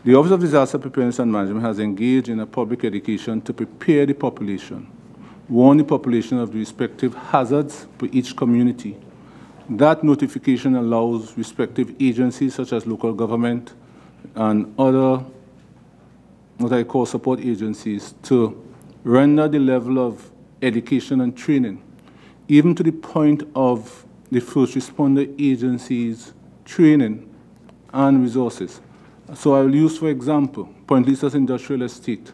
The Office of Disaster Preparedness and Management has engaged in a public education to prepare the population, warn the population of the respective hazards for each community. That notification allows respective agencies such as local government and other what I call support agencies to render the level of education and training, even to the point of the first responder agencies' training and resources. So I will use, for example, Point Lisas Industrial Estate,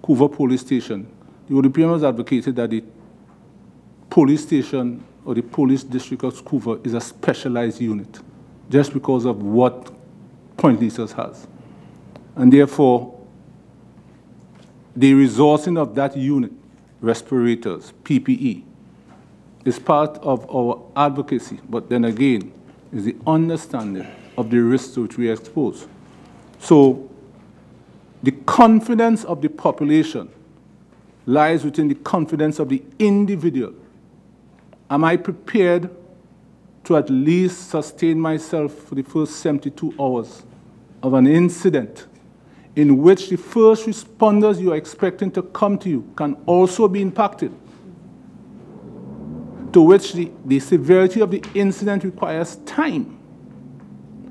Couva Police Station. The ODPM has advocated that the police station or the police district of Couva is a specialized unit, just because of what Point Lisas has. And therefore, the resourcing of that unit, respirators, PPE, is part of our advocacy, but then again, is the understanding of the risks to which we are exposed. So the confidence of the population lies within the confidence of the individual. Am I prepared to at least sustain myself for the first 72 hours of an incident in which the first responders you are expecting to come to you can also be impacted, to which the severity of the incident requires time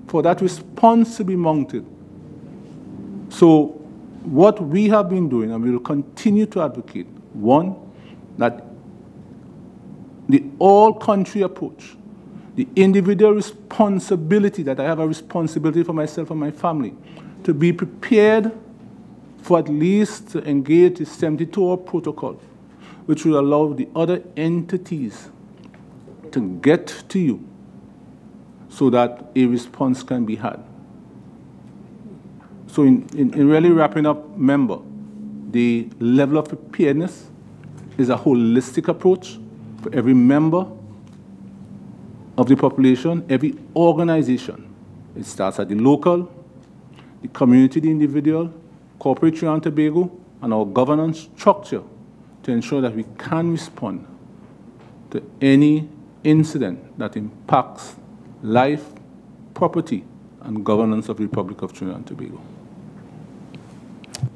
for that response to be mounted. So what we have been doing, and we will continue to advocate, one, that the all-country approach, the individual responsibility, that I have a responsibility for myself and my family, to be prepared for at least to engage the 72-hour protocol, which will allow the other entities to get to you so that a response can be had. So in really wrapping up, member, the level of preparedness is a holistic approach for every member of the population, every organization. It starts at the local, the community, the individual, corporate Trinidad and Tobago, and our governance structure to ensure that we can respond to any incident that impacts life, property, and governance of the Republic of Trinidad and Tobago.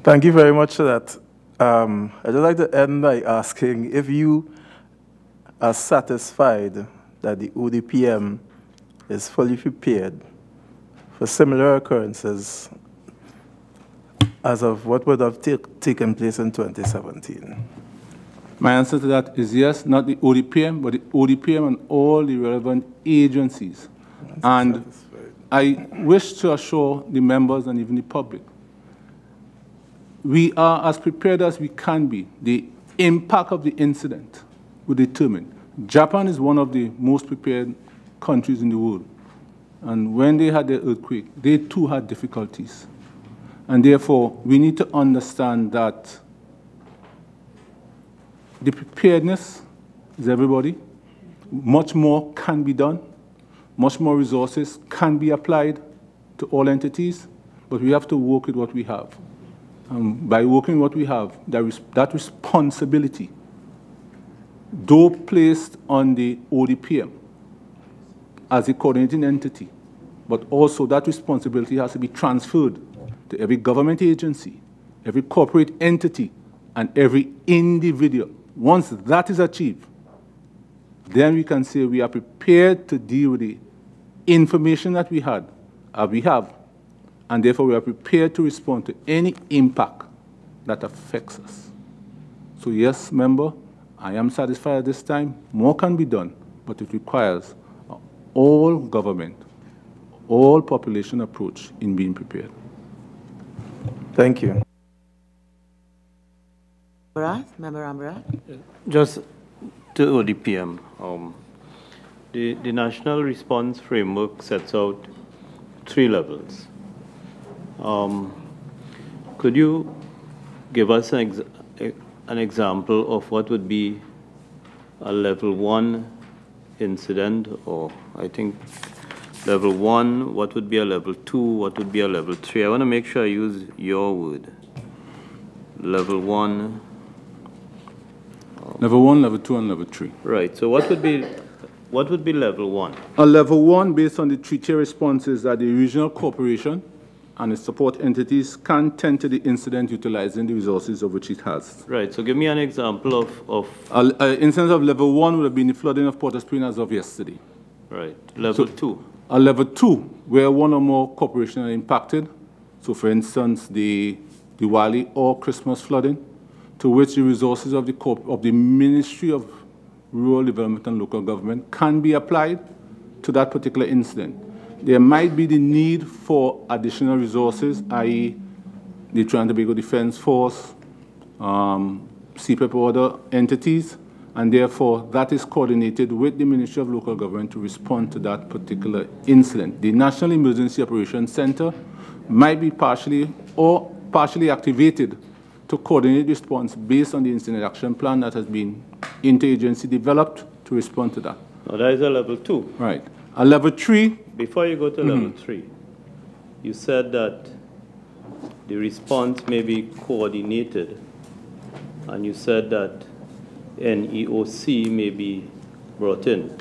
Thank you very much for that. I'd just like to end by asking if you are satisfied that the ODPM is fully prepared for similar occurrences as of what would have taken place in 2017? My answer to that is yes, not the ODPM, but the ODPM and all the relevant agencies. And I wish to assure the members and even the public, we are as prepared as we can be. The impact of the incident will determine. Japan is one of the most prepared countries in the world. And when they had the earthquake, they too had difficulties. And therefore, we need to understand that the preparedness is everybody. Much more can be done. Much more resources can be applied. to all entities, but we have to work with what we have. By working with what we have, that responsibility, though placed on the ODPM as a coordinating entity, but also that responsibility has to be transferred to every government agency, every corporate entity, and every individual. Once that is achieved, then we can say we are prepared to deal with the information that we have, and therefore we are prepared to respond to any impact that affects us. So yes, member, I am satisfied at this time. More can be done, but it requires all government, all population approach in being prepared. Thank you. Member Amrat. Just to ODPM, the National Response Framework sets out 3 levels. Could you give us an example of what would be a level 1 incident, or I think level 1, what would be a level 2, what would be a level 3? I want to make sure I use your word. Level 1. Level 1, level 2, and level 3. Right. So what would be level 1? A level 1, based on the treaty responses, that the regional corporation and its support entities can tend to the incident utilizing the resources of which it has. Right. So give me an example of instance of level 1 would have been the flooding of Port of Spain as of yesterday. Right. Level 2. A level 2, where one or more corporations are impacted. So, for instance, the Diwali or Christmas flooding, to which the resources of the Ministry of Rural Development and Local Government can be applied to that particular incident. There might be the need for additional resources, i.e. the Trinidad and Tobago Defense Force, CPEP or other entities, and therefore that is coordinated with the Ministry of Local Government to respond to that particular incident. The National Emergency Operations Center might be partially activated to coordinate response based on the incident action plan that has been interagency developed to respond to that. Now that is a level 2. Right. A level 3. Before you go to level 3, you said that the response may be coordinated, and you said that NEOC may be brought in.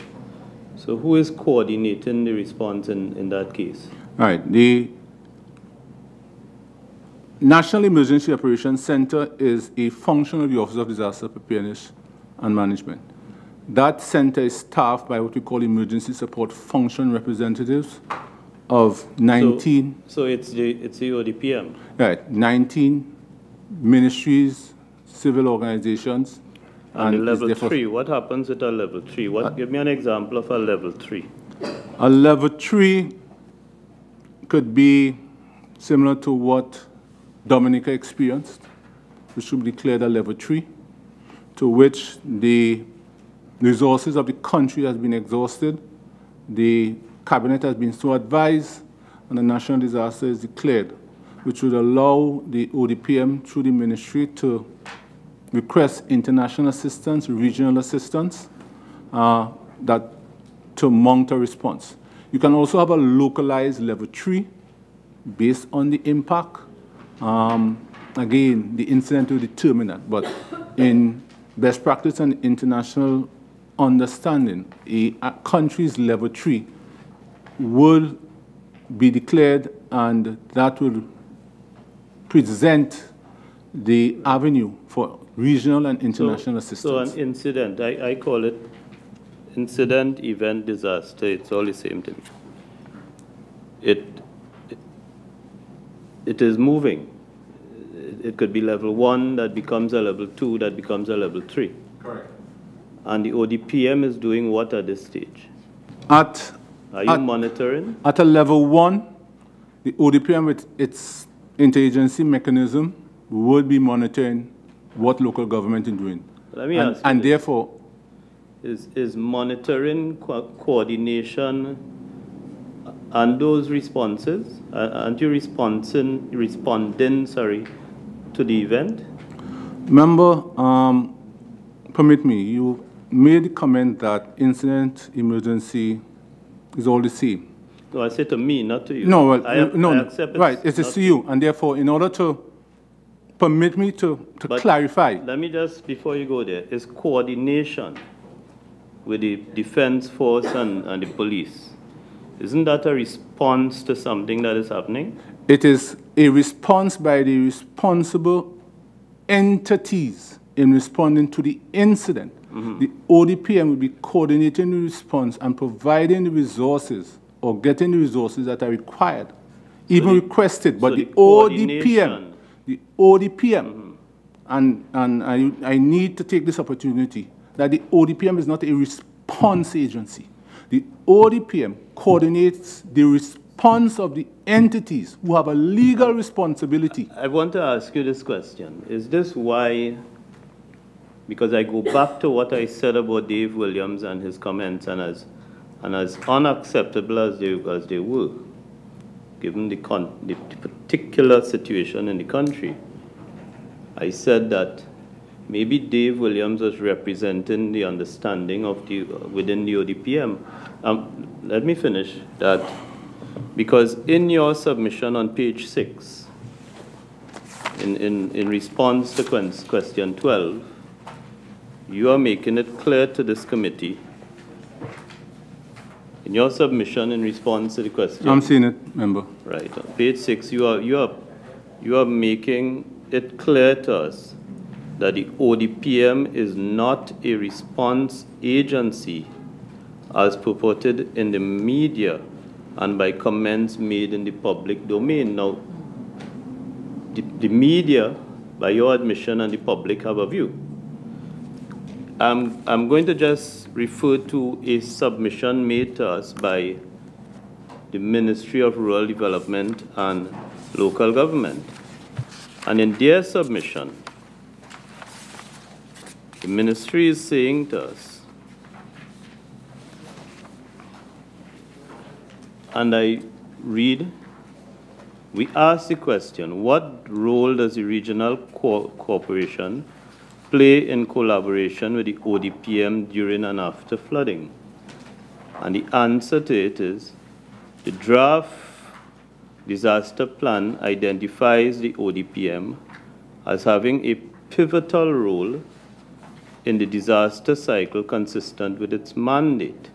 So who is coordinating the response in that case? Right. The National Emergency Operations Center is a function of the Office of Disaster Preparedness and Management. That center is staffed by what we call emergency support function representatives of 19. So it's the ODPM. Right. 19 ministries, civil organizations. And level 3, what happens at a level 3? Give me an example of a level 3. A level 3 could be similar to what Dominica experienced, which should be declared a level 3, to which the resources of the country has been exhausted, the cabinet has been so advised, and a national disaster is declared, which would allow the ODPM through the ministry to request international assistance, regional assistance, to mount a response. You can also have a localized level 3 based on the impact. Again, the incident will determine that, but in best practice and international understanding, a country's level 3 will be declared, and that will present the avenue for regional and international assistance. So an incident, I call it incident, event, disaster. It's all the same to me. It is moving. It could be level 1 that becomes a level 2 that becomes a level 3. Correct. And the ODPM is doing what at this stage? Are you monitoring? At a level 1, the ODPM with its interagency mechanism would be monitoring what local government is doing. Let me ask you and this. Therefore, is monitoring, coordination, and those responses, aren't you responding, to the event? Member, permit me, you made the comment that incident, emergency is all the same. No, I say to me, not to you. No, well, I accept right, it is to you, and therefore, in order to permit me to clarify. Let me just, before you go there, is coordination with the defense force and the police. Isn't that a response to something that is happening? It is a response by the responsible entities in responding to the incident. The ODPM will be coordinating the response and providing the resources or getting the resources that are required, even requested. But the ODPM, and I need to take this opportunity, that the ODPM is not a response agency. The ODPM coordinates the response of the entities who have a legal responsibility. I want to ask you this question. Is this why, because I go back to what I said about Dave Williams and his comments, and as unacceptable as they were, given the particular situation in the country, I said that maybe Dave Williams was representing the understanding of within the ODPM. Let me finish that, because in your submission on page 6, in response to question 12, you are making it clear to this committee, in your submission in response to the question. I'm seeing it, member. Right, on page 6, you are making it clear to us that the ODPM is not a response agency as purported in the media and by comments made in the public domain. Now, the media, by your admission, and the public have a view. I'm going to just refer to a submission made to us by the Ministry of Rural Development and Local Government. And in their submission, the ministry is saying to us, and I read, we ask the question, what role does the regional corporation play in collaboration with the ODPM during and after flooding? And the answer to it is, the draft disaster plan identifies the ODPM as having a pivotal role in the disaster cycle consistent with its mandate.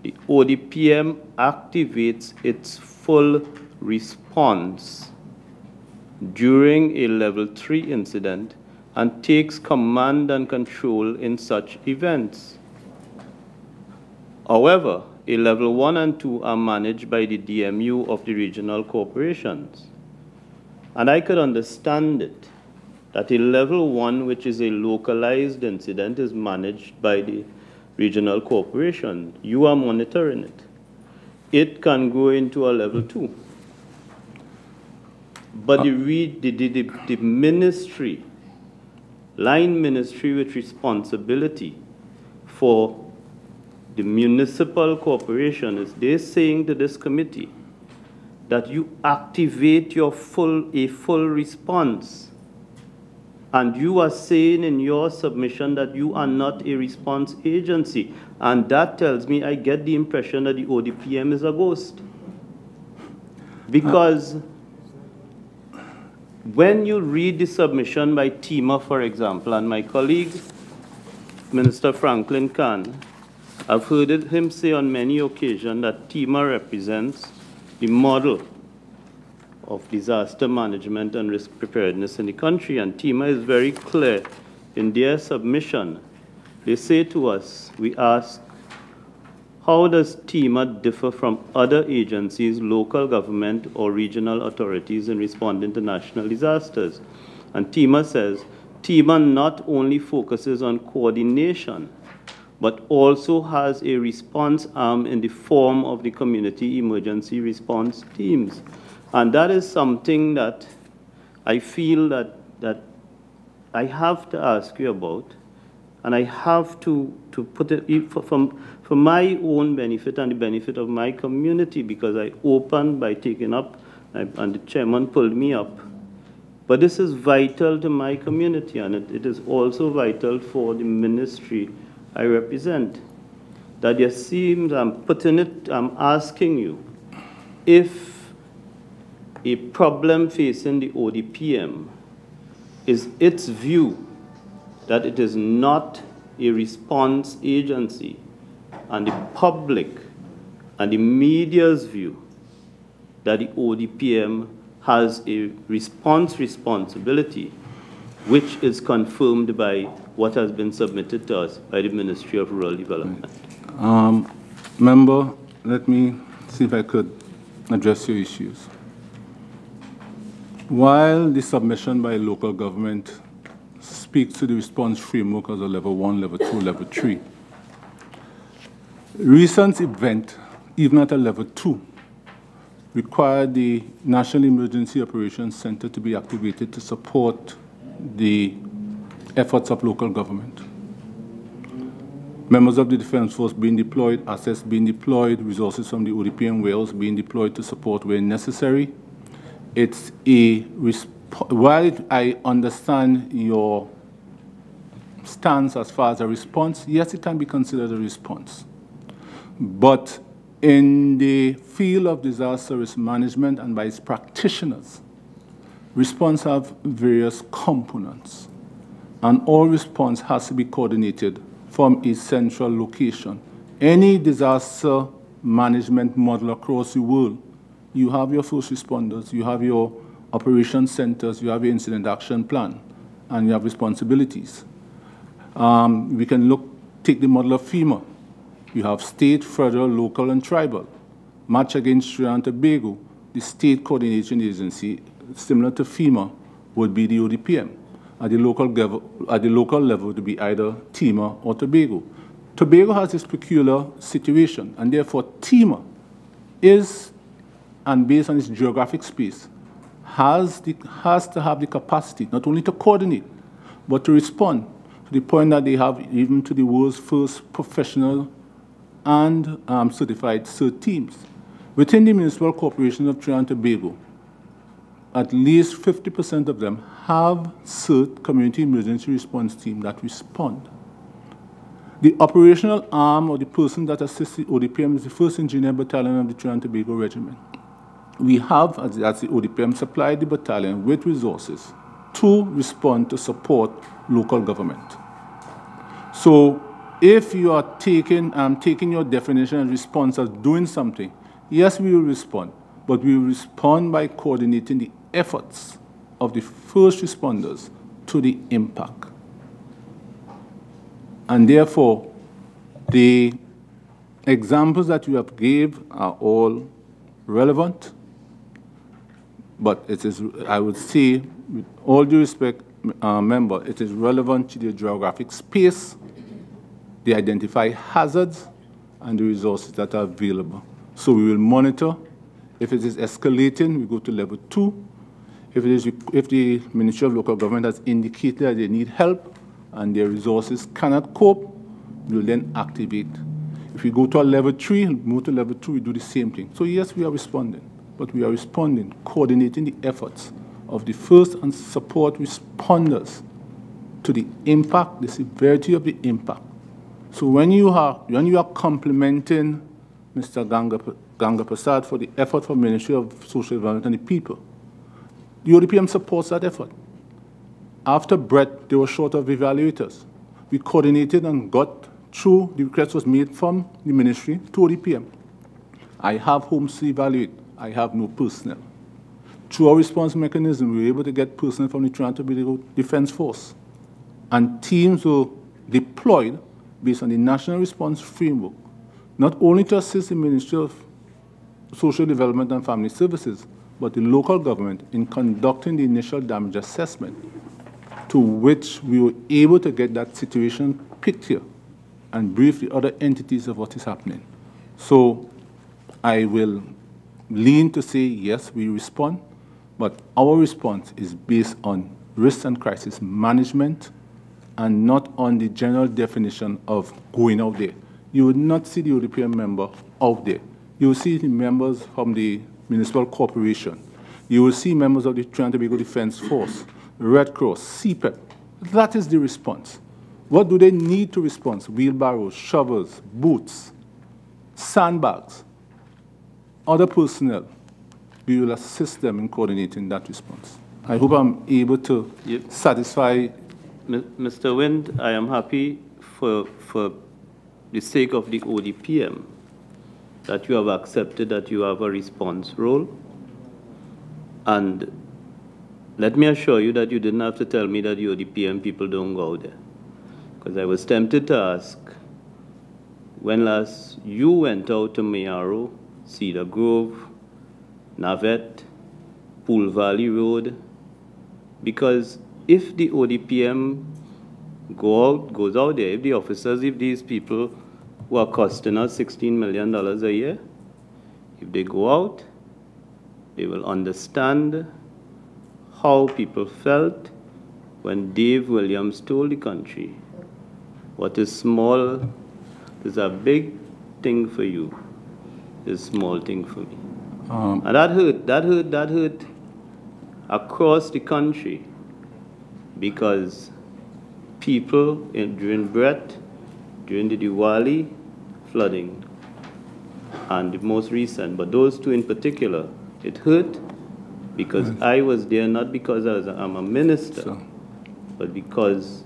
The ODPM activates its full response during a level 3 incident and takes command and control in such events. However, a level 1 and 2 are managed by the DMU of the regional corporations. And I could understand it, that a level 1, which is a localized incident, is managed by the regional corporation. You are monitoring it. It can go into a level 2. But the ministry, line ministry with responsibility for the municipal corporation, is they're saying to this committee that you activate a full response. And you are saying in your submission that you are not a response agency. And that tells me, I get the impression that the ODPM is a ghost. Because when you read the submission by TIMA, for example, and my colleague, Minister Franklin Khan, I've heard him say on many occasions that TIMA represents the model of disaster management and risk preparedness in the country. And TIMA is very clear in their submission. They say to us, we ask, how does TIMA differ from other agencies, local government or regional authorities in responding to national disasters? And TIMA says, TIMA not only focuses on coordination, but also has a response arm in the form of the community emergency response teams. And that is something that I feel that I have to ask you about, and I have to put it for my own benefit and the benefit of my community, because I opened by taking up, and the chairman pulled me up. But this is vital to my community, and it is also vital for the ministry I represent. That it seems I'm asking you if a problem facing the ODPM is its view that it is not a response agency, and the public and the media's view that the ODPM has a response responsibility, which is confirmed by what has been submitted to us by the Ministry of Rural Development. Member, let me see if I could address your issues. While the submission by local government speaks to the response framework as a level 1, level 2, level 3, recent event, even at a level 2, required the National Emergency Operations Center to be activated to support the efforts of local government. Members of the Defense Force being deployed, assets being deployed, resources from the ODPM wells being deployed to support where necessary. It's a, while I understand your stance as far as a response, yes, it can be considered a response. But in the field of disaster risk management and by its practitioners, response have various components, and all response has to be coordinated from a central location. Any disaster management model across the world, you have your first responders, you have your operations centers, you have your incident action plan, and you have responsibilities. We can take the model of FEMA. You have state, federal, local, and tribal. Match against Trinidad and Tobago, the state coordination agency, similar to FEMA, would be the ODPM. At the local level, to be either TEMA or Tobago. Tobago has this peculiar situation, and therefore TEMA is, and based on its geographic space, has to have the capacity not only to coordinate, but to respond to the point that they have even to the world's first professional and certified CERT teams. Within the Municipal Corporation of Trinidad and Tobago, at least 50% of them have CERT, Community Emergency Response Team, that respond. The operational arm or the person that assists the ODPM is the 1st Engineer Battalion of the Trinidad and Tobago Regiment. We have, as the ODPM, supplied the battalion with resources to respond to support local government. So if you are taking your definition and response as doing something, yes, we will respond, but we will respond by coordinating the efforts of the first responders to the impact. And therefore, the examples that you have gave are all relevant, but it is, I would say, with all due respect, member, it is relevant to the geographic space, the identify hazards, and the resources that are available. So we will monitor. If it is escalating, we go to level 2. If the Ministry of Local Government has indicated that they need help and their resources cannot cope, we will then activate. If we go to a level 3, move to level 2, we do the same thing. So yes, we are responding, but we are responding, coordinating the efforts of the first and support responders to the impact, the severity of the impact. So when you are complimenting Mr. Ganga Prasad for the effort for Ministry of Social Development and the people, the ODPM supports that effort. After Brett, they were short of evaluators. We coordinated and got through, the request was made from the ministry to ODPM. I have homes to evaluate. I have no personnel. Through our response mechanism, we were able to get personnel from the Trinidad and Tobago Defense Force. And teams were deployed based on the National Response Framework, not only to assist the Ministry of Social Development and Family Services, but the local government in conducting the initial damage assessment, to which we were able to get that situation picture and brief the other entities of what is happening. So I will lean to say, yes, we respond, but our response is based on risk and crisis management and not on the general definition of going out there. You would not see the ODPM member out there. You will see the members from the Municipal Corporation. You will see members of the Trinidad and Tobago Defense Force, Red Cross, CPEP. That is the response. What do they need to respond? Wheelbarrows, shovels, boots, sandbags, other personnel, we will assist them in coordinating that response. I hope I'm able to satisfy. Mr. Wind, I am happy for the sake of the ODPM that you have accepted that you have a response role. And let me assure you that you didn't have to tell me that the ODPM people don't go out there. Because I was tempted to ask, when last you went out to Mayaro, Cedar Grove, Navette, Pool Valley Road, because if the ODPM goes out there, if the officers, if these people who are costing us $16 million a year, if they go out, they will understand how people felt when Dave Williams told the country, what is small is a big thing for you, is a small thing for me. And that hurt across the country, because people during Brett, during the Diwali flooding, and the most recent, but those two in particular, it hurt because I was there not because I'm a minister, but because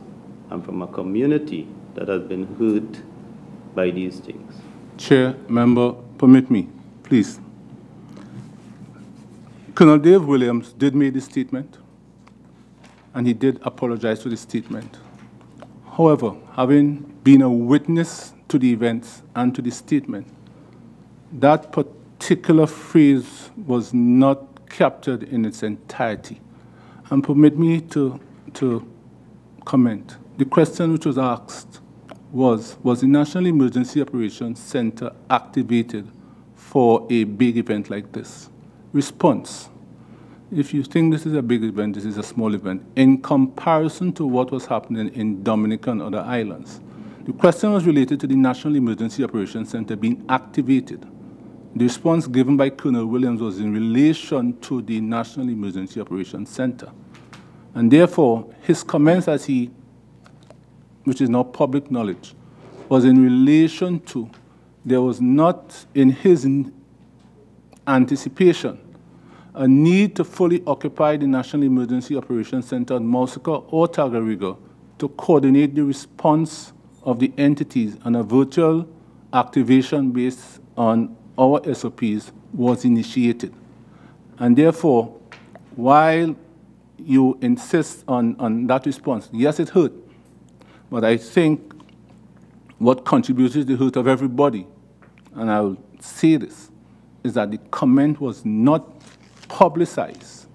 I'm from a community that has been hurt by these things. Chair, member, permit me, please. Colonel Dave Williams did make this statement, and he did apologize for the statement. However, having been a witness to the events and to the statement, that particular phrase was not captured in its entirety. And permit me to comment. The question which was asked was the National Emergency Operations Center activated for a big event like this? Response: if you think this is a big event, this is a small event. In comparison to what was happening in Dominica and other islands, the question was related to the National Emergency Operations Center being activated. The response given by Colonel Williams was in relation to the National Emergency Operations Center. And therefore, his comments as which is now public knowledge, was in relation to, there was not in his anticipation a need to fully occupy the National Emergency Operations Center at Mausica or Tagariga to coordinate the response of the entities, and a virtual activation based on our SOPs was initiated. And therefore, while you insist on that response, yes, it hurt, but I think what contributed to the hurt of everybody, and I will say this, is that the comment was not publicized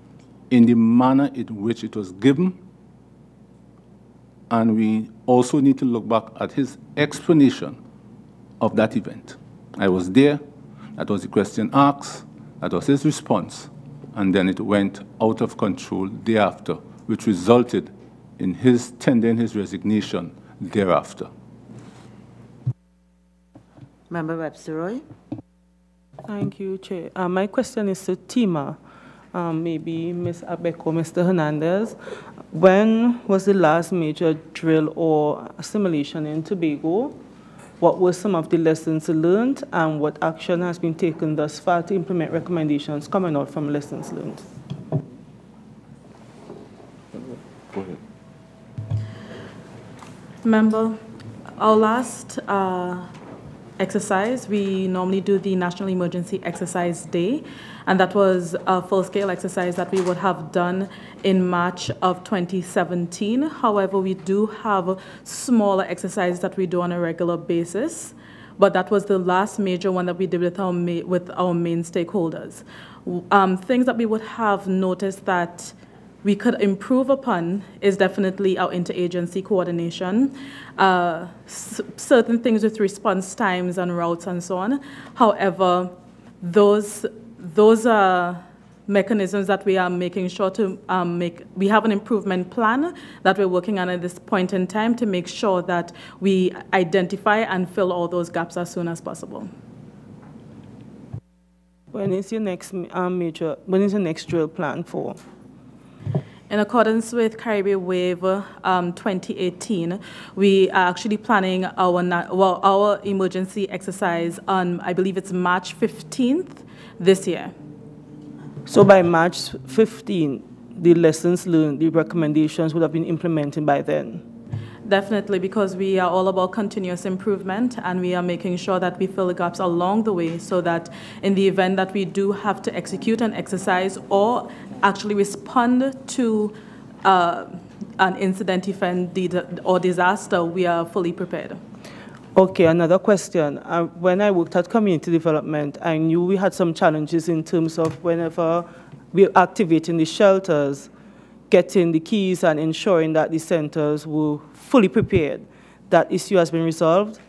in the manner in which it was given. And we also need to look back at his explanation of that event. I was there, that was the question asked, that was his response, and then it went out of control thereafter, which resulted in his tendering his resignation thereafter. Member Webster-Roy. Thank you, Chair. My question is to Tima, maybe Ms. Abeko, Mr. Hernandez. When was the last major drill or simulation in Tobago? What were some of the lessons learned, and what action has been taken thus far to implement recommendations coming out from lessons learned? Go ahead. Member, our last exercise, we normally do the National Emergency Exercise Day, and that was a full-scale exercise that we would have done in March of 2017. However, we do have smaller exercises that we do on a regular basis, but that was the last major one that we did with our main stakeholders. Things that we would have noticed that we could improve upon is definitely our interagency coordination, certain things with response times and routes and so on. However, those are mechanisms that we are making sure to we have an improvement plan that we're working on at this point in time to make sure that we identify and fill all those gaps as soon as possible. When is your next when is your next drill plan for? In accordance with Caribbean Wave 2018, we are actually planning our emergency exercise on, I believe it's March 15th this year. So by March 15, the lessons learned, the recommendations would have been implemented by then? Definitely, because we are all about continuous improvement, and we are making sure that we fill the gaps along the way so that in the event that we do have to execute an exercise or actually respond to an incident, event, or disaster, we are fully prepared. Okay, another question. When I worked at community development, I knew we had some challenges in terms of whenever we're activating the shelters, getting the keys and ensuring that the centers were fully prepared. That issue has been resolved?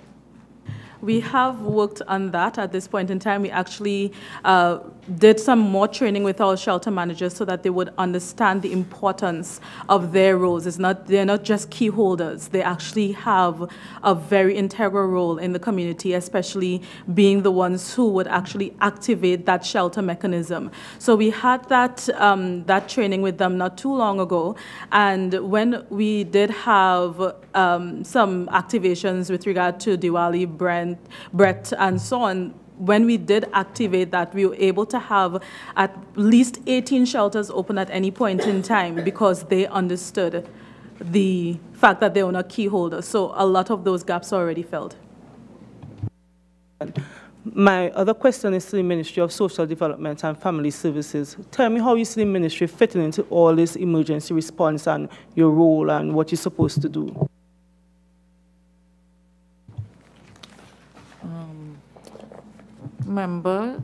We have worked on that at this point in time. We actually did some more training with our shelter managers so that they would understand the importance of their roles. They're not just key holders. They actually have a very integral role in the community, especially being the ones who would actually activate that shelter mechanism. So we had that training with them not too long ago. And when we did have some activations with regard to Diwali, Brett, and so on, when we did activate that, we were able to have at least 18 shelters open at any point in time because they understood the fact that they were not key holders. So a lot of those gaps are already filled. My other question is to the Ministry of Social Development and Family Services. Tell me how you see the ministry fitting into all this emergency response and your role and what you're supposed to do. Member,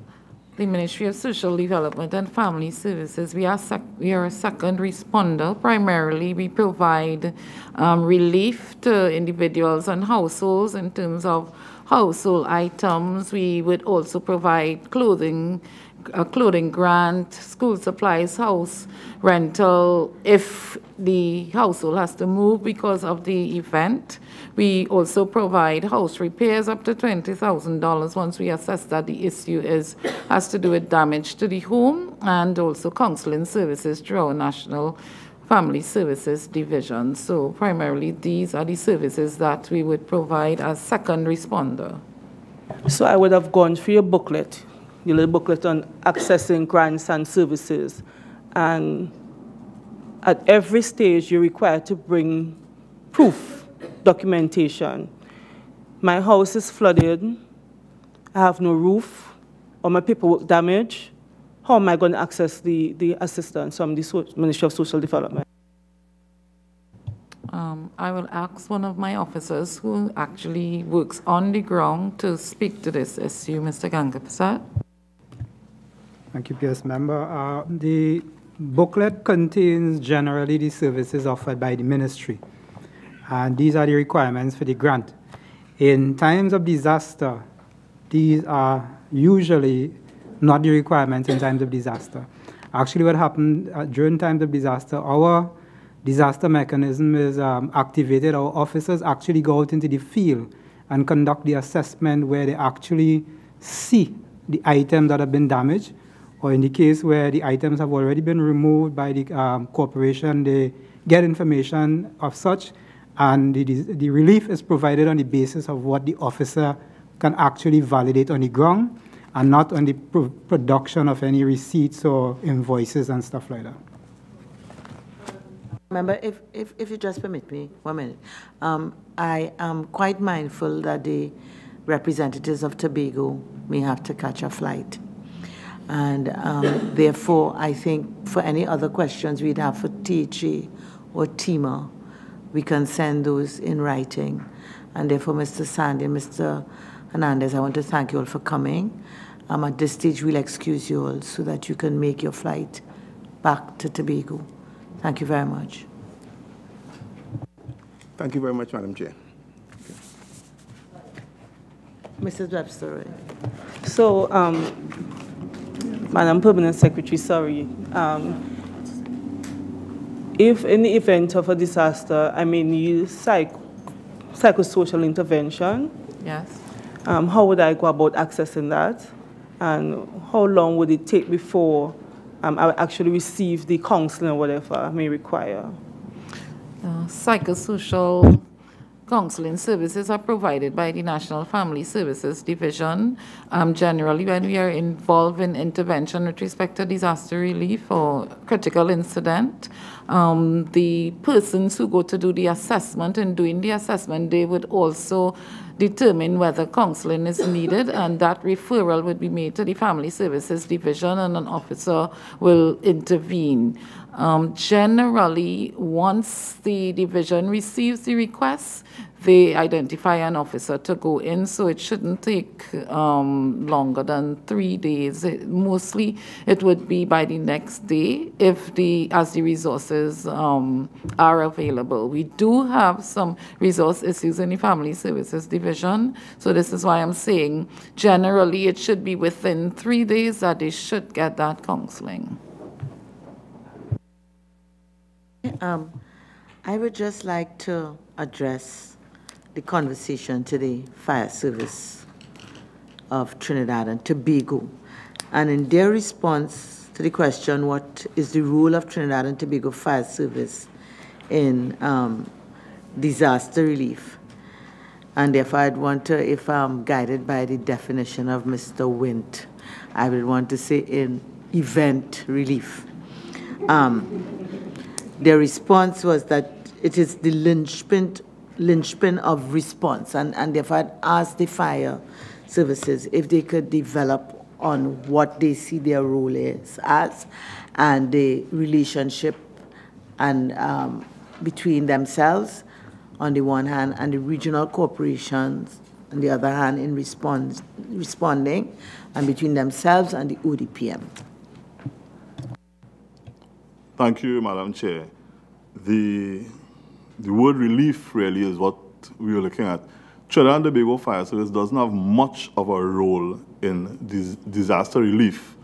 the Ministry of Social Development and Family Services, we are a second responder. Primarily, we provide relief to individuals and households in terms of household items. We would also provide clothing, clothing grant, school supplies, house rental, if the household has to move because of the event. We also provide house repairs up to $20,000 once we assess that the issue has to do with damage to the home, and also counseling services through our National Family Services Division. So primarily these are the services that we would provide as second responder. So I would have gone through your booklet, your little booklet on accessing grants and services, and at every stage you're required to bring proof, documentation. My house is flooded, I have no roof, or my paperwork damaged. How am I going to access the assistance from the Ministry of Social Development? I will ask one of my officers who actually works on the ground to speak to this issue, Mr. Gangapasad. Thank you, PS Member. The booklet contains generally the services offered by the ministry, and these are the requirements for the grant. In times of disaster, these are usually not the requirements in times of disaster. Actually, what happened during times of disaster, our disaster mechanism is activated. Our officers actually go out into the field and conduct the assessment where they actually see the items that have been damaged, or in the case where the items have already been removed by the corporation, they get information of such, and the relief is provided on the basis of what the officer can actually validate on the ground, and not on the production of any receipts or invoices and stuff like that. Member, if you just permit me 1 minute, I am quite mindful that the representatives of Tobago may have to catch a flight. And therefore, I think for any other questions we'd have for THA or TIMA, we can send those in writing. And therefore, Mr. Sandy and Mr. Hernandez, I want to thank you all for coming. At this stage, we'll excuse you all so that you can make your flight back to Tobago. Thank you very much. Thank you very much, Madam Chair. Okay. Mrs. Webster. So, Madam Permanent Secretary, sorry. If in the event of a disaster, I may need psychosocial intervention. Yes. How would I go about accessing that? And how long would it take before I would actually receive the counseling or whatever I may require? Psychosocial counseling services are provided by the National Family Services Division. Generally, when we are involved in intervention with respect to disaster relief or critical incident, the persons who go to do the assessment, and doing the assessment, they would also determine whether counseling is needed, and that referral would be made to the Family Services Division, and an officer will intervene. Generally, once the division receives the request, they identify an officer to go in, so it shouldn't take longer than 3 days. Mostly, it would be by the next day as the resources are available. We do have some resource issues in the Family Services Division, so this is why I'm saying generally it should be within 3 days that they should get that counseling. I would just like to address the conversation to the Fire Service of Trinidad and Tobago. And in their response to the question, what is the role of Trinidad and Tobago Fire Service in disaster relief? And therefore, I'd want to, if I'm guided by the definition of Mr. Wint, I would want to say in event relief. Their response was that it is the linchpin of response, and therefore I'd asked the fire services if they could develop on what they see their role is as, and the relationship and between themselves on the one hand and the regional corporations on the other hand in responding, and between themselves and the ODPM. Thank you, Madam Chair. The word relief really is what we are looking at. Trinidad and Tobago Fire Service doesn't have much of a role in disaster relief.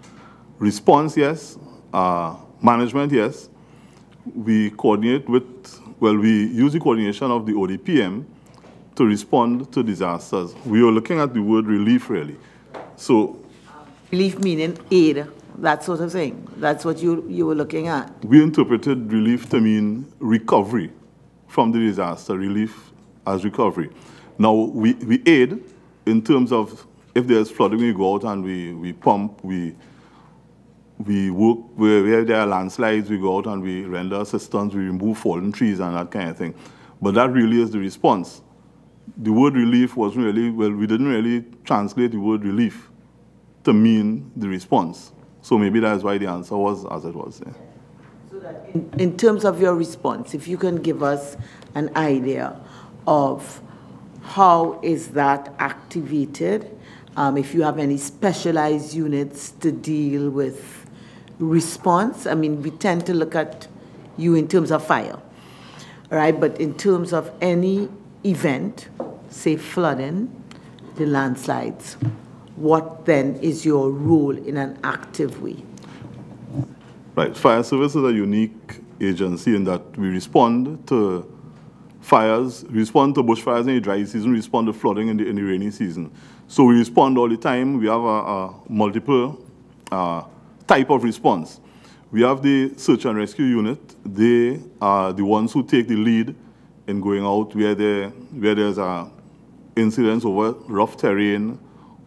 Response, yes. Management, yes. We coordinate with, well, we use the coordination of the ODPM to respond to disasters. We are looking at the word relief, really. So, relief meaning aid. That sort of thing. That's what you were looking at. We interpreted relief to mean recovery from the disaster, relief as recovery. Now, we aid in terms of if there's flooding, we go out and we pump, we work where there are landslides, we go out and we render assistance, we remove fallen trees and that kind of thing. But that really is the response. The word relief wasn't really, well, we didn't really translate the word relief to mean the response. So maybe that's why the answer was as it was. Yeah. So that in terms of your response, if you can give us an idea of how is that activated, if you have any specialized units to deal with response. I mean, we tend to look at you in terms of fire, right? But in terms of any event, say flooding, the landslides, what then is your role in an active way? Right. Fire Service is a unique agency in that we respond to fires, we respond to bushfires in the dry season, we respond to flooding in the rainy season. So we respond all the time. We have a multiple type of response. We have the search and rescue unit. They are the ones who take the lead in going out where there's incidents over rough terrain,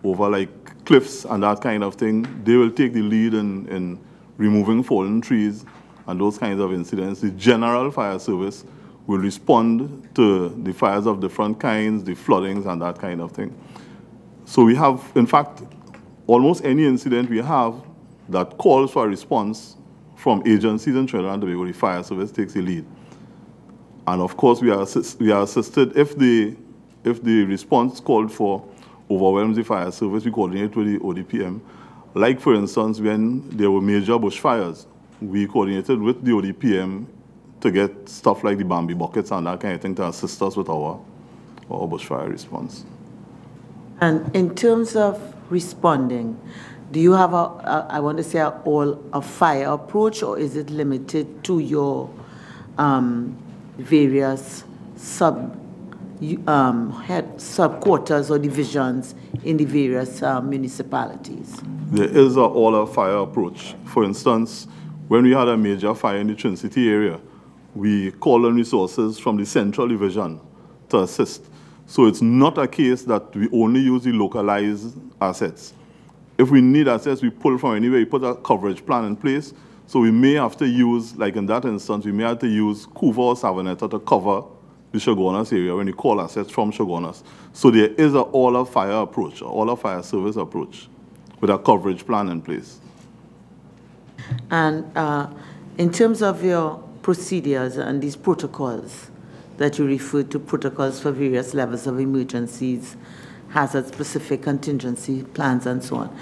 over like cliffs and that kind of thing. They will take the lead in removing fallen trees and those kinds of incidents. The general fire service will respond to the fires of different kinds, the floodings and that kind of thing. So we have, in fact, almost any incident we have that calls for a response from agencies in Trinidad and Tobago, the fire service takes the lead. And of course, we are assisted if the response called for overwhelms the fire service, we coordinate with the ODPM. Like, for instance, when there were major bushfires, we coordinated with the ODPM to get stuff like the Bambi buckets and that kind of thing to assist us with our bushfire response. And in terms of responding, do you have I want to say a fire approach, or is it limited to your various subquarters or divisions in the various municipalities? There is an all-fire approach. For instance, when we had a major fire in the Trinity area, we called on resources from the central division to assist. So it's not a case that we only use the localized assets. If we need assets, we pull from anywhere, we put a coverage plan in place. So we may have to use, like in that instance, we may have to use Couva or Savanetta to cover the Shogunas area when we call assets from Shogunas. So there is an all-of-fire approach, an all-of-fire service approach with a coverage plan in place. And in terms of your procedures and these protocols that you referred to, protocols for various levels of emergencies, hazard-specific contingency plans, and so on,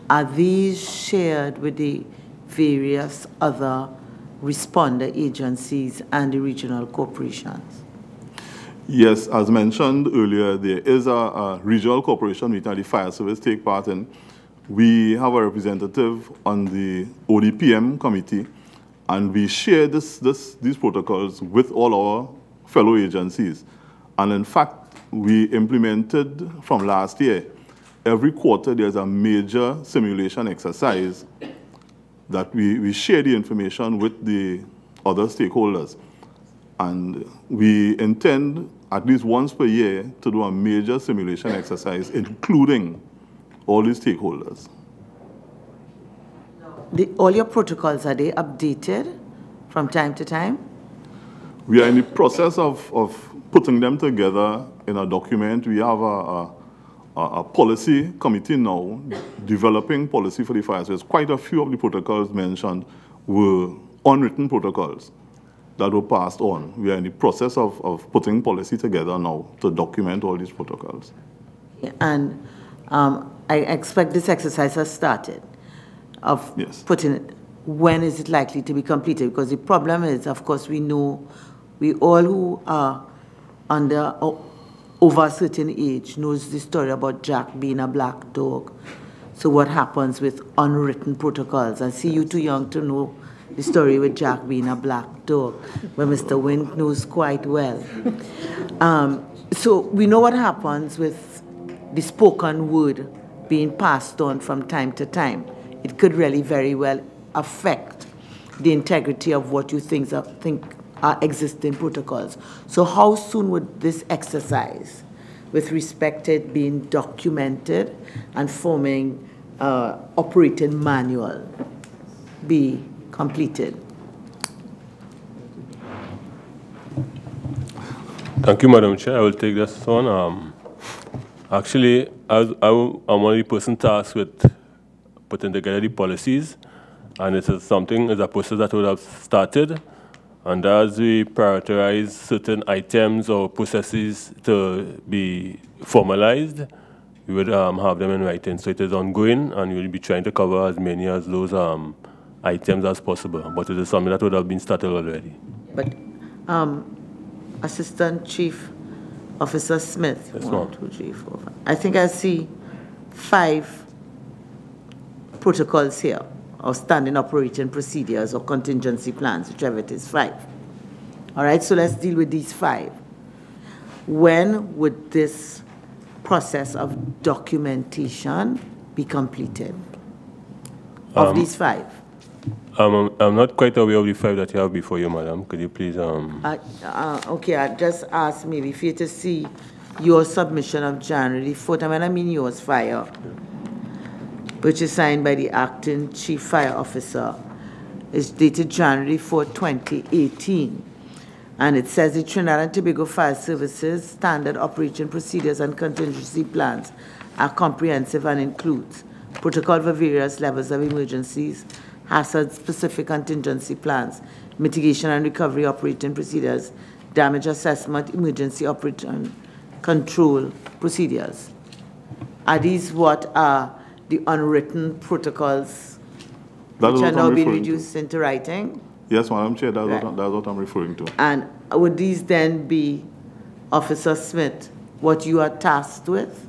are these shared with the various other responder agencies and the regional corporations? Yes, as mentioned earlier, there is a regional corporation meeting that the fire service take part in. We have a representative on the ODPM committee, and we share these protocols with all our fellow agencies. And in fact, we implemented from last year, every quarter there's a major simulation exercise that we share the information with the other stakeholders. And we intend at least once per year to do a major simulation exercise, including all the stakeholders. All your protocols, are they updated from time to time? We are in the process of putting them together in a document. We have a policy committee now developing policy for the fire service. Quite a few of the protocols mentioned were unwritten protocols that were passed on. We are in the process of putting policy together now to document all these protocols. And I expect this exercise has started of putting it. When is it likely to be completed? Because the problem is, of course, we know, we all who are over a certain age knows the story about Jack being a black dog. So what happens with unwritten protocols? I see you too young to know the story with Jack being a black dog, but Mr. Wynn knows quite well. So we know what happens with the spoken word being passed on from time to time. It could really very well affect the integrity of what you think are existing protocols. So how soon would this exercise, with respect to it being documented and forming operating manual, be completed? Thank you, Madam Chair. I will take this on. Actually, I'm one of the person tasked with putting together the policies, and it is something, it's a process that would have started. And as we prioritize certain items or processes to be formalized, we would have them in writing. So it is ongoing, and we will be trying to cover as many of those items as possible. But it is something that would have been started already. But Assistant Chief Officer Smith, yes, 1, 2, 3, 4, 5. I think I see 5 protocols here, or standing operating procedures or contingency plans, whichever it is, 5. All right, so let's deal with these 5. When would this process of documentation be completed of these 5? I'm not quite aware of the 5 that you have before you, Madam. Could you please? Okay, I just asked maybe for you to see your submission of January 4th. I mean yours, Fire, which is signed by the Acting Chief Fire Officer. It's dated January 4, 2018. And it says the Trinidad and Tobago Fire Services Standard Operating Procedures and Contingency Plans are comprehensive and includes protocol for various levels of emergencies, hazard-specific contingency plans, mitigation and recovery operating procedures, damage assessment, emergency operating control procedures. Are these what are the unwritten protocols which are now being reduced into writing? Yes, Madam Chair, that's what I'm referring to. And would these then be, Officer Smith, what you are tasked with?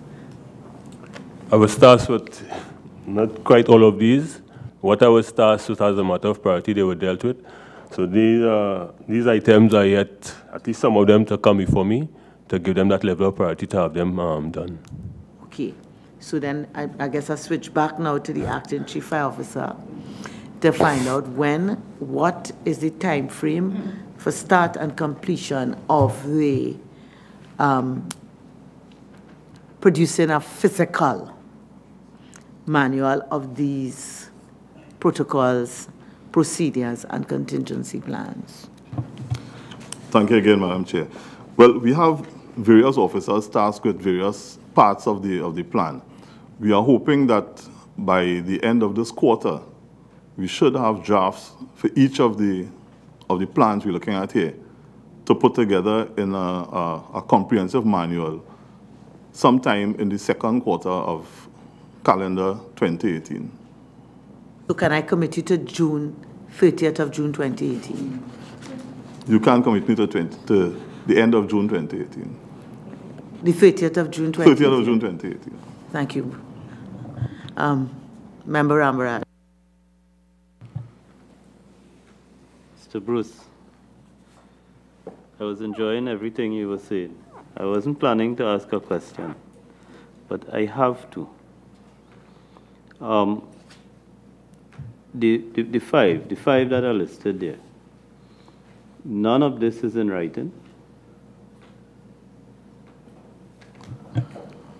I was tasked with not quite all of these. What I was tasked with as a matter of priority, they were dealt with. So these items are yet, at least some of them, to come before me, to give them that level of priority to have them done. Okay. So then I guess I switch back now to the Acting Chief Fire Officer to find out what is the time frame for start and completion of the producing a physical manual of these protocols, procedures, and contingency plans? Thank you again, Madam Chair. Well, we have various officers tasked with various parts of the plan. We are hoping that by the end of this quarter, we should have drafts for each of the plans we're looking at here to put together in a comprehensive manual sometime in the second quarter of calendar 2018. So can I commit you to 30th of June 2018? You can commit me to the end of June 2018. The 30th of June 2018? 30th of June 2018. Thank you. Member Rambaraj. Mr. Bruce, I was enjoying everything you were saying. I wasn't planning to ask a question, but I have to. The five that are listed there, none of this is in writing.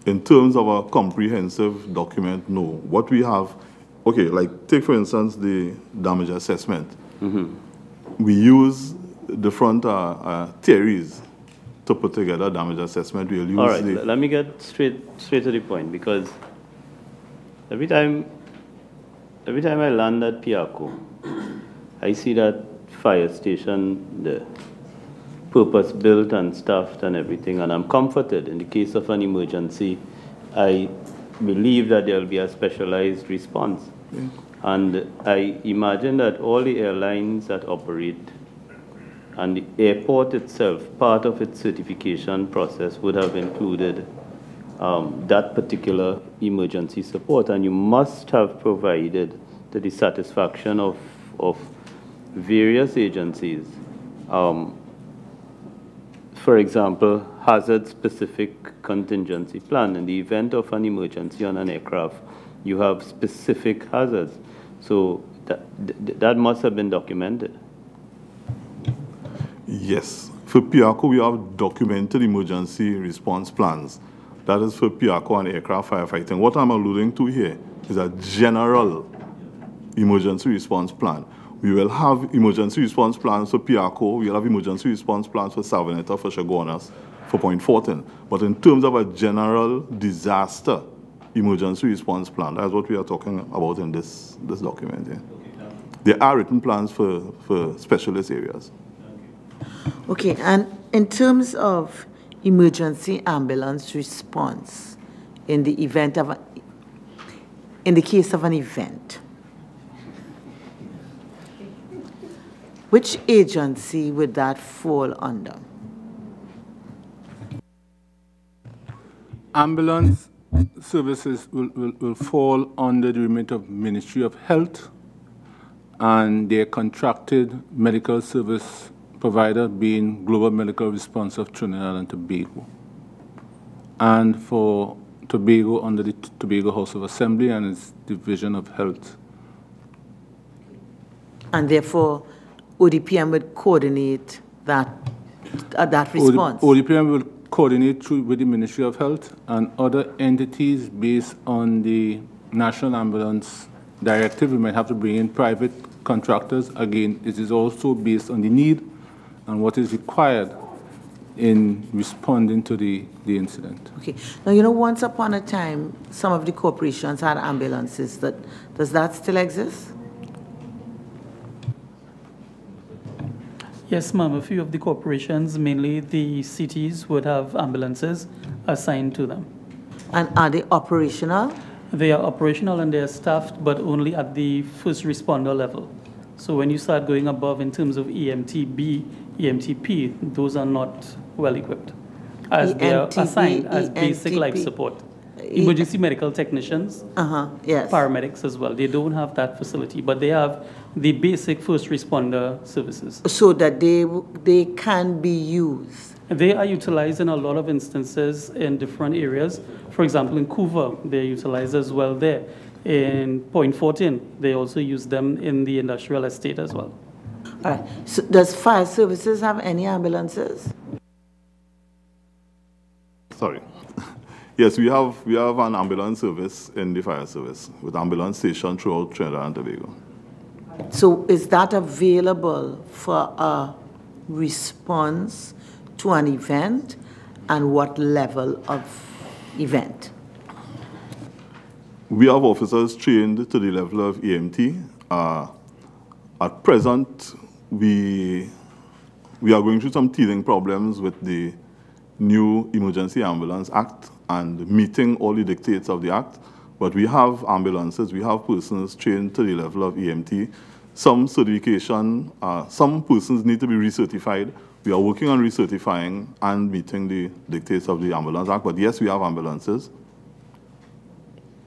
In terms of a comprehensive document, no. What we have, okay, like take for instance the damage assessment. We use different theories to put together a damage assessment. We'll use all right, let me get straight to the point, because every time I land at Piaco, I see that fire station, the purpose-built and staffed and everything, and I'm comforted. In the case of an emergency, I believe that there will be a specialized response. Yeah. And I imagine that all the airlines that operate and the airport itself, part of its certification process would have included that particular emergency support, and you must have provided to the satisfaction of various agencies. For example, hazard-specific contingency plan. In the event of an emergency on an aircraft, you have specific hazards. So that must have been documented. Yes. For Piaco, we have documented emergency response plans. That is for Piaco and aircraft firefighting. What I'm alluding to here is a general emergency response plan. We will have emergency response plans for Piaco. We will have emergency response plans for Savanetta, for Chaguanas, for Point Fortin. But in terms of a general disaster emergency response plan, that's what we are talking about in this document here. There are written plans for specialist areas. Okay, and in terms of emergency ambulance response in the event of in the case of an event, which agency would that fall under? Ambulance services will fall under the remit of Ministry of Health and their contracted medical service provider being Global Medical Response of Trinidad and Tobago. And for Tobago, under the Tobago House of Assembly and its Division of Health. And therefore, ODPM would coordinate that response? ODPM will coordinate with the Ministry of Health and other entities based on the National Ambulance Directive. We might have to bring in private contractors. Again, it is also based on the need and what is required in responding to the incident. Okay. Now, you know, once upon a time, some of the corporations had ambulances. Does that still exist? Yes, ma'am. A few of the corporations, mainly the cities, would have ambulances assigned to them. And are they operational? They are operational and they are staffed, but only at the first responder level. So when you start going above in terms of EMTB, EMTP, those are not well equipped, as they are assigned as basic life support. Emergency medical technicians, yes. Paramedics as well. They don't have that facility, but they have the basic first responder services. So that they can be used? They are utilized in a lot of instances in different areas. For example, in Couva, they're utilized as well there. In Point Fortin, they also use them in the industrial estate as well. All right. So does fire services have any ambulances? Yes, we have an ambulance service in the fire service with ambulance station throughout Trinidad and Tobago. So is that available for a response to an event, and what level of event? We have officers trained to the level of EMT. At present, we are going through some teething problems with the new Emergency Ambulance Act and meeting all the dictates of the Act. But we have ambulances, we have persons trained to the level of EMT. Some certification, some persons need to be recertified. We are working on recertifying and meeting the dictates of the Ambulance Act. But yes, we have ambulances.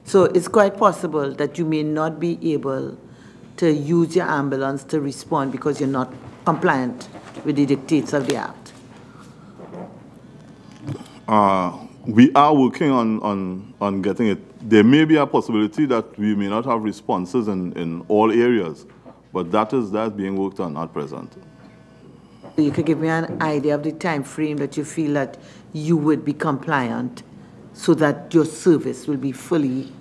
So it's quite possible that you may not be able to use your ambulance to respond because you're not compliant with the dictates of the Act. We are working on getting it. There may be a possibility that we may not have responses in all areas, but that's being worked on at present. You could give me an idea of the time frame that you feel that you would be compliant so that your service will be fully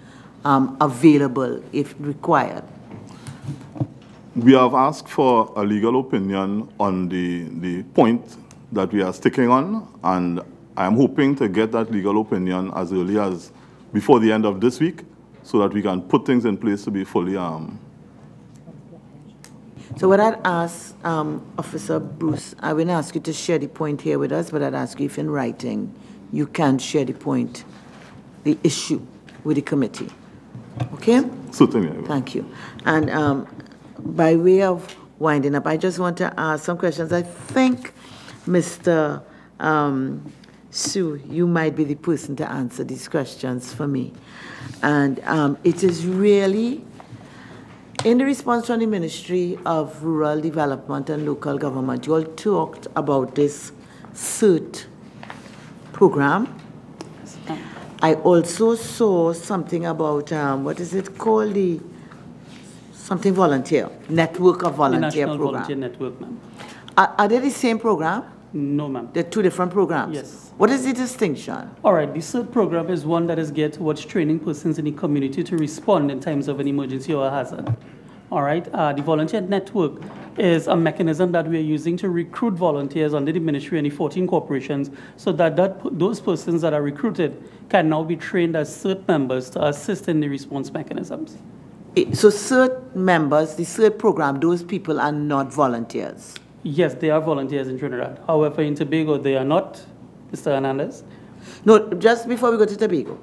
available if required. We have asked for a legal opinion on the point that we are sticking on, and I'm hoping to get that legal opinion as early as before the end of this week so that we can put things in place to be fully So what I'd ask Officer Bruce, I wouldn't ask you to share the point here with us, but I'd ask you if in writing you can share the point, the issue with the committee. Okay? Certainly. Thank you. And by way of winding up, I just want to ask some questions. I think, Mr. Sue, you might be the person to answer these questions for me. And it is really, in the response from the Ministry of Rural Development and Local Government, you all talked about this CERT program. I also saw something about, what is it called? The something volunteer, network of volunteer the National program. Volunteer Network, ma'am. Are they the same program? No, ma'am. They're two different programs? Yes. What is the distinction? All right, the CERT program is one that is geared towards training persons in the community to respond in times of an emergency or a hazard. All right, the volunteer network is a mechanism that we are using to recruit volunteers under the ministry and the 14 corporations so that those persons that are recruited can now be trained as CERT members to assist in the response mechanisms. So CERT members, the CERT program, those people are not volunteers? Yes, they are volunteers in Trinidad. However, in Tobago, they are not, Mr. Hernandez. No, just before we go to Tobago.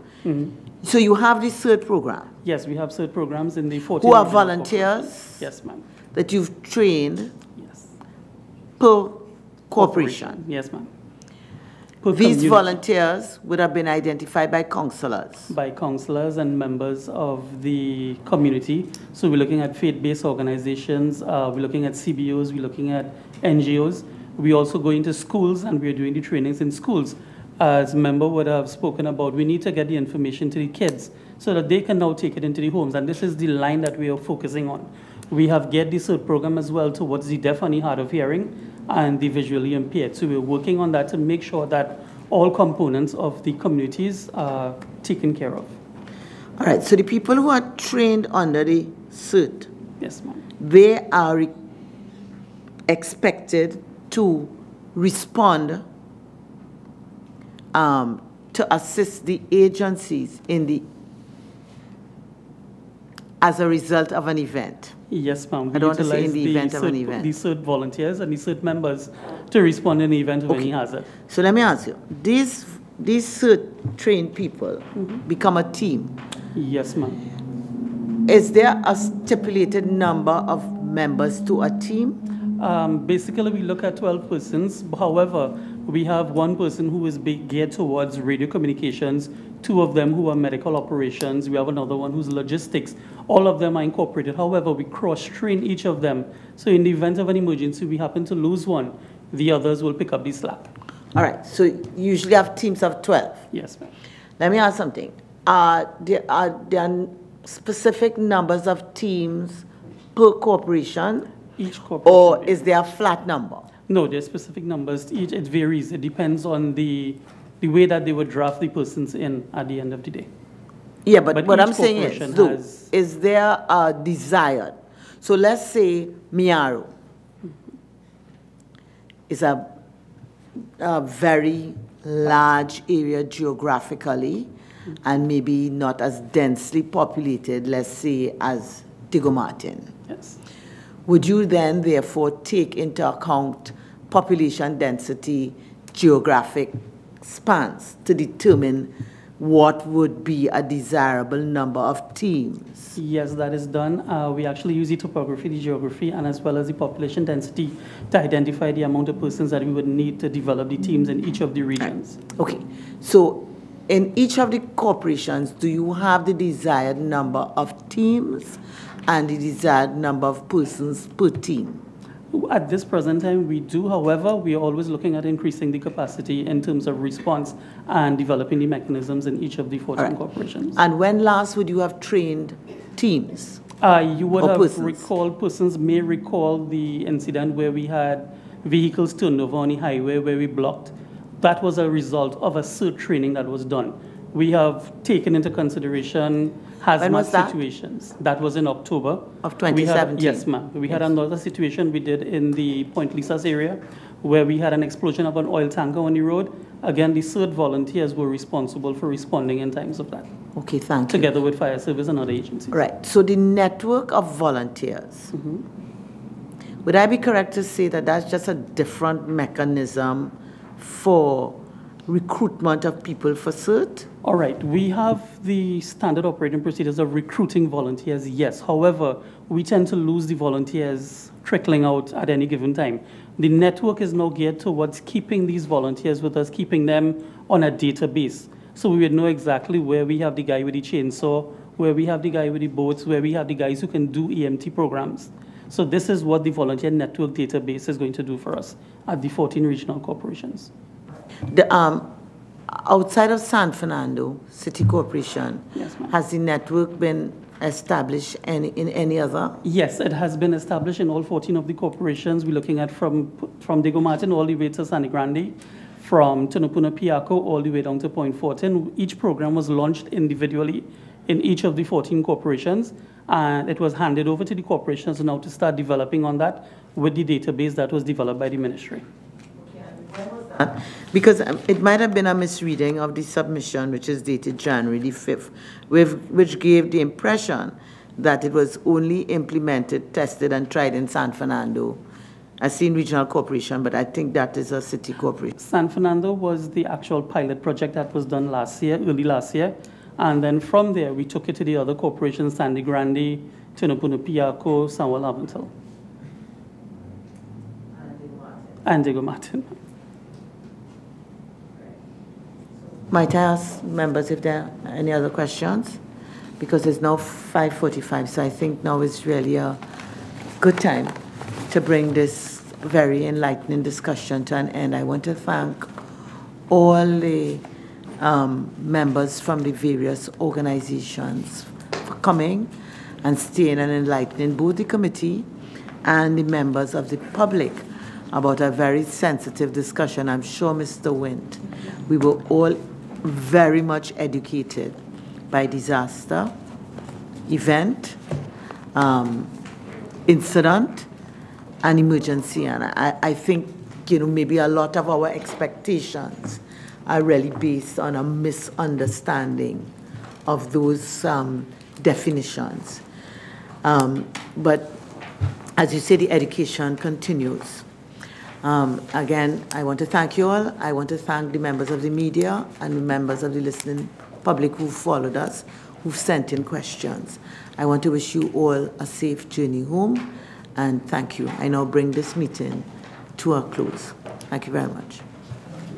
So you have the CERT program? Yes, we have CERT programs in the 14. Who are volunteers? Yes, ma'am. That you've trained? Yes. Per corporation? Yes, ma'am. These volunteers would have been identified by councillors? By councillors and members of the community. So we're looking at faith-based organizations, we're looking at CBOs, we're looking at NGOs. We also go into schools and we're doing the trainings in schools. As member would have spoken about, we need to get the information to the kids so that they can now take it into the homes. And this is the line that we are focusing on. We have get the CERT program as well towards the deaf and the hard of hearing and the visually impaired. So we're working on that to make sure that all components of the communities are taken care of. All right, so the people who are trained under the CERT, yes, ma'am, they are expected to respond to assist the agencies in the as a result of an event. Yes, ma'am. I don't want to say in the event of an event. The CERT volunteers and the CERT members to respond in the event of any hazard. So let me ask you, these CERT trained people become a team? Yes, ma'am. Is there a stipulated number of members to a team? Basically, we look at 12 persons. However, we have one person who is geared towards radio communications, 2 of them who are medical operations. We have another one who's logistics. All of them are incorporated. However, we cross-train each of them. So in the event of an emergency, we happen to lose one, the others will pick up the slack. All right, so you usually have teams of 12? Yes, ma'am. Let me ask something. Are there specific numbers of teams per corporation? Each corporation. Or is there a flat number? No, there's specific numbers. It varies. It depends on the the way that they would draft the persons in at the end of the day. Yeah, but what I'm saying corporation is, though, has- is there a desired? So let's say Miaro is a very large area geographically and maybe not as densely populated, let's say, as Diego Martin. Yes. Would you then therefore take into account population density, geographic spans to determine what would be a desirable number of teams? Yes, that is done. We actually use the topography, the geography, and as well as the population density to identify the amount of persons that we would need to develop the teams in each of the regions. Okay, so in each of the corporations, do you have the desired number of teams and the desired number of persons per team? At this present time, we do. However, we are always looking at increasing the capacity in terms of response and developing the mechanisms in each of the 14 corporations. And when last would you have trained teams? You would or have persons? recalled, persons may recall the incident where we had vehicles turned over on the highway where we blocked. That was a result of a CERT training that was done. We have taken into consideration hazmat situations. That was in October. Of 2017? Yes, ma'am. We had another situation we did in the Point Lisas area where we had an explosion of an oil tanker on the road. Again, the CERT volunteers were responsible for responding in times of that. Okay, thank you. Together with fire service and other agencies. Right, so the network of volunteers, would I be correct to say that that's just a different mechanism for recruitment of people for CERT? All right, we have the standard operating procedures of recruiting volunteers, yes. However, we tend to lose the volunteers trickling out at any given time. The network is now geared towards keeping these volunteers with us, keeping them on a database. So we would know exactly where we have the guy with the chainsaw, where we have the guy with the boats, where we have the guys who can do EMT programs. So this is what the volunteer network database is going to do for us at the 14 regional corporations. The, outside of San Fernando City Corporation, Yes, ma'am. has the network been established in any other? Yes, it has been established in all 14 of the corporations. We're looking at from Diego Martin all the way to San Grande, from Tunapuna Piaco all the way down to Point Fortin. Each program was launched individually in each of the 14 corporations, and it was handed over to the corporations now to start developing on that with the database that was developed by the ministry. Because it might have been a misreading of the submission, which is dated January the 5th, which gave the impression that it was only implemented, tested, and tried in San Fernando. I've seen regional corporation, but I think that is a city corporation. San Fernando was the actual pilot project that was done last year, early last year. And then from there, we took it to the other corporations, San Grande, Tunapuna Piaco, San Juan Laventel. And Diego Martin. Might I ask members if there are any other questions? Because it's now 5:45, so I think now is really a good time to bring this very enlightening discussion to an end. I want to thank all the members from the various organizations for coming and staying and enlightening both the committee and the members of the public about a very sensitive discussion. I'm sure, Mr. Wint, we were all very much educated by disaster, event, incident, and emergency. And I think, maybe a lot of our expectations are really based on a misunderstanding of those definitions. But as you say, the education continues. Again, I want to thank you all. I want to thank the members of the media and the members of the listening public who followed us, who've sent in questions. I want to wish you all a safe journey home, and thank you. I now bring this meeting to a close. Thank you very much.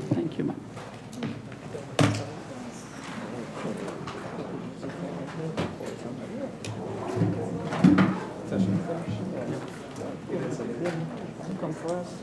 Thank you, ma'am. Come for us.